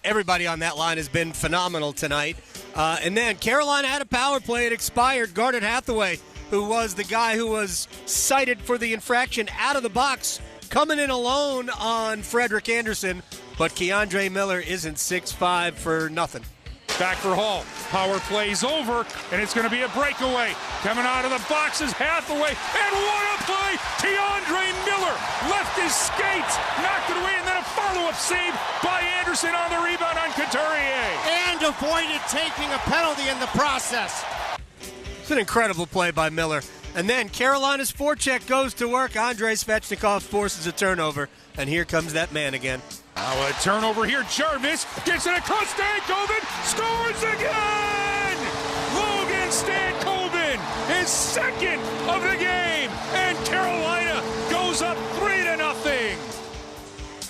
Everybody on that line has been phenomenal tonight. And then Carolina had a power play. It expired. Garnet Hathaway, who was the guy who was cited for the infraction out of the box, coming in alone on Frederick Anderson. But Keandre Miller isn't 6'5" for nothing. Back for Hall. Power play's over, and it's going to be a breakaway. Coming out of the box is Hathaway, and what a play! Keandre Miller left his skates, knocked it away, and then a follow-up save by Anderson on the rebound on Couturier. And avoided taking a penalty in the process. It's an incredible play by Miller. And then Carolina's forecheck goes to work. Andrei Svechnikov forces a turnover, and here comes that man again. Now a turnover here. Jarvis gets it across Stankoven, scores again! Logan Stankoven, his second of the game, and Carolina goes up 3-0.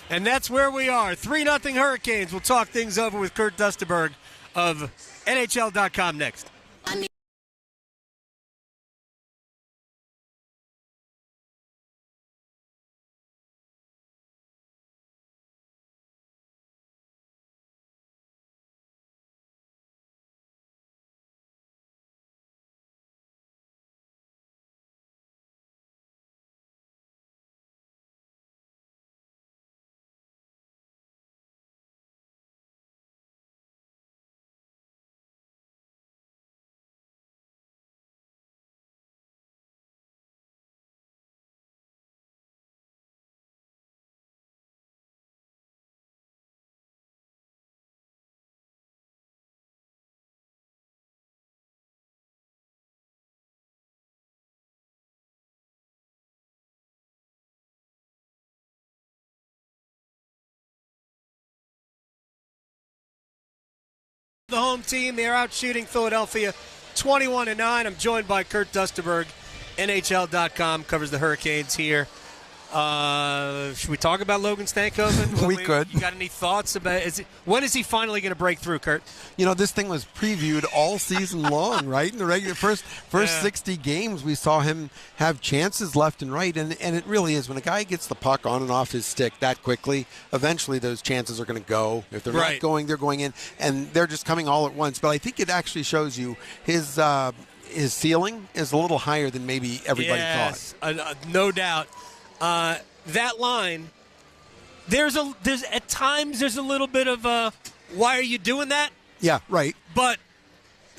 And that's where we are, 3-0 Hurricanes. We'll talk things over with Kurt Dusterberg of NHL.com next. The home team, they're out shooting Philadelphia 21-9. I'm joined by Kurt Dusterberg. NHL.com covers the Hurricanes here. Should we talk about Logan Stankoven? We could. You got any thoughts about when is he finally going to break through, Kurt? You know, this thing was previewed all season long, right? In the regular first 60 games, we saw him have chances left and right, and it really is when a guy gets the puck on and off his stick that quickly, eventually those chances are going to go. If they're not going, they're going in, and they're just coming all at once. But I think it actually shows you his ceiling is a little higher than maybe everybody thought. No doubt. That line, there's at times there's a little bit of why are you doing that? Yeah, right. But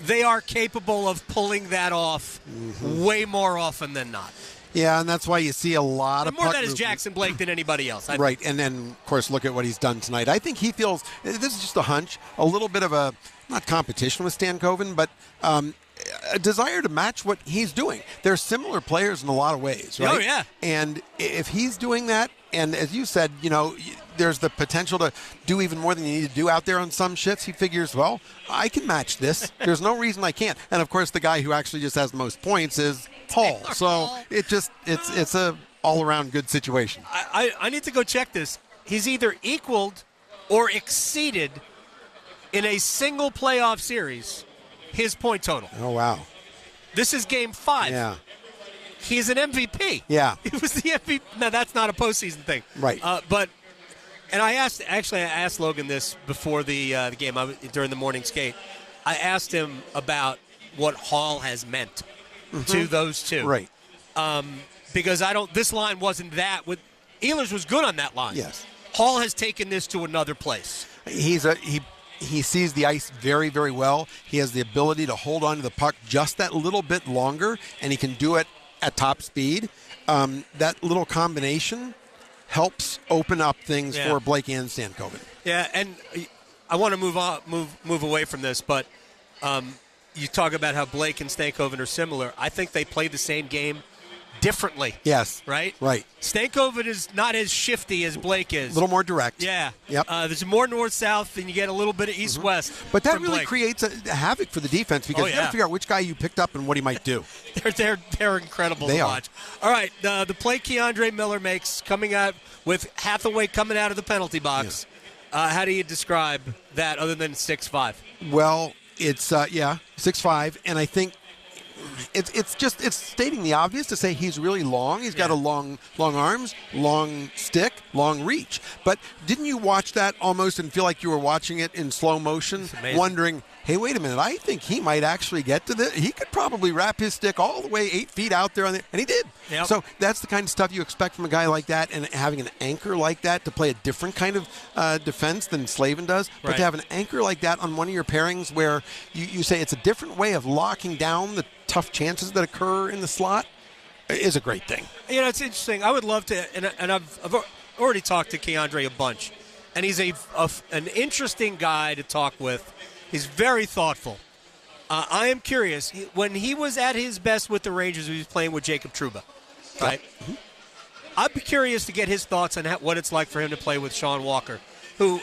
they are capable of pulling that off way more often than not. Yeah, and that's why you see a lot of more puck that is movement. Jackson Blake than anybody else. Right, and then, of course, look at what he's done tonight. I think he feels, this is just a hunch, a little bit of a, not competition with Stankoven, but a desire to match what he's doing. They're similar players in a lot of ways, right? Oh, yeah. And if he's doing that, and as you said, you know, there's the potential to do even more than you need to do out there on some shifts, he figures, well, I can match this. There's no reason I can't. And, of course, the guy who actually just has the most points is Hall. So it's a all-around good situation. I need to go check this. He's either equaled or exceeded in a single playoff series his point total. Oh, wow. This is game 5. Yeah. He's an MVP. Yeah. He was the MVP. No, that's not a postseason thing. Right. And I asked Logan this before the game during the morning skate. I asked him about what Hall has meant to those two. Right. Because this line wasn't that. Ehlers was good on that line. Yes. Hall has taken this to another place. He sees the ice very, very well. He has the ability to hold on to the puck just that little bit longer, and he can do it at top speed. That little combination helps open up things for Blake and Stankoven. Yeah, and I want to move away from this, but you talk about how Blake and Stankoven are similar. I think they play the same game differently. Yes. Right? Right. Stankoven is not as shifty as Blake is. A little more direct. Yeah. Yep. There's more north-south, and you get a little bit of east-west. But that from really Blake. creates a havoc for the defense because you got to figure out which guy you picked up and what he might do. They're incredible They to are. watch. All right, the play Keandre Miller makes coming out with Hathaway coming out of the penalty box. How do you describe that other than 6'5"? Well, it's 6'5", and I think it's stating the obvious to say he's really long. He's got a long arms, long stick, long reach. But didn't you watch that almost and feel like you were watching it in slow motion, wondering, hey, wait a minute, I think he might actually get to he could probably wrap his stick all the way 8 feet out there, and he did. Yep. So that's the kind of stuff you expect from a guy like that, and having an anchor like that to play a different kind of defense than Slavin does. But Right. to have an anchor like that on one of your pairings where you say it's a different way of locking down the tough chances that occur in the slot is a great thing. You know, it's interesting. I would love to, and I've already talked to Keandre a bunch, and he's an interesting guy to talk with. He's very thoughtful. I am curious. When he was at his best with the Rangers, he was playing with Jacob Trouba, right? Mm-hmm. I'd be curious to get his thoughts on what it's like for him to play with Sean Walker, who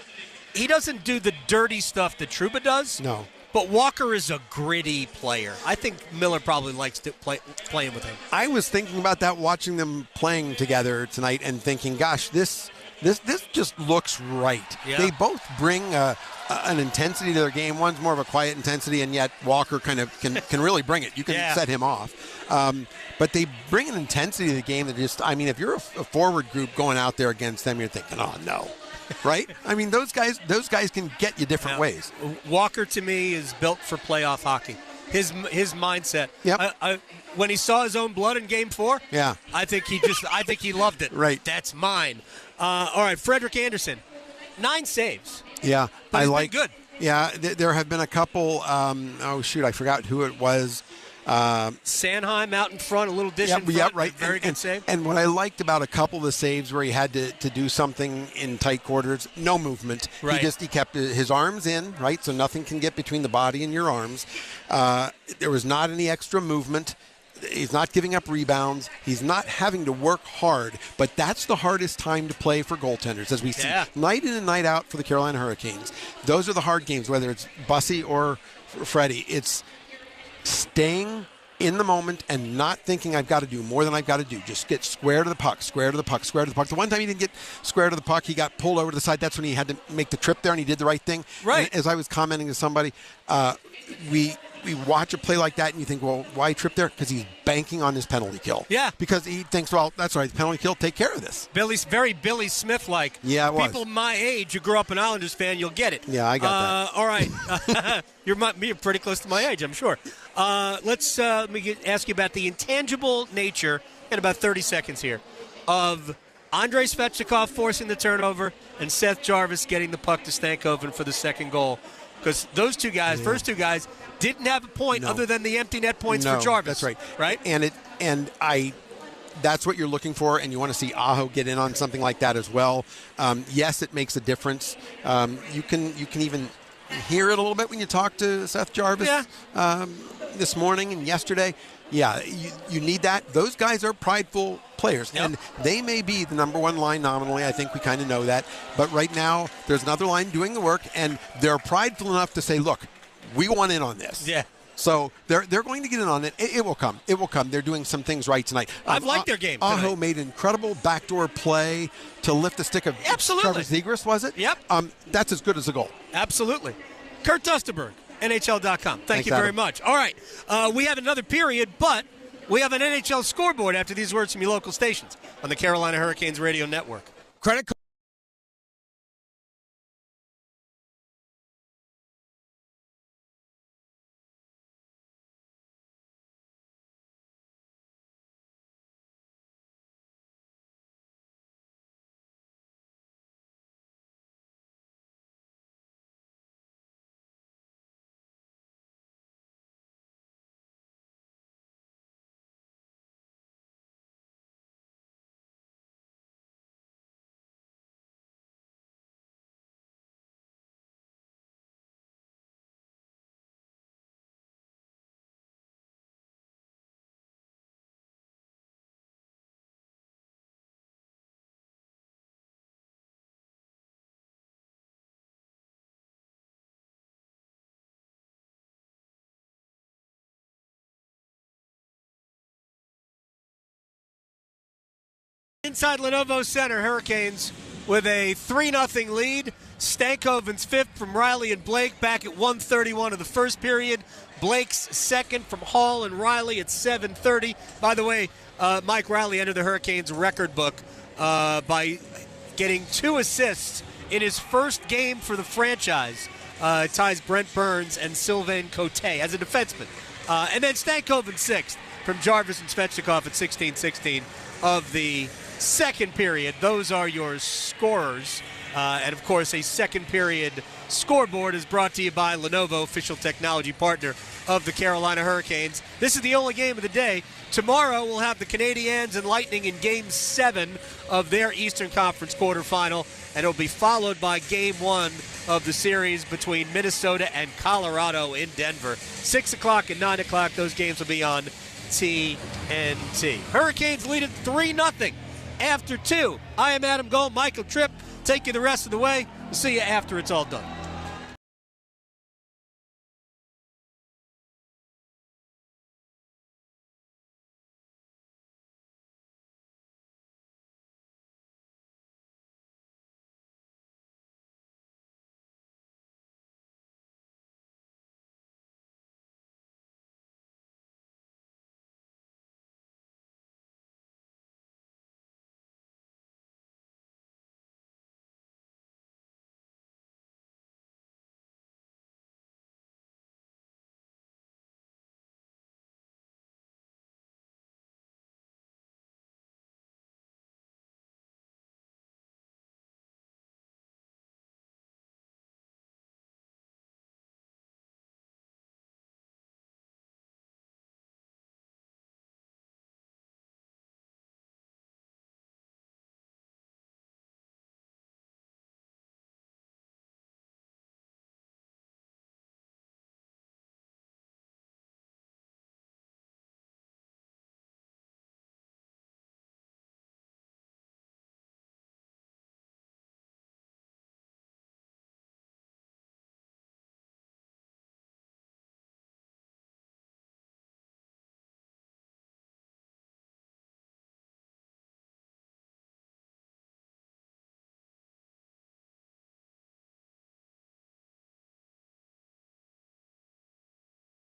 he doesn't do the dirty stuff that Trouba does. No. But Walker is a gritty player. I think Miller probably likes to playing with him. I was thinking about that watching them playing together tonight and thinking, gosh, this just looks right. Yeah. They both bring an intensity to their game. One's more of a quiet intensity, and yet Walker kind of can really bring it. You can set him off. But they bring an intensity to the game that just, I mean, if you're a forward group going out there against them, you're thinking, oh, no. Right? I mean, those guys can get you different ways. Walker, to me, is built for playoff hockey. His mindset. Yep. When he saw his own blood in Game 4, I think he loved it. Right. That's mine. All right, Frederick Anderson, 9 saves. Yeah, But I he's been like. good. Yeah, there have been a couple. I forgot who it was. Sanheim out in front, a little dish in front. Yeah, right. Very good save. And what I liked about a couple of the saves where he had to do something in tight quarters, no movement. Right. He kept his arms in, right, so nothing can get between the body and your arms. There was not any extra movement. He's not giving up rebounds. He's not having to work hard. But that's the hardest time to play for goaltenders, as we see night in and night out for the Carolina Hurricanes. Those are the hard games, whether it's Bussy or Freddie. It's staying in the moment and not thinking I've got to do more than I've got to do. Just get square to the puck, square to the puck, square to the puck. The one time he didn't get square to the puck, he got pulled over to the side. That's when he had to make the trip there, and he did the right thing. Right. And as I was commenting to somebody, we watch a play like that, and you think, well, why trip there? Because he's banking on his penalty kill. Yeah. Because he thinks, well, that's right, penalty kill, take care of this. Very Billy Smith-like. Yeah, it was. People my age who grew up an Islanders fan, you'll get it. Yeah, I got that. All right. You're pretty close to my age, I'm sure. Let me ask you about the intangible nature, in about 30 seconds here, of Andrei Svechnikov forcing the turnover and Seth Jarvis getting the puck to Stankoven for the second goal. Because those two guys, first two guys, didn't have a point other than the empty net points for Jarvis. That's right. Right? That's what you're looking for, and you want to see Aho get in on something like that as well. Yes, it makes a difference. You can even hear it a little bit when you talk to Seth Jarvis this morning and yesterday. Yeah, you need that. Those guys are prideful players, and they may be the number one line nominally. I think we kind of know that. But right now, there's another line doing the work, and they're prideful enough to say, look, we want in on this. Yeah. So they're going to get in on it. It will come. It will come. They're doing some things right tonight. I've liked their game tonight. Aho made an incredible backdoor play to lift the stick of Trevor Zegras, was it? Yep. That's as good as a goal. Absolutely. Kurt Dusterberg, NHL.com. Thank you Adam. very much. All right. We have another period, but we have an NHL scoreboard after these words from your local stations on the Carolina Hurricanes Radio Network. Credit Inside Lenovo Center, Hurricanes with a 3-0 lead. Stankoven's fifth from Riley and Blake back at 1:31 of the first period. Blake's second from Hall and Riley at 7:30. By the way, Mike Riley entered the Hurricanes record book by getting 2 assists in his first game for the franchise. Ties Brent Burns and Sylvain Cote as a defenseman. And then Stankoven sixth from Jarvis and Svechnikov at 16-16 of the second period. Those are your scorers. And, of course, a second period scoreboard is brought to you by Lenovo, official technology partner of the Carolina Hurricanes. This is the only game of the day. Tomorrow we'll have the Canadiens and Lightning in Game 7 of their Eastern Conference quarterfinal, and it'll be followed by Game 1 of the series between Minnesota and Colorado in Denver. 6 o'clock and 9 o'clock, those games will be on TNT. Hurricanes lead at 3-0 after 2. I am Adam Gold, Michael Tripp. Take you the rest of the way. We'll see you after it's all done.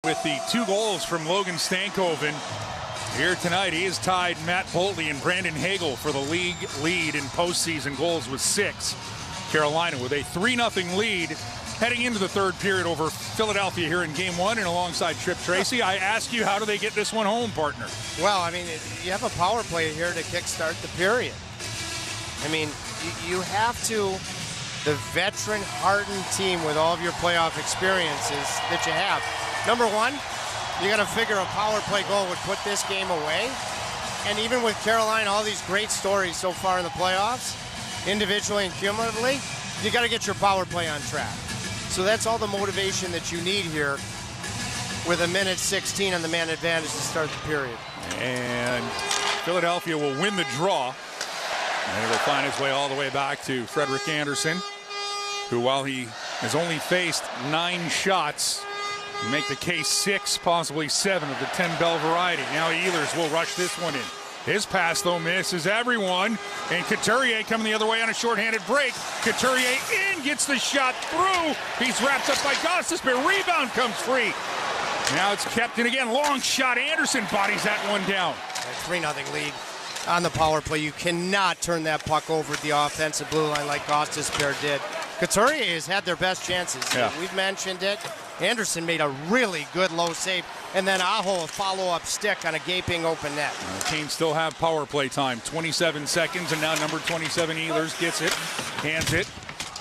With the 2 goals from Logan Stankoven here tonight, he has tied Matt Boltley and Brandon Hagel for the league lead in postseason goals with 6. Carolina with a 3-0 lead heading into the third period over Philadelphia here in Game 1, and alongside Tripp Tracy, I ask you, how do they get this one home, partner? Well, I mean, you have a power play here to kickstart the period. I mean, you have to, the veteran hardened team with all of your playoff experiences that you have. Number one, you got to figure a power play goal would put this game away. And even with Carolina, all these great stories so far in the playoffs, individually and cumulatively, you got to get your power play on track. So that's all the motivation that you need here with 1:16 on the man advantage to start the period. And Philadelphia will win the draw. And it'll find its way all the way back to Frederik Andersen, who, while he has only faced 9 shots, make the case 6, possibly 7 of the 10 bell variety. Now Ehlers will rush this one in. His pass, though, misses everyone. And Couturier coming the other way on a shorthanded break. Couturier in, gets the shot through. He's wrapped up by Gostisbehere. Rebound comes free. Now it's kept in again. Long shot. Andersen bodies that one down. A 3-0 lead on the power play. You cannot turn that puck over at the offensive blue line like Gostisbehere did. Couturier has had their best chances. Yeah. We've mentioned it. Andersen made a really good low save, and then Aho a follow-up stick on a gaping open net. The Canes still have power play time, 27 seconds, and now number 27 Ehlers gets it, hands it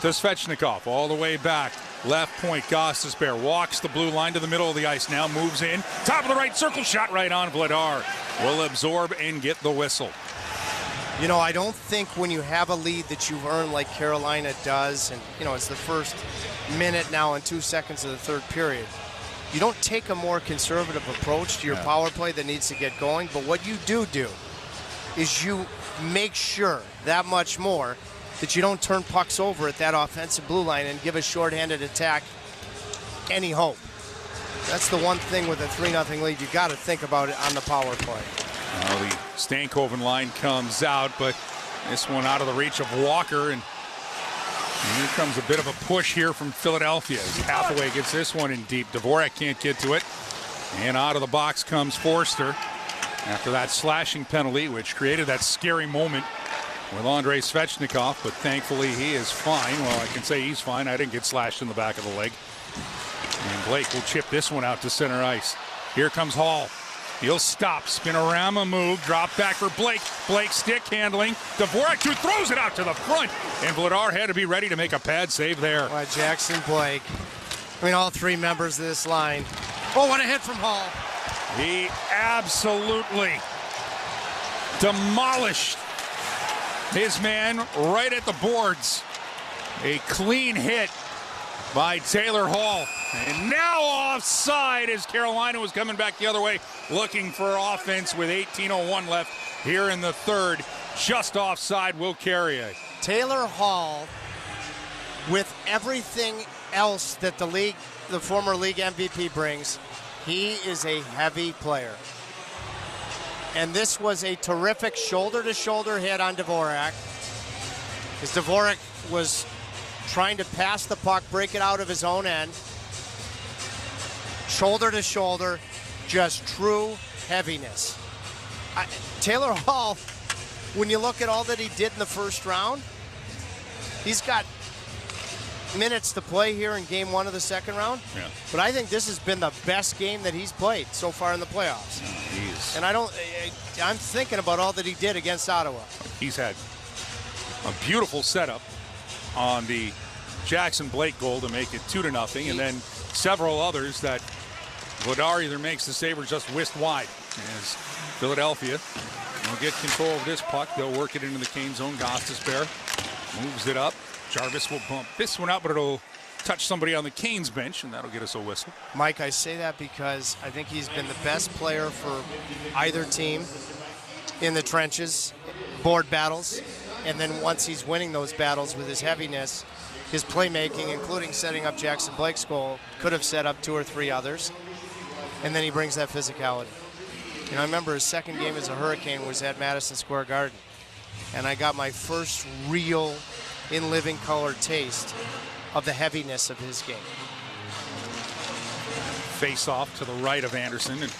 to Svechnikov all the way back. Left point, Gostisbehere walks the blue line to the middle of the ice, now moves in. Top of the right circle, shot right on Vladar. Will absorb and get the whistle. You know, I don't think when you have a lead that you've earned like Carolina does, and, you know, it's the first minute now and 2 seconds of the third period, you don't take a more conservative approach to your power play that needs to get going. But what you do is you make sure that much more that you don't turn pucks over at that offensive blue line and give a shorthanded attack any hope. That's the one thing with a 3-0 lead you got to think about it on the power play. Well, the Stankoven line comes out, but this one out of the reach of Walker, and here comes a bit of a push here from Philadelphia as Hathaway gets this one in deep. Dvorak can't get to it, and out of the box comes Forster after that slashing penalty, which created that scary moment with Andrei Svechnikov, but thankfully he is fine. Well, I can say he's fine. I didn't get slashed in the back of the leg. And Blake will chip this one out to center ice. Here comes Hall. He'll stop. Spinorama move. Drop back for Blake. Blake stick handling. Dvorak who throws it out to the front. And Vladar had to be ready to make a pad save there. Well, Jackson Blake. I mean, all three members of this line. Oh, what a hit from Hall. He absolutely demolished his man right at the boards. A clean hit by Taylor Hall. And now offside as Carolina was coming back the other way, looking for offense with 18:01 left here in the third. Just offside will carry it. Taylor Hall, with everything else that the former league MVP brings, he is a heavy player. And this was a terrific shoulder-to-shoulder hit on Dvorak. As Dvorak was trying to pass the puck, break it out of his own end. Shoulder-to-shoulder, just true heaviness. Taylor Hall, when you look at all that he did in the first round, he's got minutes to play here in game one of the second round. Yeah. But I think this has been the best game that he's played so far in the playoffs. And I'm thinking about all that he did against Ottawa. He's had a beautiful setup on the Jackson Blake goal to make it 2-0, and then several others that Vladar either makes the save or just whisked wide. As Philadelphia will get control of this puck, they'll work it into the Kane zone. Gostisbehere moves it up. Jarvis will bump this one out, but it'll touch somebody on the Canes bench, and that'll get us a whistle. Mike, I say that because I think he's been the best player for either team in the trenches, board battles, and then once he's winning those battles with his heaviness, his playmaking, including setting up Jackson Blake's goal, could have set up 2 or 3 others, and then he brings that physicality. You know, I remember his second game as a Hurricane was at Madison Square Garden, and I got my first real in living color taste of the heaviness of his game. Face off to the right of Anderson, and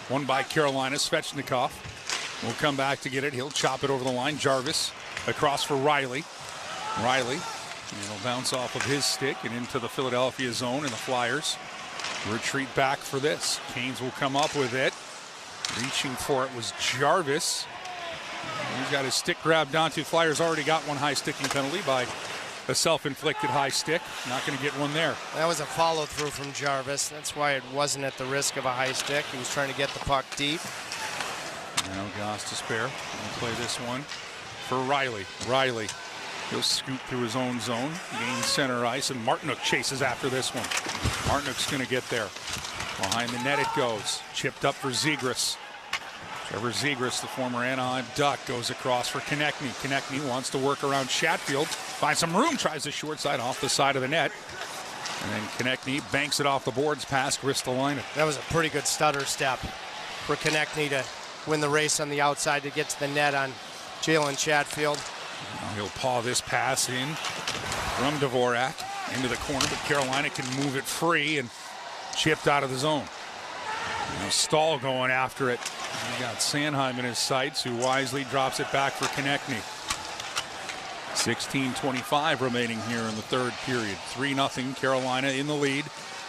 one by Carolina. Svechnikov will come back to get it. He'll chop it over the line. Jarvis across for Riley. Riley, and it'll bounce off of his stick and into the Philadelphia zone, and the Flyers retreat back for this. Canes will come up with it. Reaching for it was Jarvis. He's got his stick grabbed onto. Flyers already got one high sticking penalty by a self-inflicted high stick. Not going to get one there. That was a follow-through from Jarvis. That's why it wasn't at the risk of a high stick. He was trying to get the puck deep. Now Gostisbehere will play this one for Riley. Riley, he'll scoot through his own zone, gains center ice, and Martinook chases after this one. Martinook's going to get there. Behind the net it goes. Chipped up for Zegras. Trevor Zegras, the former Anaheim Duck, goes across for Konechny. Konechny wants to work around Chatfield. Finds some room, tries the short side off the side of the net. And then Konechny banks it off the boards past Ristolainen. That was a pretty good stutter step for Konechny to win the race on the outside to get to the net on Jalen Chatfield. Now he'll paw this pass in from Dvorak into the corner, but Carolina can move it free and chipped out of the zone. Now Stahl going after it. He got Sanheim in his sights, who wisely drops it back for Konechny. 16:25 remaining here in the third period. 3-0 Carolina in the lead.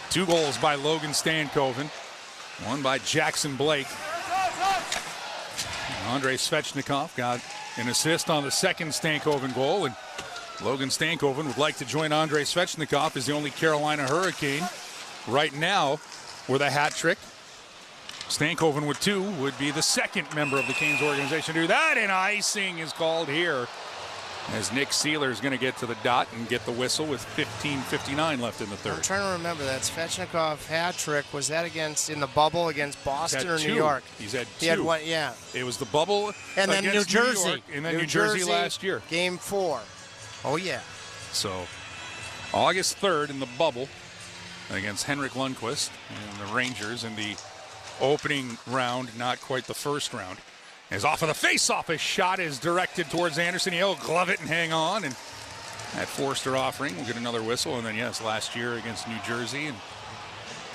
2 goals by Logan Stankoven. 1 by Jackson Blake. Andrei Svechnikov got an assist on the second Stankoven goal, and Logan Stankoven would like to join Andrei Svechnikov as the only Carolina Hurricane right now with a hat trick. Stankoven with 2 would be the second member of the Canes organization to do that, and icing is called here as Nick Seeler is going to get to the dot and get the whistle with 15:59 left in the third. I'm trying to remember that Svechnikov hat trick. Was that in the bubble against Boston or 2. New York? He's had 2. He had one, yeah. It was the bubble and then New Jersey. New York, and then New Jersey last year. Game 4. Oh, yeah. So August 3rd in the bubble against Henrik Lundqvist and the Rangers in the opening round, not quite the first round. As off of the face-off, a shot is directed towards Anderson. He'll glove it and hang on, and that Forster offering will get another whistle. And then, yes, last year against New Jersey, and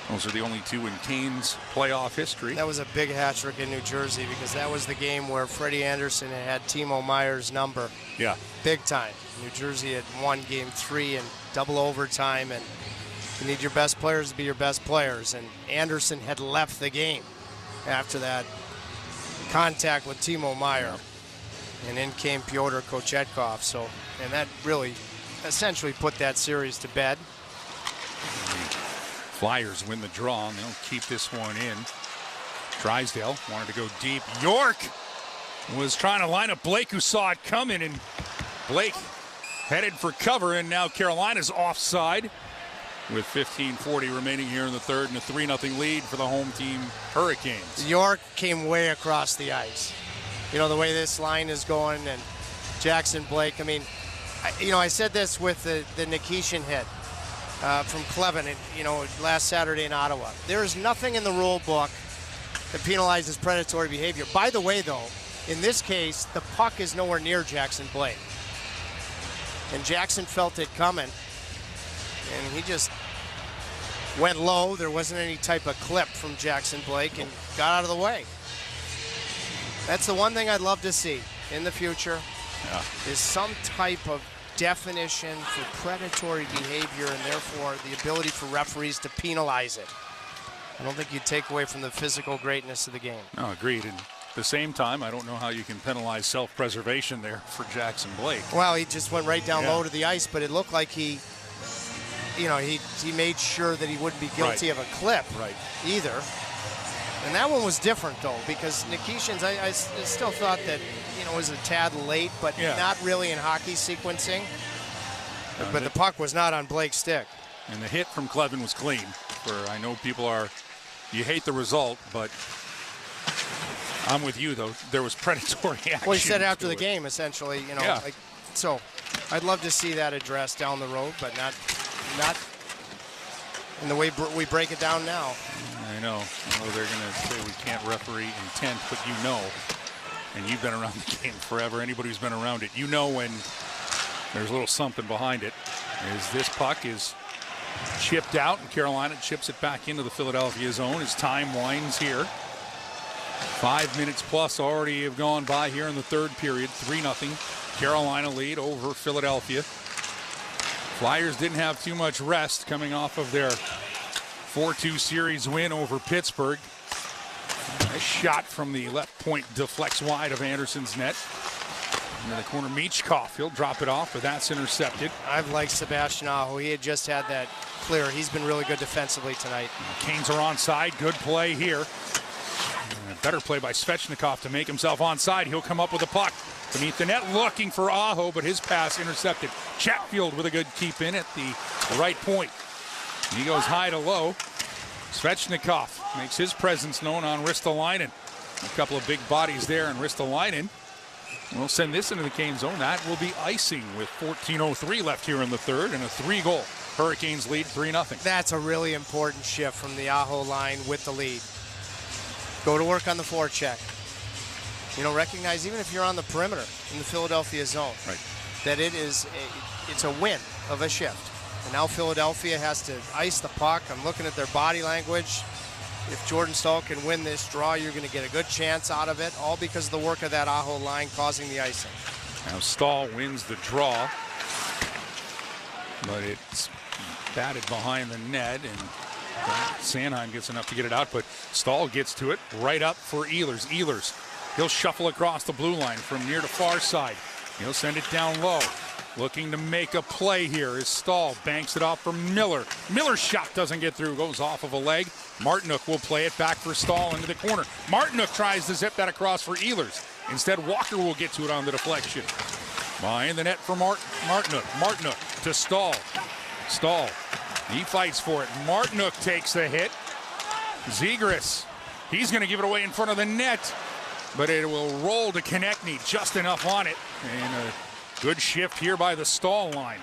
those are the only two in Canes playoff history. That was a big hat trick in New Jersey because that was the game where Freddie Anderson had Timo Meyer's number. Yeah. Big time. New Jersey had won game 3 in double overtime, and you need your best players to be your best players. And Anderson had left the game after that contact with Timo Meyer. And in came Pyotr Kochetkov. So, and that really essentially put that series to bed. Flyers win the draw, and they'll keep this one in. Drysdale wanted to go deep. York was trying to line up Blake, who saw it coming, and Blake headed for cover, and now Carolina's offside with 15:40 remaining here in the third, and a 3-0 lead for the home team Hurricanes. York came way across the ice. You know, the way this line is going, and Jackson Blake, I mean, I said this with the Nikishin hit from Clevin, last Saturday in Ottawa. There is nothing in the rule book that penalizes predatory behavior. By the way, though, in this case, the puck is nowhere near Jackson Blake. And Jackson felt it coming, and he just went low. There wasn't any type of clip from Jackson Blake and got out of the way. That's the one thing I'd love to see in the future, is some type of definition for predatory behavior, and therefore the ability for referees to penalize it. I don't think you take away from the physical greatness of the game. No, agreed. And at the same time, I don't know how you can penalize self-preservation there for Jackson Blake. Well, he just went right down low to the ice, but it looked like he made sure that he wouldn't be guilty of a clip either. And that one was different, though, because Nikishin's, I still thought that, was a tad late, but not really in hockey sequencing. But the puck was not on Blake's stick. And the hit from Clevin was clean. I know people you hate the result, but I'm with you, though. There was predatory action. Well, he said after the game, essentially, so I'd love to see that addressed down the road, but not in the way we break it down now. I know they're going to say we can't referee intent, but and you've been around the game forever. Anybody who's been around it, when there's a little something behind it. As this puck is chipped out, and Carolina chips it back into the Philadelphia zone as time winds here. 5 minutes plus already have gone by here in the third period. 3-0 Carolina lead over Philadelphia. Flyers didn't have too much rest coming off of their 4-2 series win over Pittsburgh. A shot from the left point deflects wide of Anderson's net. Into the corner, Michkov. He'll drop it off, but that's intercepted. I've liked Sebastian Aho. He had just had that clear. He's been really good defensively tonight. Canes are onside. Good play here. And a better play by Svechnikov to make himself onside. He'll come up with the puck beneath the net, looking for Aho, but his pass intercepted. Chatfield with a good keep in at the right point. He goes high to low. Svechnikov makes his presence known on Ristolainen. A couple of big bodies there, and Ristolainen will send this into the Canes zone. That will be icing with 14:03 left here in the third, and a 3-goal Hurricanes lead 3-0. That's a really important shift from the Aho line with the lead. Go to work on the forecheck. Recognize, even if you're on the perimeter in the Philadelphia zone, that it's a win of a shift. And now Philadelphia has to ice the puck. I'm looking at their body language. If Jordan Staal can win this draw, you're going to get a good chance out of it, all because of the work of that Aho line causing the icing. Now Staal wins the draw, but it's batted behind the net, and Sanheim gets enough to get it out, but Staal gets to it right up for Ehlers. Ehlers, he'll shuffle across the blue line from near to far side. He'll send it down low. Looking to make a play here is Staal. Banks it off for Miller. Miller's shot doesn't get through. Goes off of a leg. Martinuk will play it back for Staal into the corner. Martinuk tries to zip that across for Ehlers. Instead, Walker will get to it on the deflection. Behind the net for Martinuk. Martinuk to Staal. Staal. He fights for it. Martinuk takes the hit. Zegras. He's going to give it away in front of the net. But it will roll to Konechny. Just enough on it. And a good shift here by the Staal line.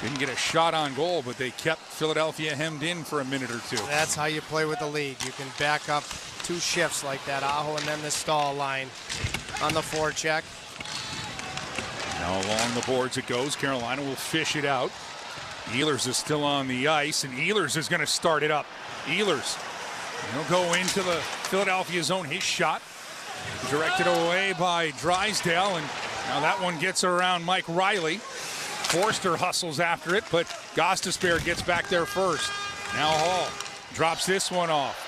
Didn't get a shot on goal, but they kept Philadelphia hemmed in for a minute or two. That's how you play with the lead. You can back up 2 shifts like that, Aho and then the stall line on the forecheck. Now along the boards it goes. Carolina will fish it out. Ehlers is still on the ice, and Ehlers is going to start it up. Ehlers, he'll go into the Philadelphia zone. His shot directed away by Drysdale, and now that one gets around Mike Riley. Forster hustles after it, but Gostisbehere gets back there first. Now Hall drops this one off.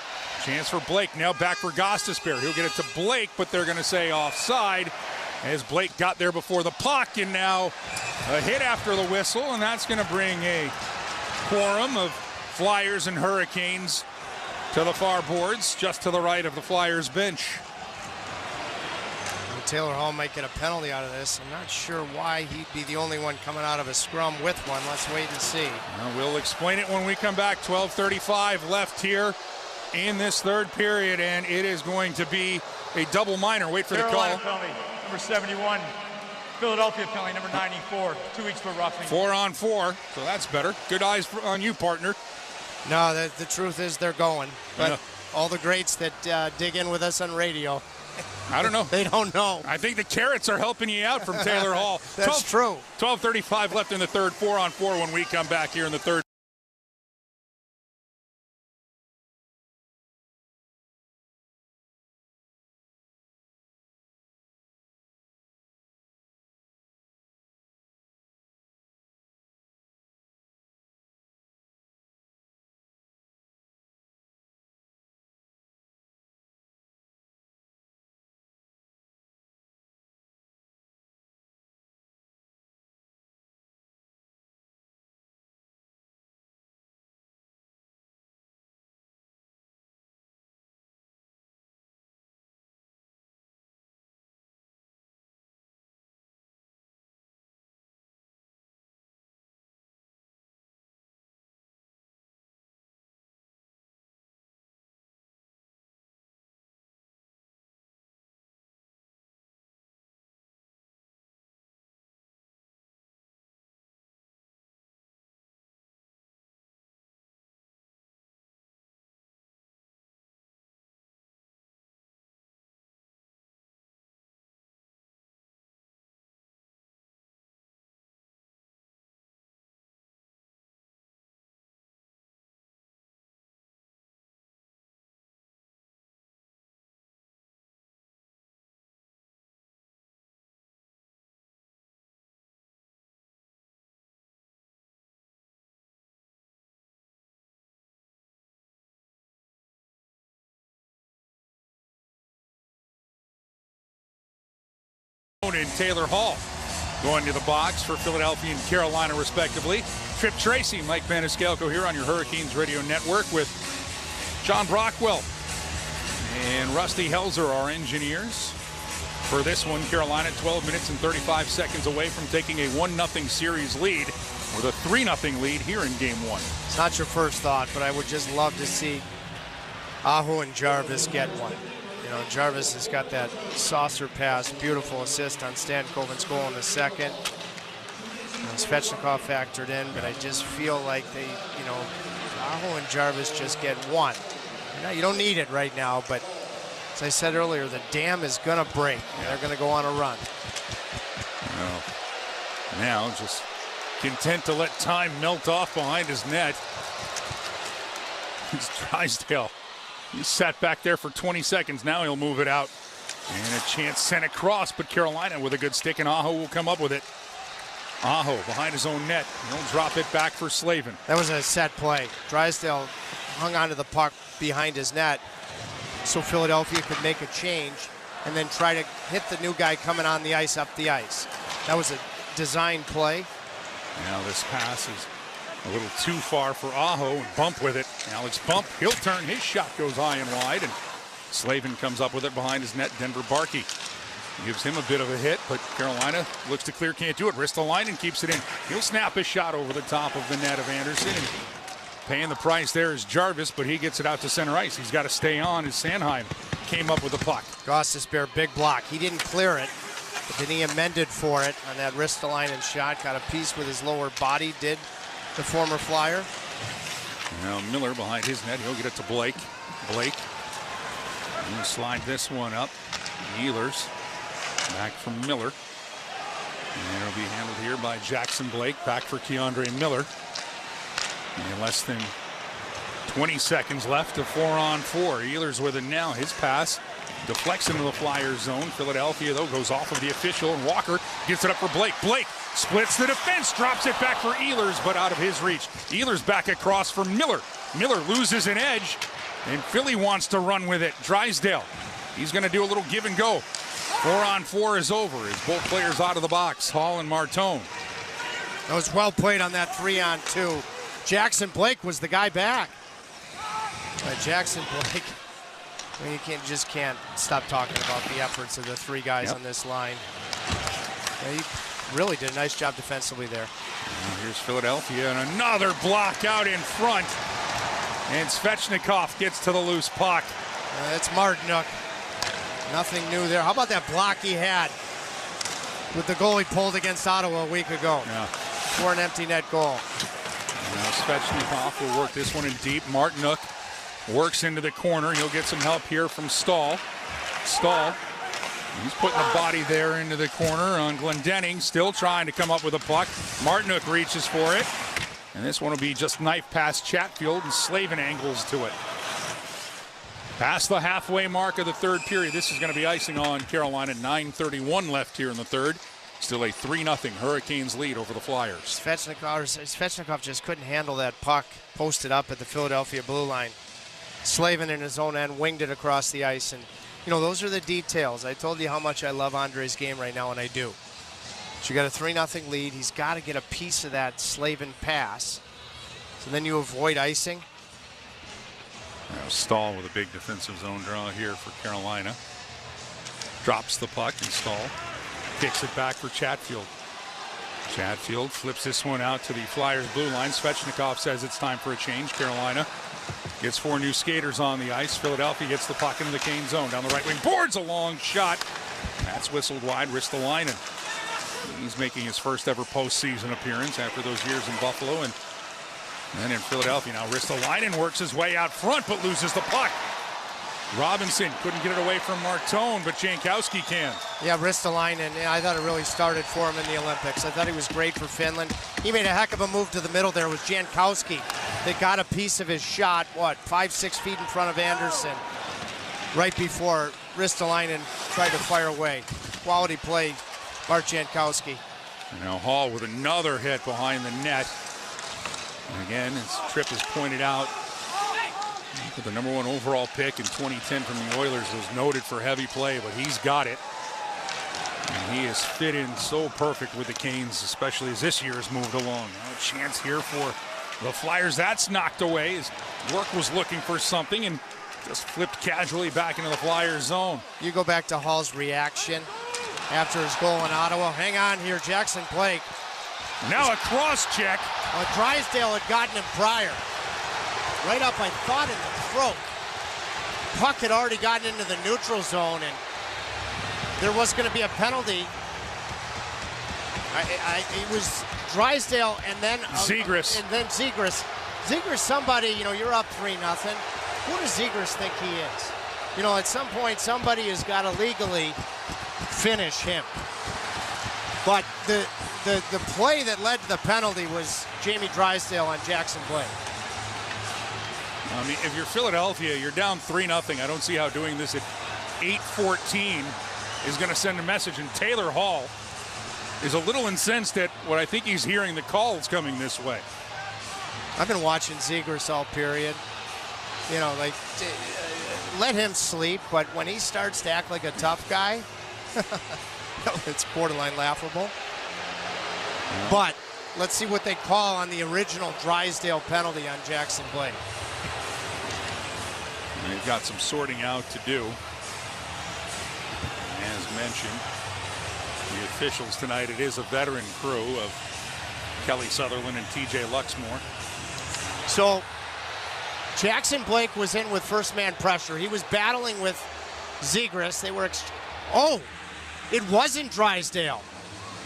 Chance for Blake, now back for Gostisbehere. He'll get it to Blake, but they're going to say offside as Blake got there before the puck, and now a hit after the whistle, and that's going to bring a quorum of Flyers and Hurricanes to the far boards, just to the right of the Flyers bench. Taylor Hall might get a penalty out of this. I'm not sure why he'd be the only one coming out of a scrum with one. Let's wait and see. Well, we'll explain it when we come back. 12:35 left here in this third period, and it is going to be a double minor. Wait for Carolina the call. penalty, number 71. Philadelphia penalty, number 94. 2 weeks for roughing. 4-on-4, so that's better. Good eyes on you, partner. No, the truth is they're going. But all the greats that dig in with us on radio, I don't know. They don't know. I think the carrots are helping you out from Taylor Hall. That's true. 12:35 left in the third. 4-on-4 when we come back here in the third. And Taylor Hall going to the box for Philadelphia and Carolina, respectively. Trip Tracy, Mike Maniscalco here on your Hurricanes Radio Network with John Brockwell and Rusty Helzer, our engineers. For this one, Carolina 12 minutes and 35 seconds away from taking a 1-0 series lead with a 3-0 lead here in Game 1. It's not your first thought, but I would just love to see Aho and Jarvis get one. You know, Jarvis has got that saucer pass, beautiful assist on Stankoven's goal in the second. Svechnikov factored in, but I just feel like they, you know, Aho and Jarvis just get one. You don't need it right now, but as I said earlier, the dam is going to break. They're going to go on a run. Well, now just content to let time melt off behind his net. It's Drysdale. He sat back there for 20 seconds. Now he'll move it out. And a chance sent across, but Carolina with a good stick, and Aho will come up with it. Aho behind his own net. He'll drop it back for Slavin. That was a set play. Drysdale hung onto the puck behind his net so Philadelphia could make a change and then try to hit the new guy coming on the ice up the ice. That was a design play. Now this pass is a little too far for Aho, and Bump with it. Alex Bump, he'll turn. His shot goes high and wide, and Slavin comes up with it behind his net. Denver Barkey gives him a bit of a hit, but Carolina looks to clear, can't do it. Ristolainen keeps it in. He'll snap his shot over the top of the net of Anderson. And paying the price there is Jarvis, but he gets it out to center ice. He's got to stay on as Sanheim came up with the puck. Gostisbehere, big block. He didn't clear it, but then he amended for it on that Ristolainen shot. Got a piece with his lower body, did the former Flyer. Now Miller behind his net. He'll get it to Blake. Blake And slide this one up. Ehlers back from Miller. And it'll be handled here by Jackson Blake. Back for Keandre Miller. And less than 20 seconds left to 4-on-4. Ehlers with it now. His pass deflects into the Flyers zone. Philadelphia, though, goes off of the official, and Walker gets it up for Blake. Blake splits the defense, drops it back for Ehlers, but out of his reach. Ehlers back across for Miller. Miller loses an edge, and Philly wants to run with it. Drysdale, he's going to do a little give and go. 4-on-4 is over as both players out of the box, Hall and Martone. That was well played on that 3-on-2. Jackson Blake was the guy back. Jackson Blake, I mean, you just can't stop talking about the efforts of the three guys on this line. Yeah, he really did a nice job defensively there. And here's Philadelphia, and another block out in front. And Svechnikov gets to the loose puck. It's Martinook. Nothing new there. How about that block he had with the goal he pulled against Ottawa a week ago? Yeah. For an empty net goal. Now Svechnikov will work this one in deep. Martinook works into the corner. He'll get some help here from Stahl. Stahl, he's putting the body there into the corner on Glendening, still trying to come up with a puck. Martinook reaches for it. And this one will be just knife past Chatfield, and Slavin angles to it. Past the halfway mark of the third period. This is going to be icing on Carolina. 9:31 left here in the third. Still a 3-0 Hurricanes lead over the Flyers. Svechnikov just couldn't handle that puck posted up at the Philadelphia blue line. Slavin in his own end winged it across the ice. And, you know, those are the details. I told you how much I love Andre's game right now, and I do. So you got a 3-0 lead. He's got to get a piece of that Slavin pass. So then you avoid icing. Now Stahl with a big defensive zone draw here for Carolina. Drops the puck, and Stahl kicks it back for Chatfield. Chatfield flips this one out to the Flyers blue line. Svechnikov says it's time for a change. Carolina gets 4 new skaters on the ice. Philadelphia gets the puck into the Kane zone. Down the right wing, boards a long shot. That's whistled wide. Ristolainen. He's making his first ever postseason appearance after those years in Buffalo. And then in Philadelphia now, Ristolainen works his way out front but loses the puck. Robinson couldn't get it away from Martone, but Jankowski can. Yeah, Ristolainen, I thought it really started for him in the Olympics. I thought he was great for Finland. He made a heck of a move to the middle there with Jankowski. They got a piece of his shot, 5-6 feet in front of Anderson, right before Ristolainen tried to fire away. Quality play, Mark Jankowski. And now Hall with another hit behind the net. And again, as Tripp has pointed out, the #1 overall pick in 2010 from the Oilers was noted for heavy play, but he's got it. And he has fit in so perfect with the Canes, especially as this year has moved along. Now a chance here for the Flyers. That's knocked away as Work was looking for something and just flipped casually back into the Flyers zone. You go back to Hall's reaction after his goal in Ottawa. Hang on here, Jackson Blake. Now a cross check. Drysdale had gotten him prior. Right up, I thought, in the throat. Puck had already gotten into the neutral zone, and there was going to be a penalty. It was Drysdale and then Zegras. And then Zegras. Zegras, somebody, you're up 3-0. Who does Zegras think he is? At some point, somebody has got to legally finish him. But the play that led to the penalty was Jamie Drysdale on Jackson Blake. I mean, if you're Philadelphia, you're down 3-0. I don't see how doing this at 8:14 is going to send a message. And Taylor Hall is a little incensed at what I think he's hearing the calls coming this way. I've been watching Zegras all period. Let him sleep, but when he starts to act like a tough guy, it's borderline laughable. Yeah. But let's see what they call on the original Drysdale penalty on Jackson Blake. They've got some sorting out to do. As mentioned, the officials tonight, it is a veteran crew of Kelly Sutherland and TJ Luxmore. So Jackson Blake was in with first man pressure. He was battling with Zegras. They were it wasn't Drysdale.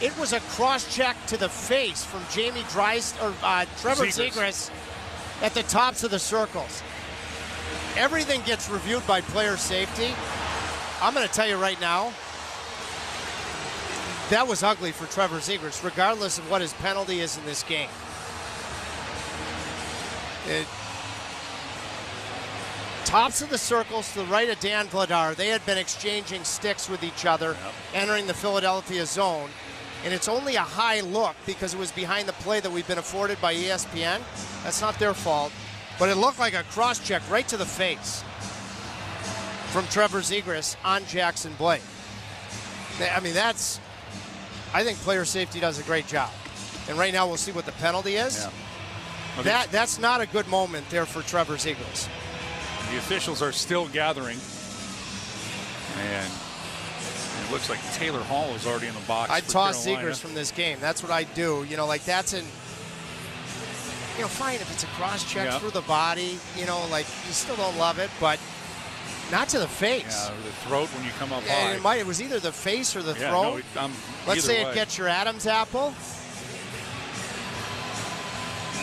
It was a cross check to the face from Trevor Zegras at the tops of the circles. everything gets reviewed by player safety. I'm going to tell you right now, that was ugly for Trevor Zegras, regardless of what his penalty is in this game. Tops of the circles to the right of Dan Vladar. They had been exchanging sticks with each other, entering the Philadelphia zone. And it's only a high look because it was behind the play that we've been afforded by ESPN. That's not their fault. But it looked like a cross-check right to the face from Trevor Zegras on Jackson Blake. I mean, I think player safety does a great job. And right now we'll see what the penalty is. Yeah. That's not a good moment there for Trevor Zegras. The officials are still gathering. And it looks like Taylor Hall is already in the box. I'd toss Zegras from this game. That's what I'd do. You know, like that's fine if it's a cross-check through the body. You know, like you still don't love it, but not to the face. Yeah, or the throat when you come up high. It was either the face or the throat. No, Let's say it gets your Adam's apple.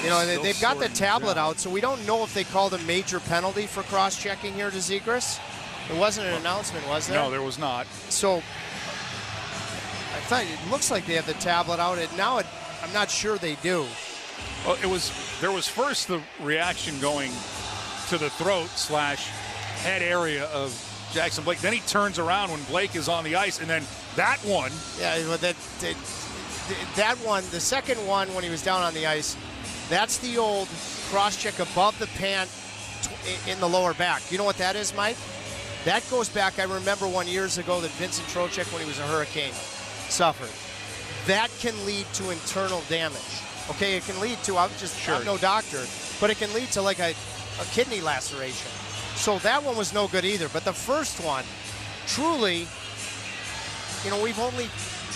You know, they've got the tablet out, so we don't know if they called a major penalty for cross-checking here to Zegras. There wasn't an announcement, was there? No, there was not. So I thought it looks like they have the tablet out. I'm not sure they do. Well, there was first the reaction going to the throat / head area of Jackson Blake. Then he turns around when Blake is on the ice, and then that one. Yeah, that one, the second one when he was down on the ice, that's the old cross-check above the pant in the lower back. You know what that is, Mike? That goes back, I remember 1 year ago that Vincent Trocheck, when he was a Hurricane, suffered. That can lead to internal damage. Okay, it can lead to, I'm no doctor, but it can lead to like a kidney laceration. So that one was no good either. But the first one, truly, you know, we've only,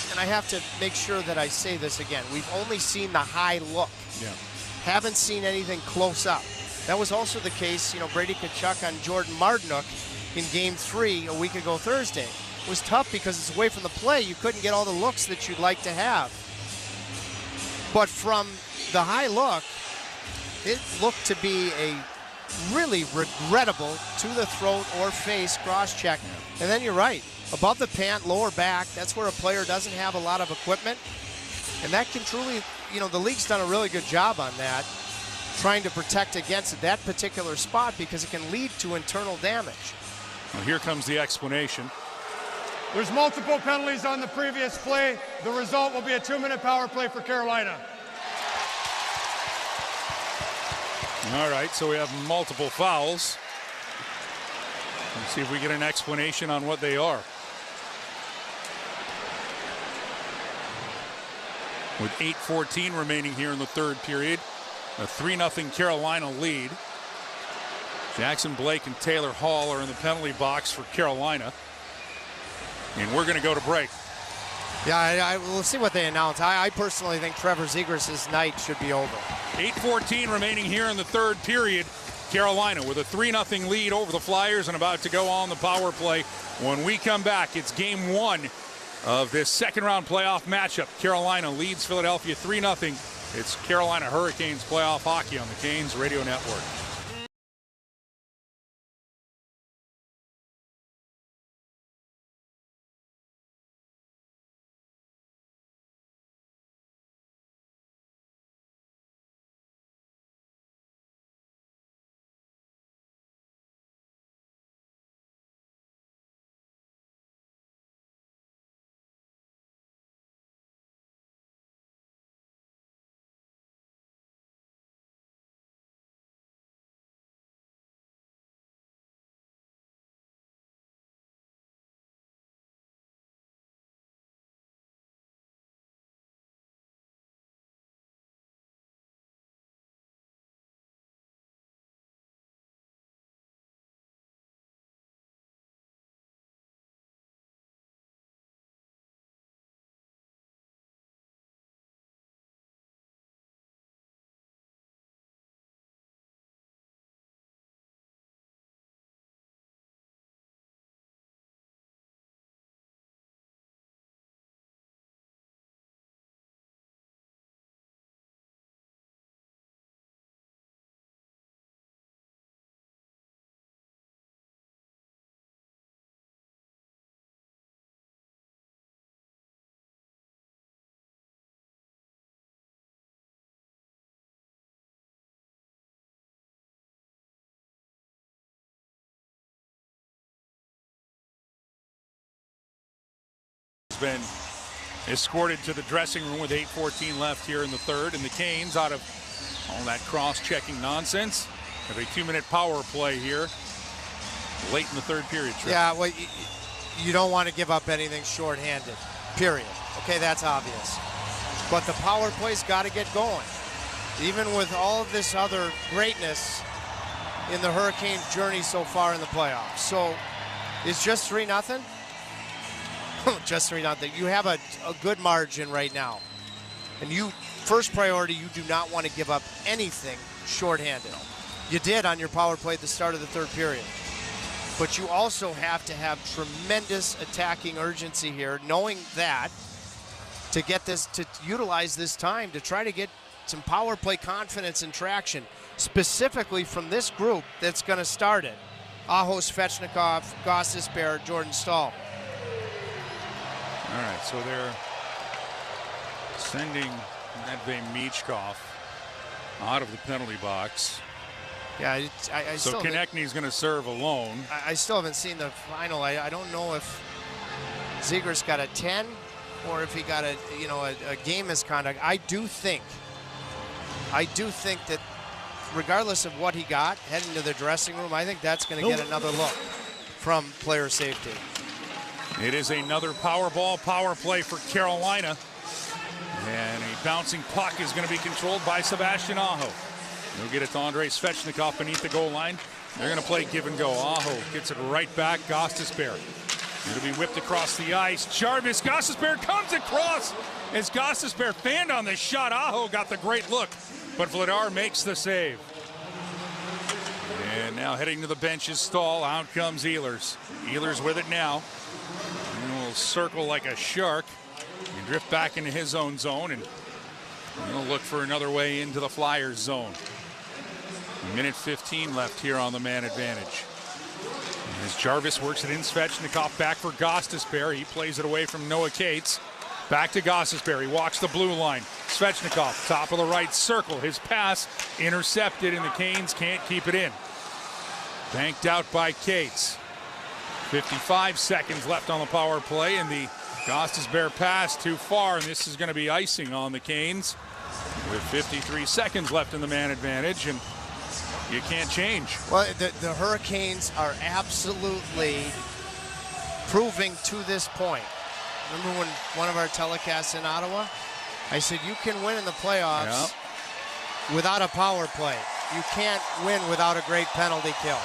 and I have to make sure that I say this again, we've only seen the high look. Yeah. Haven't seen anything close up. That was also the case, you know, Brady Tkachuk on Jordan Martinook in Game 3 a week ago Thursday. It was tough because it's away from the play. You couldn't get all the looks that you'd like to have. But from the high look, it looked to be a really regrettable to the throat or face cross-check. And then you're right. Above the pant, lower back, that's where a player doesn't have a lot of equipment. And that can truly, you know, the league's done a really good job on that, trying to protect against that particular spot because it can lead to internal damage. Well, here comes the explanation. There's multiple penalties on the previous play. The result will be a 2-minute power play for Carolina. All right, so we have multiple fouls. Let's see if we get an explanation on what they are. With 8:14 remaining here in the third period, a 3-0 Carolina lead. Jackson Blake and Taylor Hall are in the penalty box for Carolina. And we're going to go to break. Yeah, we'll see what they announce. I personally think Trevor Zegras' night should be over. 8:14 remaining here in the third period. Carolina with a 3-0 lead over the Flyers and about to go on the power play. When we come back, it's game 1 of this second round playoff matchup. Carolina leads Philadelphia 3-0. It's Carolina Hurricanes playoff hockey on the Canes Radio Network. has been escorted to the dressing room with 8:14 left here in the third, and the Canes, out of all that cross-checking nonsense, have a 2-minute power play here late in the third period. Trip. Yeah, well, you don't want to give up anything shorthanded, period. Okay, that's obvious. But the power play's got to get going. Even with all of this other greatness in the Hurricanes' journey so far in the playoffs. So it's just 3-0? Just 3-0. You have a good margin right now. And first priority, you do not want to give up anything shorthanded. You did on your power play at the start of the third period. But you also have to have tremendous attacking urgency here, knowing that to get this, to utilize this time to try to get some power play confidence and traction, specifically from this group that's going to start it. Aho, Svechnikov, Gostisbehere, Jordan Staal. All right, so they're sending Matvei Michkov out of the penalty box. Yeah, so Konechny's going to serve alone. I still haven't seen the final. I don't know if Zegras got a 10 or if he got a game misconduct. I do think that regardless of what he got heading to the dressing room, I think that's going to get another look from player safety. It is another power play for Carolina. And a bouncing puck is going to be controlled by Sebastian Aho. They'll get it to Andrei Svechnikov beneath the goal line. They're going to play give and go. Aho gets it right back. Gostisbehere. It'll be whipped across the ice. Jarvis, Gostisbehere comes across as Gostisbehere fanned on the shot. Aho got the great look, but Vladar makes the save. And now heading to the bench is Staal. Out comes Ehlers. Ehlers with it now. And will circle like a shark and drift back into his own zone, and he'll look for another way into the Flyers zone. Minute 15 left here on the man advantage. As Jarvis works it in, Svechnikov back for Gostisbehere. He plays it away from Noah Cates. Back to Gostisbehere. He walks the blue line. Svechnikov, top of the right circle. His pass intercepted, and the Canes can't keep it in. Banked out by Cates. 55 seconds left on the power play, and the Gostisbehere pass too far, and this is going to be icing on the Canes with 53 seconds left in the man advantage, and you can't change. Well, the Hurricanes are absolutely proving to this point. Remember when one of our telecasts in Ottawa, I said you can win in the playoffs without a power play. You can't win without a great penalty kill.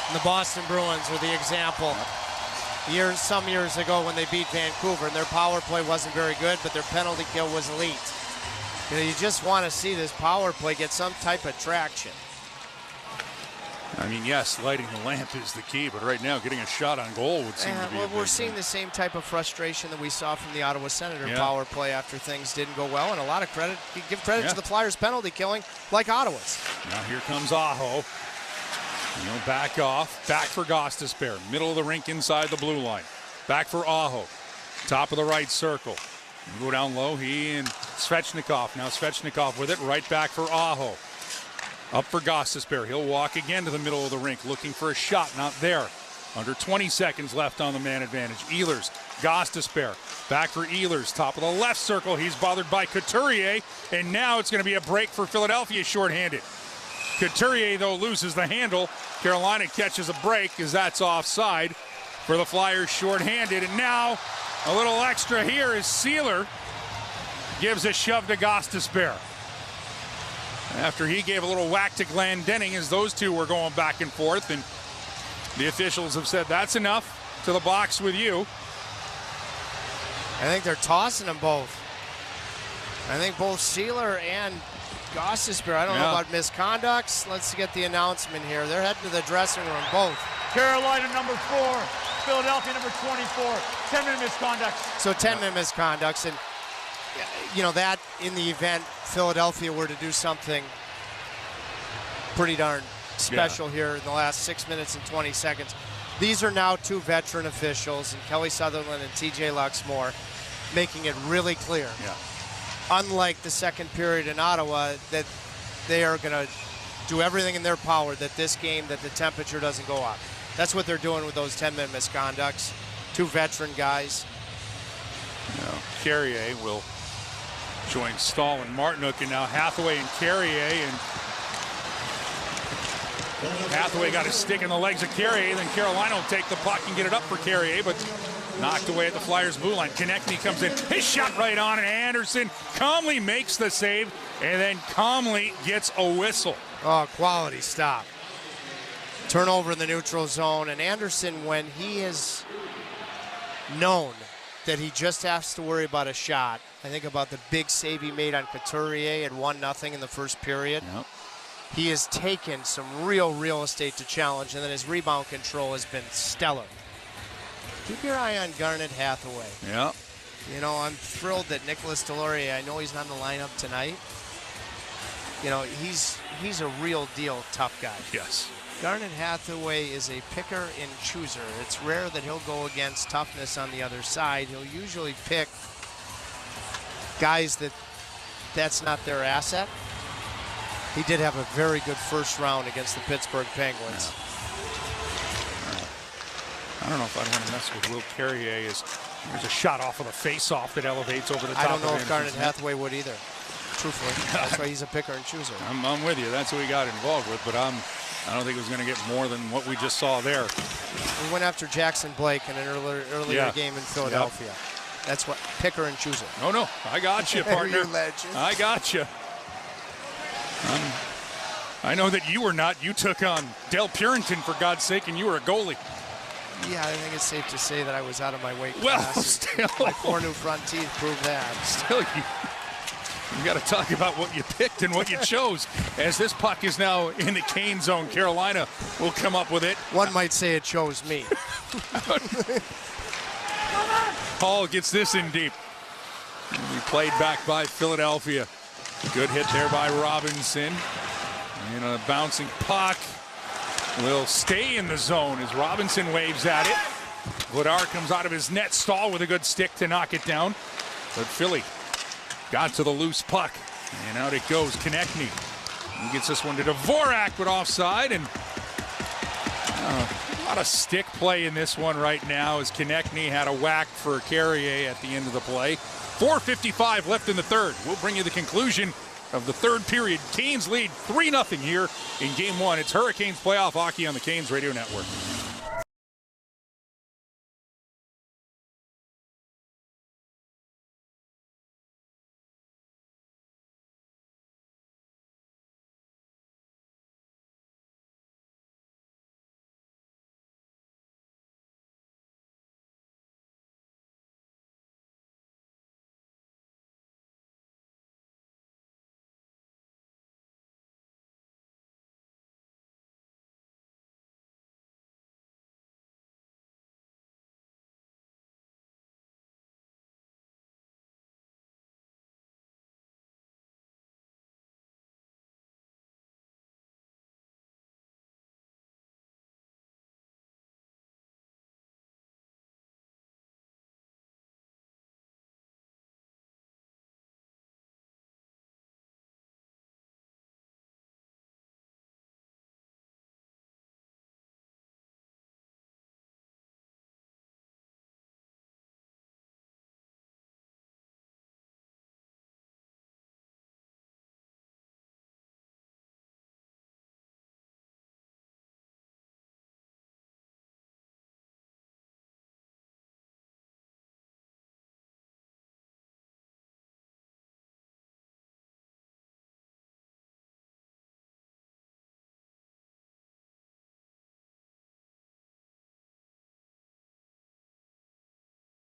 And the Boston Bruins are the example. Some years ago when they beat Vancouver, and their power play wasn't very good, but their penalty kill was elite. You just want to see this power play get some type of traction. I mean, yes, lighting the lamp is the key, but right now getting a shot on goal would seem to be we're seeing the same type of frustration that we saw from the Ottawa Senator power play after things didn't go well, and a lot of credit, give credit to the Flyers penalty killing like Ottawa's. Now here comes Aho. Back off, back for Gostisbehere, middle of the rink inside the blue line. Back for Aho, top of the right circle. Go down low, he and Svechnikov. Now Svechnikov with it, right back for Aho. Up for Gostisbehere. He'll walk again to the middle of the rink, looking for a shot. Not there. Under 20 seconds left on the man advantage. Ehlers, Gostisbehere. Back for Ehlers. Top of the left circle. He's bothered by Couturier. And now it's going to be a break for Philadelphia shorthanded. Couturier, though, loses the handle. Carolina catches a break as that's offside for the Flyers shorthanded. And now a little extra here as Sealer gives a shove to Gostisbehere. After he gave a little whack to Glendening as those two were going back and forth, and the officials have said that's enough, to the box with you. I think they're tossing them both. I think both Sealer and Gostisbehere. I don't know about misconducts. Let's get the announcement here. They're heading to the dressing room, both. Carolina number 4, Philadelphia number 24. 10-minute misconduct. So 10-minute misconducts, and that in the event Philadelphia were to do something pretty darn special here in the last 6 minutes and 20 seconds. These are now two veteran officials, and Kelly Sutherland and TJ Luxmore, making it really clear. Unlike the second period in Ottawa, that they are going to do everything in their power that this game, that the temperature doesn't go up. That's what they're doing with those 10-minute misconducts. Two veteran guys. Carrier will join Stahl and Martinook, and now Hathaway and Carrier, and Hathaway got his stick in the legs of Carrier, then Carolina will take the puck and get it up for Carrier, but knocked away at the Flyers' blue line. Konechny comes in, his shot right on, and Anderson calmly makes the save, and then calmly gets a whistle. Oh, quality stop. Turnover in the neutral zone, and Anderson, when he has known that he just has to worry about a shot, I think about the big save he made on Couturier at 1-0 in the first period. Yep. He has taken some real estate to challenge, and then his rebound control has been stellar. Keep your eye on Garnet Hathaway. Yeah. You know, I'm thrilled that Nicholas Deslauriers, I know he's not in the lineup tonight. You know, he's a real deal tough guy. Yes. Garnet Hathaway is a picker and chooser. It's rare that he'll go against toughness on the other side. He'll usually pick guys that's not their asset. He did have a very good first round against the Pittsburgh Penguins. Yeah. I don't know if I'd want to mess with Will Carrier. There's a shot off of the face-off that elevates over the top. I don't know of if Garnet Hathaway would either, truthfully. That's why he's a picker and chooser. I'm with you. That's who he got involved with, but I don't think it was going to get more than what we just saw there. We went after Jackson Blake in an earlier game in Philadelphia. Yep. That's what, picker and chooser. No, I got you, partner. You legend. I got you. I know that you were not. You took on Del Purinton, for God's sake, and you were a goalie. Yeah, I think it's safe to say that I was out of my weight Well, class. still. My 4 new front teeth prove that. Still, you got to talk about what you picked and what you chose. As this puck is now in the Kane zone, Carolina will come up with it. One might say it chose me. Hall gets this in deep. And we played back by Philadelphia. Good hit there by Robinson. And a bouncing puck will stay in the zone as Robinson waves at it. Vladar comes out of his net. Stahl with a good stick to knock it down. But Philly got to the loose puck. And out it goes. Konechny. He gets this one to Dvorak, but offside. And a lot of stick play in this one right now as Konechny had a whack for Carrier at the end of the play. 4:55 left in the third. We'll bring you the conclusion of the third period. Canes lead 3-0 here in Game 1. It's Hurricanes playoff hockey on the Canes Radio Network.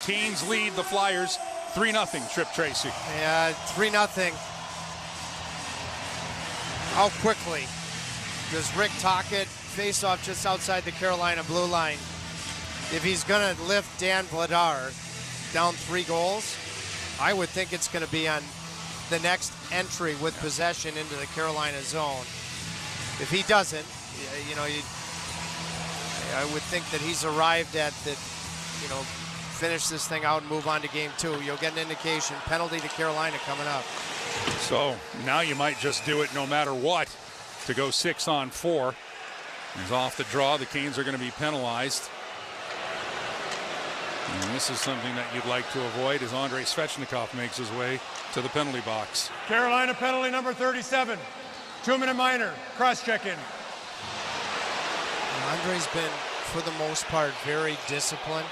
Canes lead the Flyers 3-0. Trip Tracy. Yeah, 3-0. How quickly does Rick Tocchet face off just outside the Carolina blue line? If he's going to lift Dan Vladar down 3 goals, I would think it's going to be on the next entry with possession into the Carolina zone. If he doesn't, you know, I would think that he's arrived at the, you know, finish this thing out and move on to Game 2. You'll get an indication. Penalty to Carolina coming up. So now you might just do it no matter what to go 6-on-4. He's off the draw. The Canes are going to be penalized. And this is something that you'd like to avoid as Andrei Svechnikov makes his way to the penalty box. Carolina penalty number 37. 2-minute minor. Cross-check-in. Andre's been, for the most part, very disciplined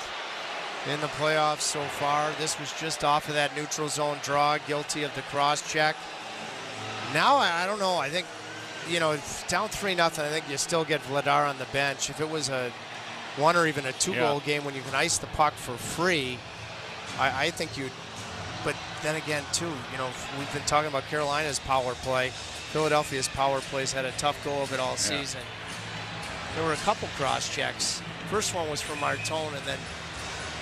in the playoffs so far. This was just off of that neutral zone draw, guilty of the cross-check. Now, I don't know. I think, if down 3-0, I think you still get Vladar on the bench. If it was a 1 or even a 2-goal game when you can ice the puck for free, I think you'd. But then again, too, we've been talking about Carolina's power play. Philadelphia's power plays had a tough go of it all season. There were a couple cross checks. First one was from Martone, and then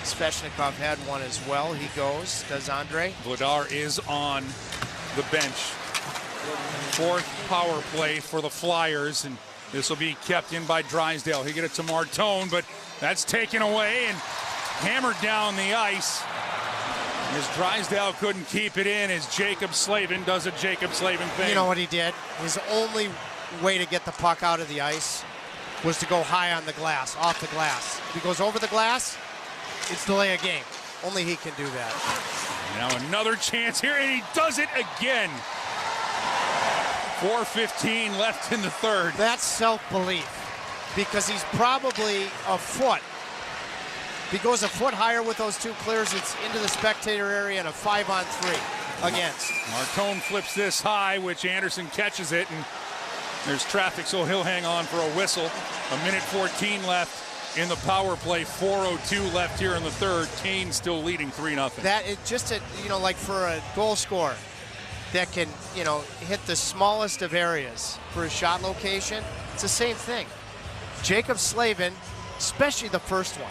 Svechnikov had one as well. He goes, does Andre? Vladar is on the bench. 4th power play for the Flyers, and this will be kept in by Drysdale. He get it to Martone, but that's taken away and hammered down the ice. As Drysdale couldn't keep it in, as Jacob Slavin does a Jacob Slavin thing. You know what he did? His only way to get the puck out of the ice was to go high on the glass, off the glass. If he goes over the glass, it's delay a game. Only he can do that. Now another chance here, and he does it again. 4:15 left in the third. That's self-belief, because he's probably a foot. If he goes a foot higher with those 2 clears, it's into the spectator area and a 5-on-3 against. Martone flips this high, which Anderson catches it, and there's traffic, so he'll hang on for a whistle. 1:14 left in the power play. 4:02 left here in the third. Kane still leading 3-0. That is just like for a goal scorer that can, hit the smallest of areas for a shot location, it's the same thing. Jacob Slavin, especially the first one,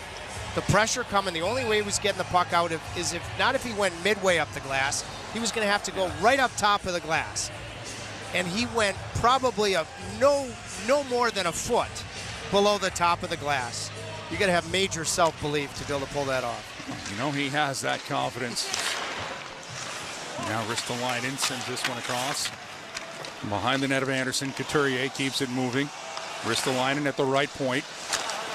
the pressure coming, the only way he was getting the puck out is if he went midway up the glass, he was going to have to go right up top of the glass. And he went probably no more than a foot below the top of the glass. You got to have major self-belief to be able to pull that off. He has that confidence. Now Ristolainen sends this one across. Behind the net of Anderson, Couturier keeps it moving. Ristolainen at the right point.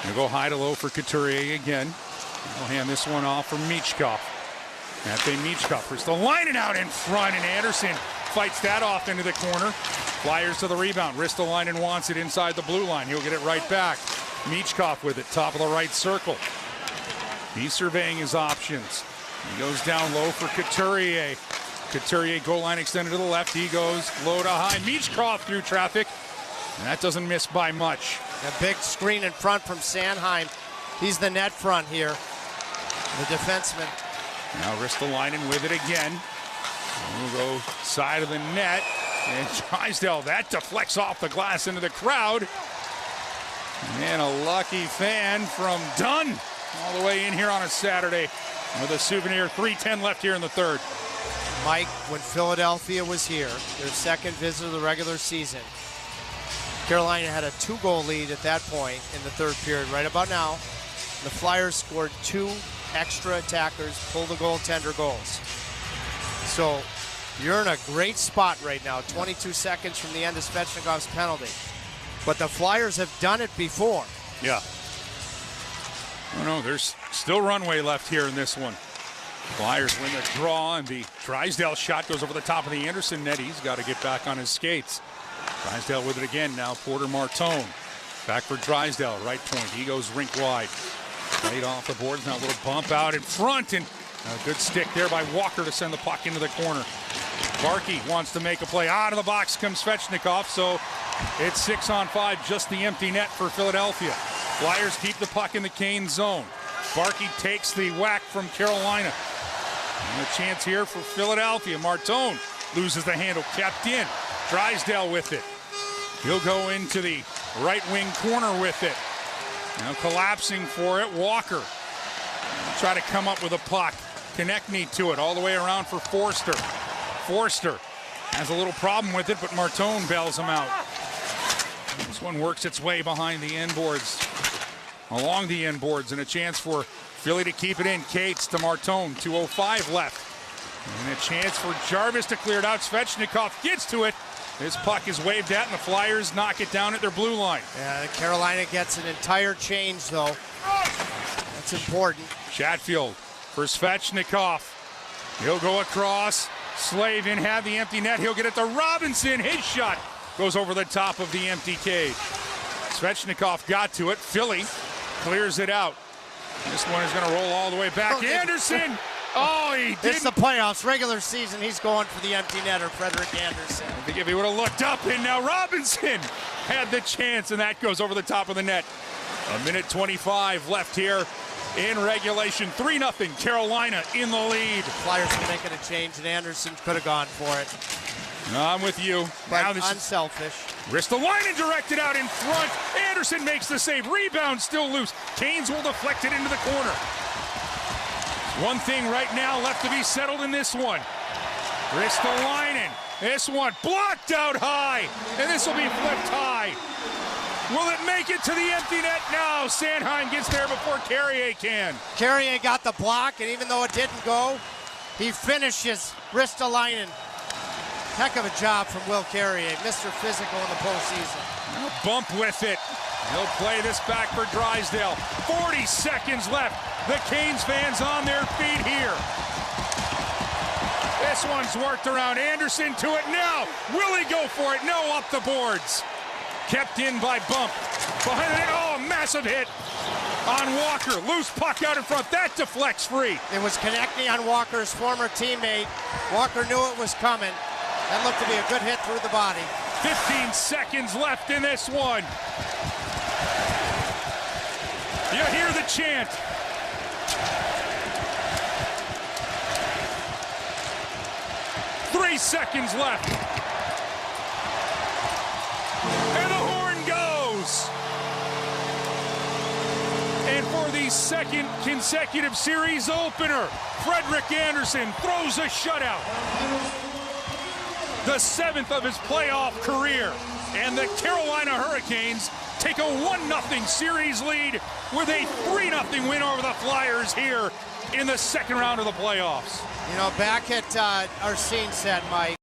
He'll go high to low for Couturier again. He'll hand this one off for Michkov. Matvei Michkov. Ristolainen out in front, and Anderson fights that off into the corner. Flyers to the rebound. Ristolainen wants it inside the blue line. He'll get it right back. Michkov with it, top of the right circle. He's surveying his options. He goes down low for Couturier. Couturier goal line extended to the left. He goes low to high. Michkov through traffic, and that doesn't miss by much. A big screen in front from Sanheim. He's the net front here, the defenseman. Now Ristolainen with it again. We'll go side of the net. And Drysdale, that deflects off the glass into the crowd. And a lucky fan from Dunn all the way in here on a Saturday with a souvenir. 3:10 left here in the third. Mike, when Philadelphia was here, their second visit of the regular season, Carolina had a 2-goal lead at that point in the third period. Right about now, the Flyers scored 2 extra attackers, pull the goaltender goals. So you're in a great spot right now, 22 seconds from the end of Svechnikov's penalty. But the Flyers have done it before. Yeah. Oh no, there's still runway left here in this one. Flyers win the draw, and the Drysdale shot goes over the top of the Anderson net. He's got to get back on his skates. Drysdale with it again now. Porter Martone. Back for Drysdale, right point. He goes rink wide. Played off the boards. Now a little bump out in front, and a good stick there by Walker to send the puck into the corner. Barkey wants to make a play. Out of the box comes Svechnikov, so it's 6-on-5, just the empty net for Philadelphia. Flyers keep the puck in the Kane zone. Barkey takes the whack from Carolina. And a chance here for Philadelphia. Martone loses the handle, kept in. Drysdale with it. He'll go into the right wing corner with it. Now collapsing for it, Walker. Try to come up with a puck. Konechny to it, all the way around for Forster. Forster has a little problem with it, but Martone bails him out. This one works its way behind the end boards, along the end boards, and a chance for Philly to keep it in. Cates to Martone, 2:05 left. And a chance for Jarvis to clear it out. Svechnikov gets to it. This puck is waved at, and the Flyers knock it down at their blue line. Yeah, Carolina gets an entire change, though. That's important. Chatfield for Svechnikov. He'll go across. Slavin had the empty net. He'll get it to Robinson. His shot goes over the top of the empty cage. Svechnikov got to it. Philly clears it out. This one is going to roll all the way back. Anderson. Oh, he didn't. It's the playoffs. Regular season, he's going for the empty netter, Frederik Anderson. I think if he would have looked up, and now Robinson had the chance, and that goes over the top of the net. 1:25 left here in regulation. 3-0, Carolina in the lead. Flyers are making a change, and Anderson could have gone for it. I'm with you. But now this unselfish. Ristolainen directed out in front. Anderson makes the save. Rebound still loose. Canes will deflect it into the corner. One thing right now left to be settled in this one. Ristolainen. This one blocked out high. And this will be flipped high. Will it make it to the empty net? No. Sanheim gets there before Carrier can. Carrier got the block, and even though it didn't go, he finishes Ristolainen. Heck of a job from Will Carrier, Mr. Physical in the postseason. Bump with it. He'll play this back for Drysdale. 40 seconds left. The Canes fans on their feet here. This one's worked around. Anderson to it now. Will he go for it? No, up the boards. Kept in by Bump. Behind the net. Oh, massive hit on Walker. Loose puck out in front. That deflects free. It was Konechny on Walker's former teammate. Walker knew it was coming. That looked to be a good hit through the body. 15 seconds left in this one. You hear the chant. Three seconds left. And the horn goes. And for the second consecutive series opener, Frederik Anderson throws a shutout. The 7th of his playoff career. And the Carolina Hurricanes take a 1-0 series lead with a 3-0 win over the Flyers here in the second round of the playoffs. You know, back at our scene set, Mike,